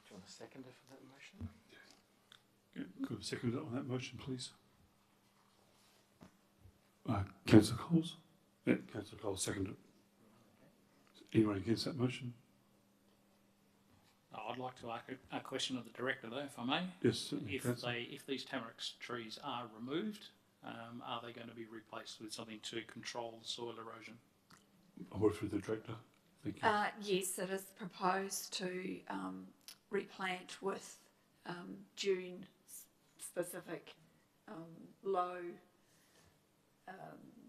Do you want a seconder for that motion? Yeah, could a seconder on that motion, please? Councillor Coles? Yeah, Councillor Coles, seconded. Anyone against that motion? I'd like to ask a question of the director, though, if I may. Yes, certainly. If these tamarix trees are removed, are they going to be replaced with something to control the soil erosion? I'll work through the director. Thank you. Yes, it is proposed to replant with dune specific low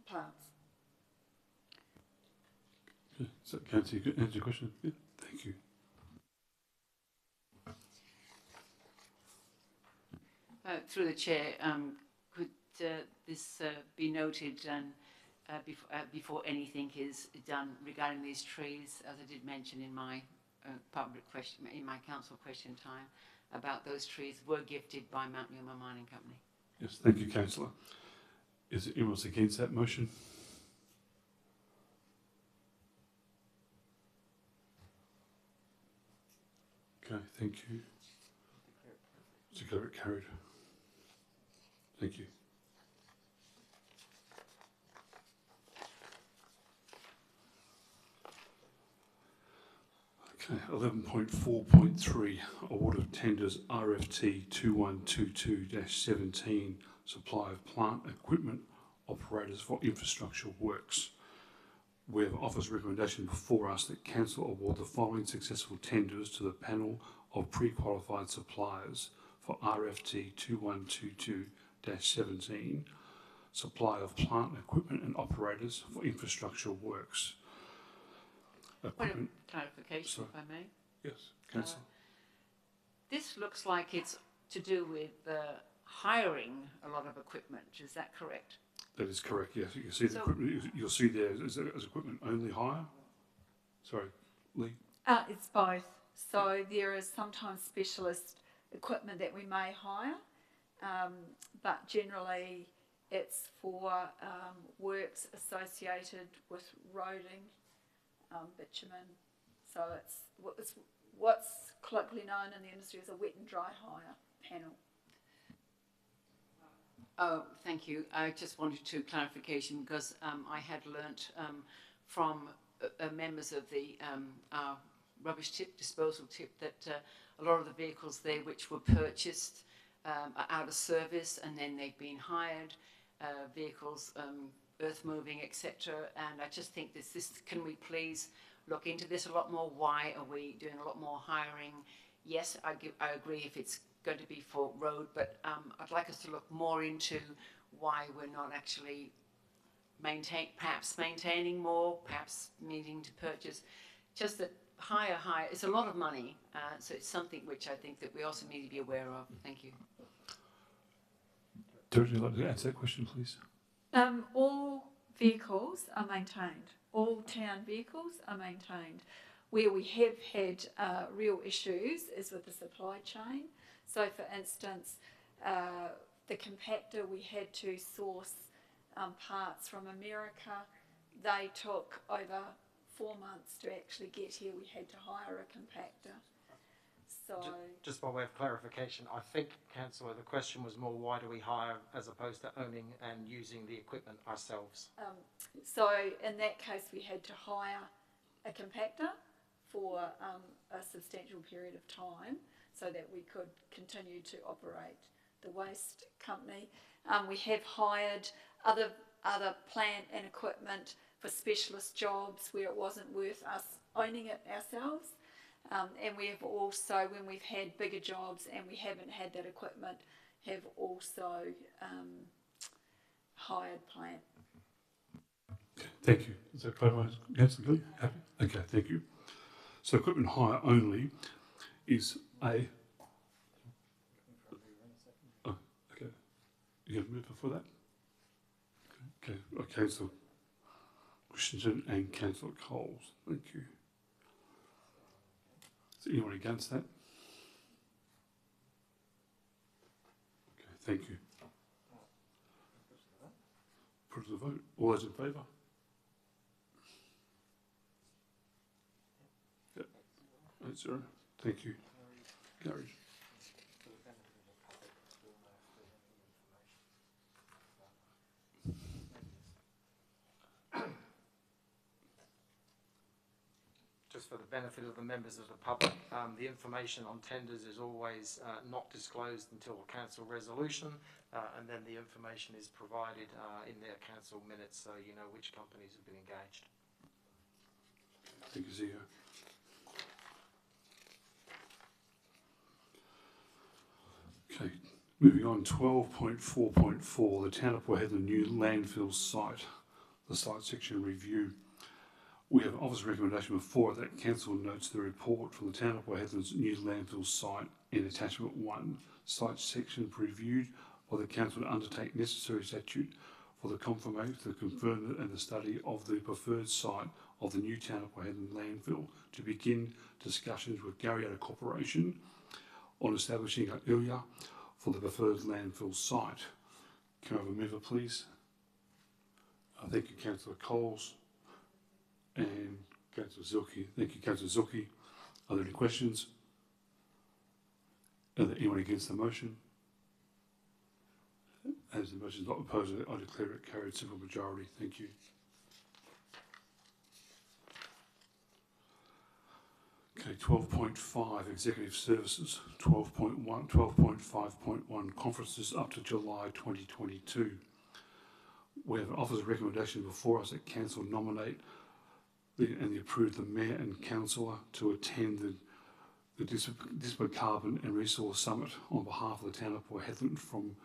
plants. Okay. So, Councillor, you could answer your question? Yeah, thank you. Through the chair, could this be noted and before anything is done regarding these trees, as I did mention in my public question, in my council question time, about those trees were gifted by Mount Yuma Mining Company. Yes, thank you, Councillor. Is there anyone against that motion? Okay, thank you. Declare it carried. Thank you. Okay, 11.4.3, award of tenders RFT 2122-17, supply of plant equipment operators for infrastructure works. We have office recommendation before us that council award the following successful tenders to the panel of pre-qualified suppliers for RFT 2122-17, supply of plant equipment and operators for infrastructure works. Point of clarification, if I may. Yes, Councillor. This looks like it's to do with hiring a lot of equipment. Is that correct? That is correct, yes. You can see the equipment, you'll see there as equipment only hire. Sorry, Lee? It's both. So there is sometimes specialist equipment that we may hire, but generally It's for works associated with roading, bitumen. So it's what's colloquially known in the industry as a wet and dry hire panel. Oh, thank you. I just wanted to clarification because I had learnt from members of the rubbish disposal tip that a lot of the vehicles there which were purchased are out of service and then they've been hired, vehicles, earth moving, etc. And I just think this, can we please look into this a lot more? Why are we doing a lot more hiring? Yes, I agree if it's going to be for road, but I'd like us to look more into why we're not actually perhaps maintaining more, perhaps needing to purchase. Just that higher, it's a lot of money, so it's something which I think that we also need to be aware of. Thank you. Would you like to answer that question, please? All vehicles are maintained. All town vehicles are maintained. Where we have had real issues is with the supply chain. So, for instance, the compactor, we had to source parts from America. They took over 4 months to actually get here. We had to hire a compactor. So, just by way of clarification, I think, Councillor, the question was more why do we hire as opposed to owning and using the equipment ourselves? So in that case, we had to hire a compactor for a substantial period of time so that we could continue to operate the waste company. We have hired other plant and equipment for specialist jobs where it wasn't worth us owning it ourselves. And we have also, when we've had bigger jobs and we haven't had that equipment, have also hired plant. Thank you. Is that clarified? Councillor Gilly? Happy? Okay, thank you. So equipment hire only is a... Oh, okay. You going to move before that? Okay. Councillor Christensen and Councillor Coles. Thank you. Is anyone against that? Okay, thank you. Put it to the vote. All those in favour? Yep. 8-0. Thank you. Carried. Just for the benefit of the members of the public, the information on tenders is always not disclosed until a council resolution, and then the information is provided in their council minutes so you know which companies have been engaged. Thank you, Zia. Okay, moving on, 12.4.4, the Town of Port Hedland new landfill site, the site section review. We have an office recommendation before that council notes the report from the Town of Port Hedland's new landfill site in attachment 1, site section reviewed by the council to undertake necessary statute for the confirmation, the confirmation and the study of the preferred site of the new Town of Port Hedland landfill to begin discussions with Garriota Corporation on establishing an area for the preferred landfill site. Can I have a mover, please? Thank you, Councillor Coles and Councillor Zilke. Thank you, Councillor Zilke. Are there any questions? Are there anyone against the motion? As the motion is not opposed, I declare it carried simple majority. Thank you. Okay, 12.5 Executive Services, 12.5.1 Conferences up to July 2022. We have an office recommendation before us that council nominate and approve the mayor and councillor to attend the Disparate Carbon and Resource Summit on behalf of the Town of Port Hedland from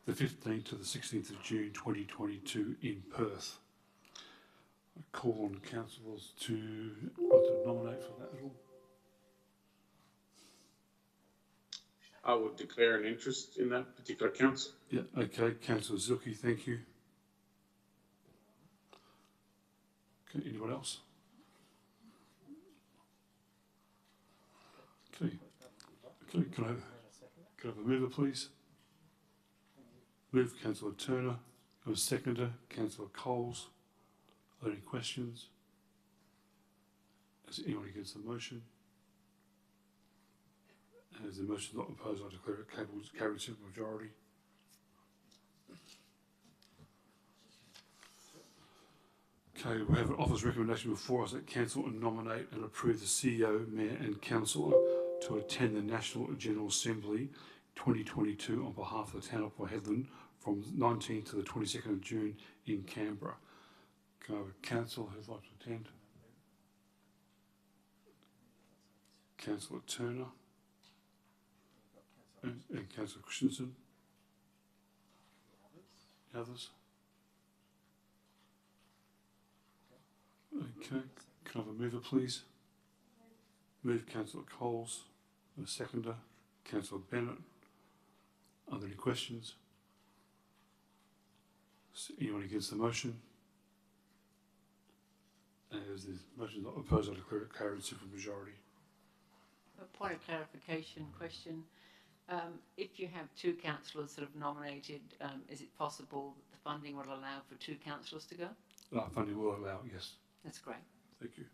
the 15th to the 16th of June 2022 in Perth. I call on councillors to nominate for that at all. I would declare an interest in that particular council. Yeah, okay. Councillor Zilke, thank you. Okay, anyone else? Okay. Okay, can I have a mover, please? Move, Councillor Turner. A seconder, Councillor Coles. Are there any questions? Is anyone against the motion? As the motion is not opposed, I declare it carried simple majority. Okay, we have an office recommendation before us that council nominate and approve the CEO, Mayor and Councillor to attend the National General Assembly 2022 on behalf of the town of Port Hedland from 19th to the 22nd of June in Canberra. Can I have a councillor who'd like to attend? Councillor Turner and Councillor Christensen. Others? Okay, can I have a mover please? Move Councillor Coles, a seconder, Councillor Bennett. Are there any questions? Anyone against the motion? As the motion is not opposed, I declare it carried simple majority. A point of clarification question. If you have two councillors that have nominated, is it possible that the funding will allow for two councillors to go? Funding will allow, yes. That's great. Thank you.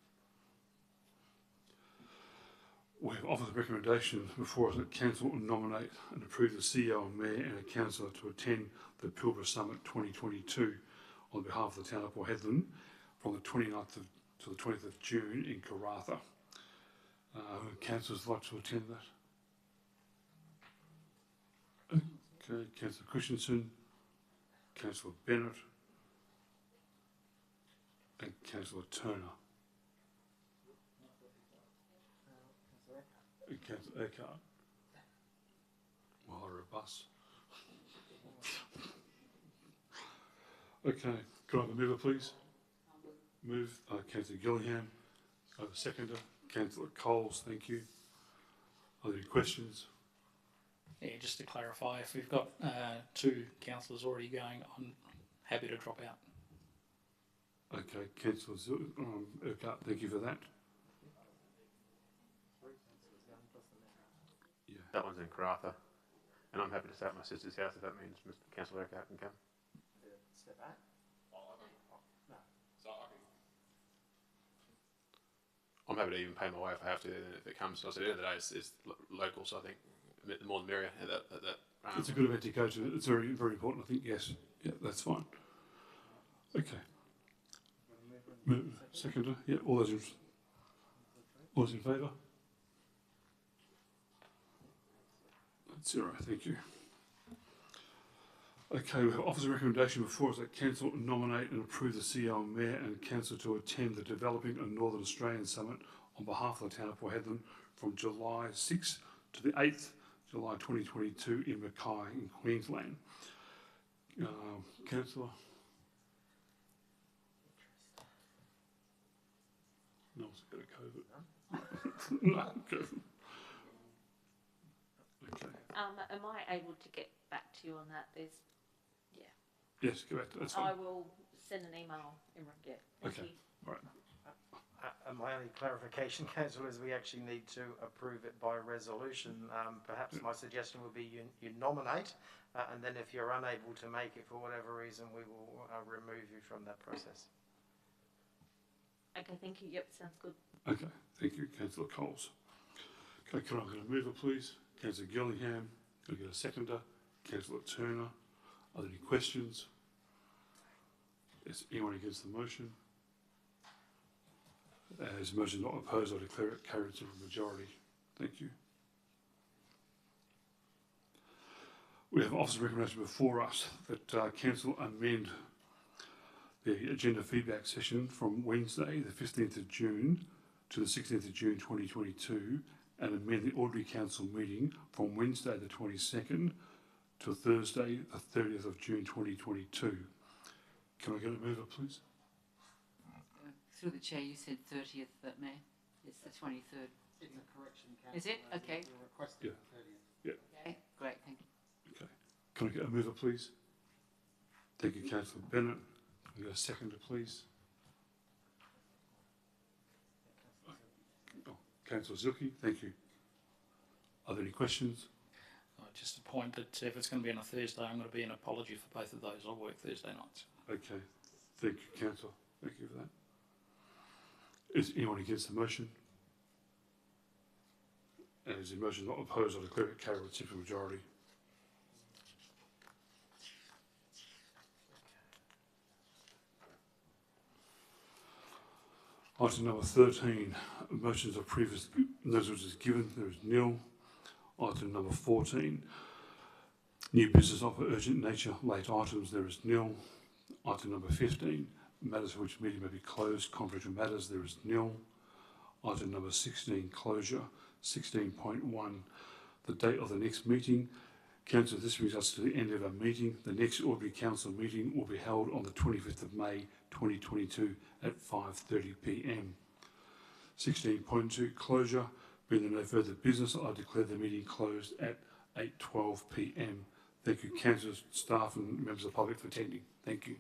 We have offered the recommendation before us that council nominate and approve the CEO and Mayor and a councillor to attend the Pilbara Summit 2022 on behalf of the town of Port Hedland from the 29th to the 20th of June in Karratha. Councillors like to attend that? Okay, Councillor Christensen, Councillor Bennett and Councillor Turner. And Councillor Eckhart. Well, robust. Okay, can I have a mover please? Move, Councillor Gillingham. I have a seconder, Councillor Coles, thank you. Are there any questions? Yeah, just to clarify, if we've got two councillors already going, I'm happy to drop out. Okay, Councillor Urquhart, thank you for that. Yeah. That one's in Karratha, and I'm happy to stay at my sister's house if that means Mr. Councillor Urquhart can come. Step back. I'm happy to even pay my way if I have to if it comes. So at the end of the day, it's local, so I think the more the merrier. It's a good event to go to. It's very, very important, I think, yes. Yeah, that's fine. Okay. Seconder, yeah, all those in favour? That's 0, thank you. Okay, we have office a recommendation before us that council nominate and approve the CEO and Mayor and council to attend the Developing a Northern Australian Summit on behalf of the town of Port Hedland from July 6th to the 8th July 2022 in Mackay in Queensland. Councillor? No one's got a COVID. No, okay. Okay. Am I able to get back to you on that? Yes, go back to that. That's fine. I will send an email in regret. Okay. All right. My only clarification, Councillor, is we actually need to approve it by resolution. Perhaps my suggestion would be you nominate, and then if you're unable to make it for whatever reason, we will remove you from that process. Okay, thank you. Yep, sounds good. Okay, thank you, Councillor Coles. Okay, can I get a mover, please? Councillor Gillingham. Can I get a seconder? Councillor Turner. Are there any questions? Is anyone against the motion? As the motion is not opposed, I declare it carried to a majority. Thank you. We have officer recommendation before us that council amend the agenda feedback session from Wednesday, the 15th of June to the 16th of June 2022, and amend the ordinary council meeting from Wednesday the 22nd to Thursday the 30th of June 2022. Can I get a mover, please? Through the chair, you said 30th, but May. It's the 23rd. It's a correction, Councillor. Is it? Okay. We're requesting 30th. Yeah. Okay, great, thank you. Okay. Can I get a mover, please? Thank you, Councillor Bennett. Can I get a seconder, please? Councillor Zilke, thank you. Are there any questions? just a point that if it's going to be on a Thursday, I'm going to be an apology for both of those. I work Thursday nights. Okay, thank you, councillor. Thank you for that. Is anyone against the motion? And as the motion is not opposed, I declare it carried with a simple majority. Item number 13, motions of previous notice is given, there is nil. Item number 14, new business of urgent nature, late items, there is nil. Item number 15, matters for which meeting may be closed, confidential matters, there is nil. Item number 16, closure. 16.1, the date of the next meeting. Council, this brings us to the end of our meeting. The next ordinary council meeting will be held on the 25th of May 2022 at 5:30 p.m. 16.2, closure. Being there no further business, I declare the meeting closed at 8:12 p.m. Thank you, councillors, staff and members of the public for attending. Thank you.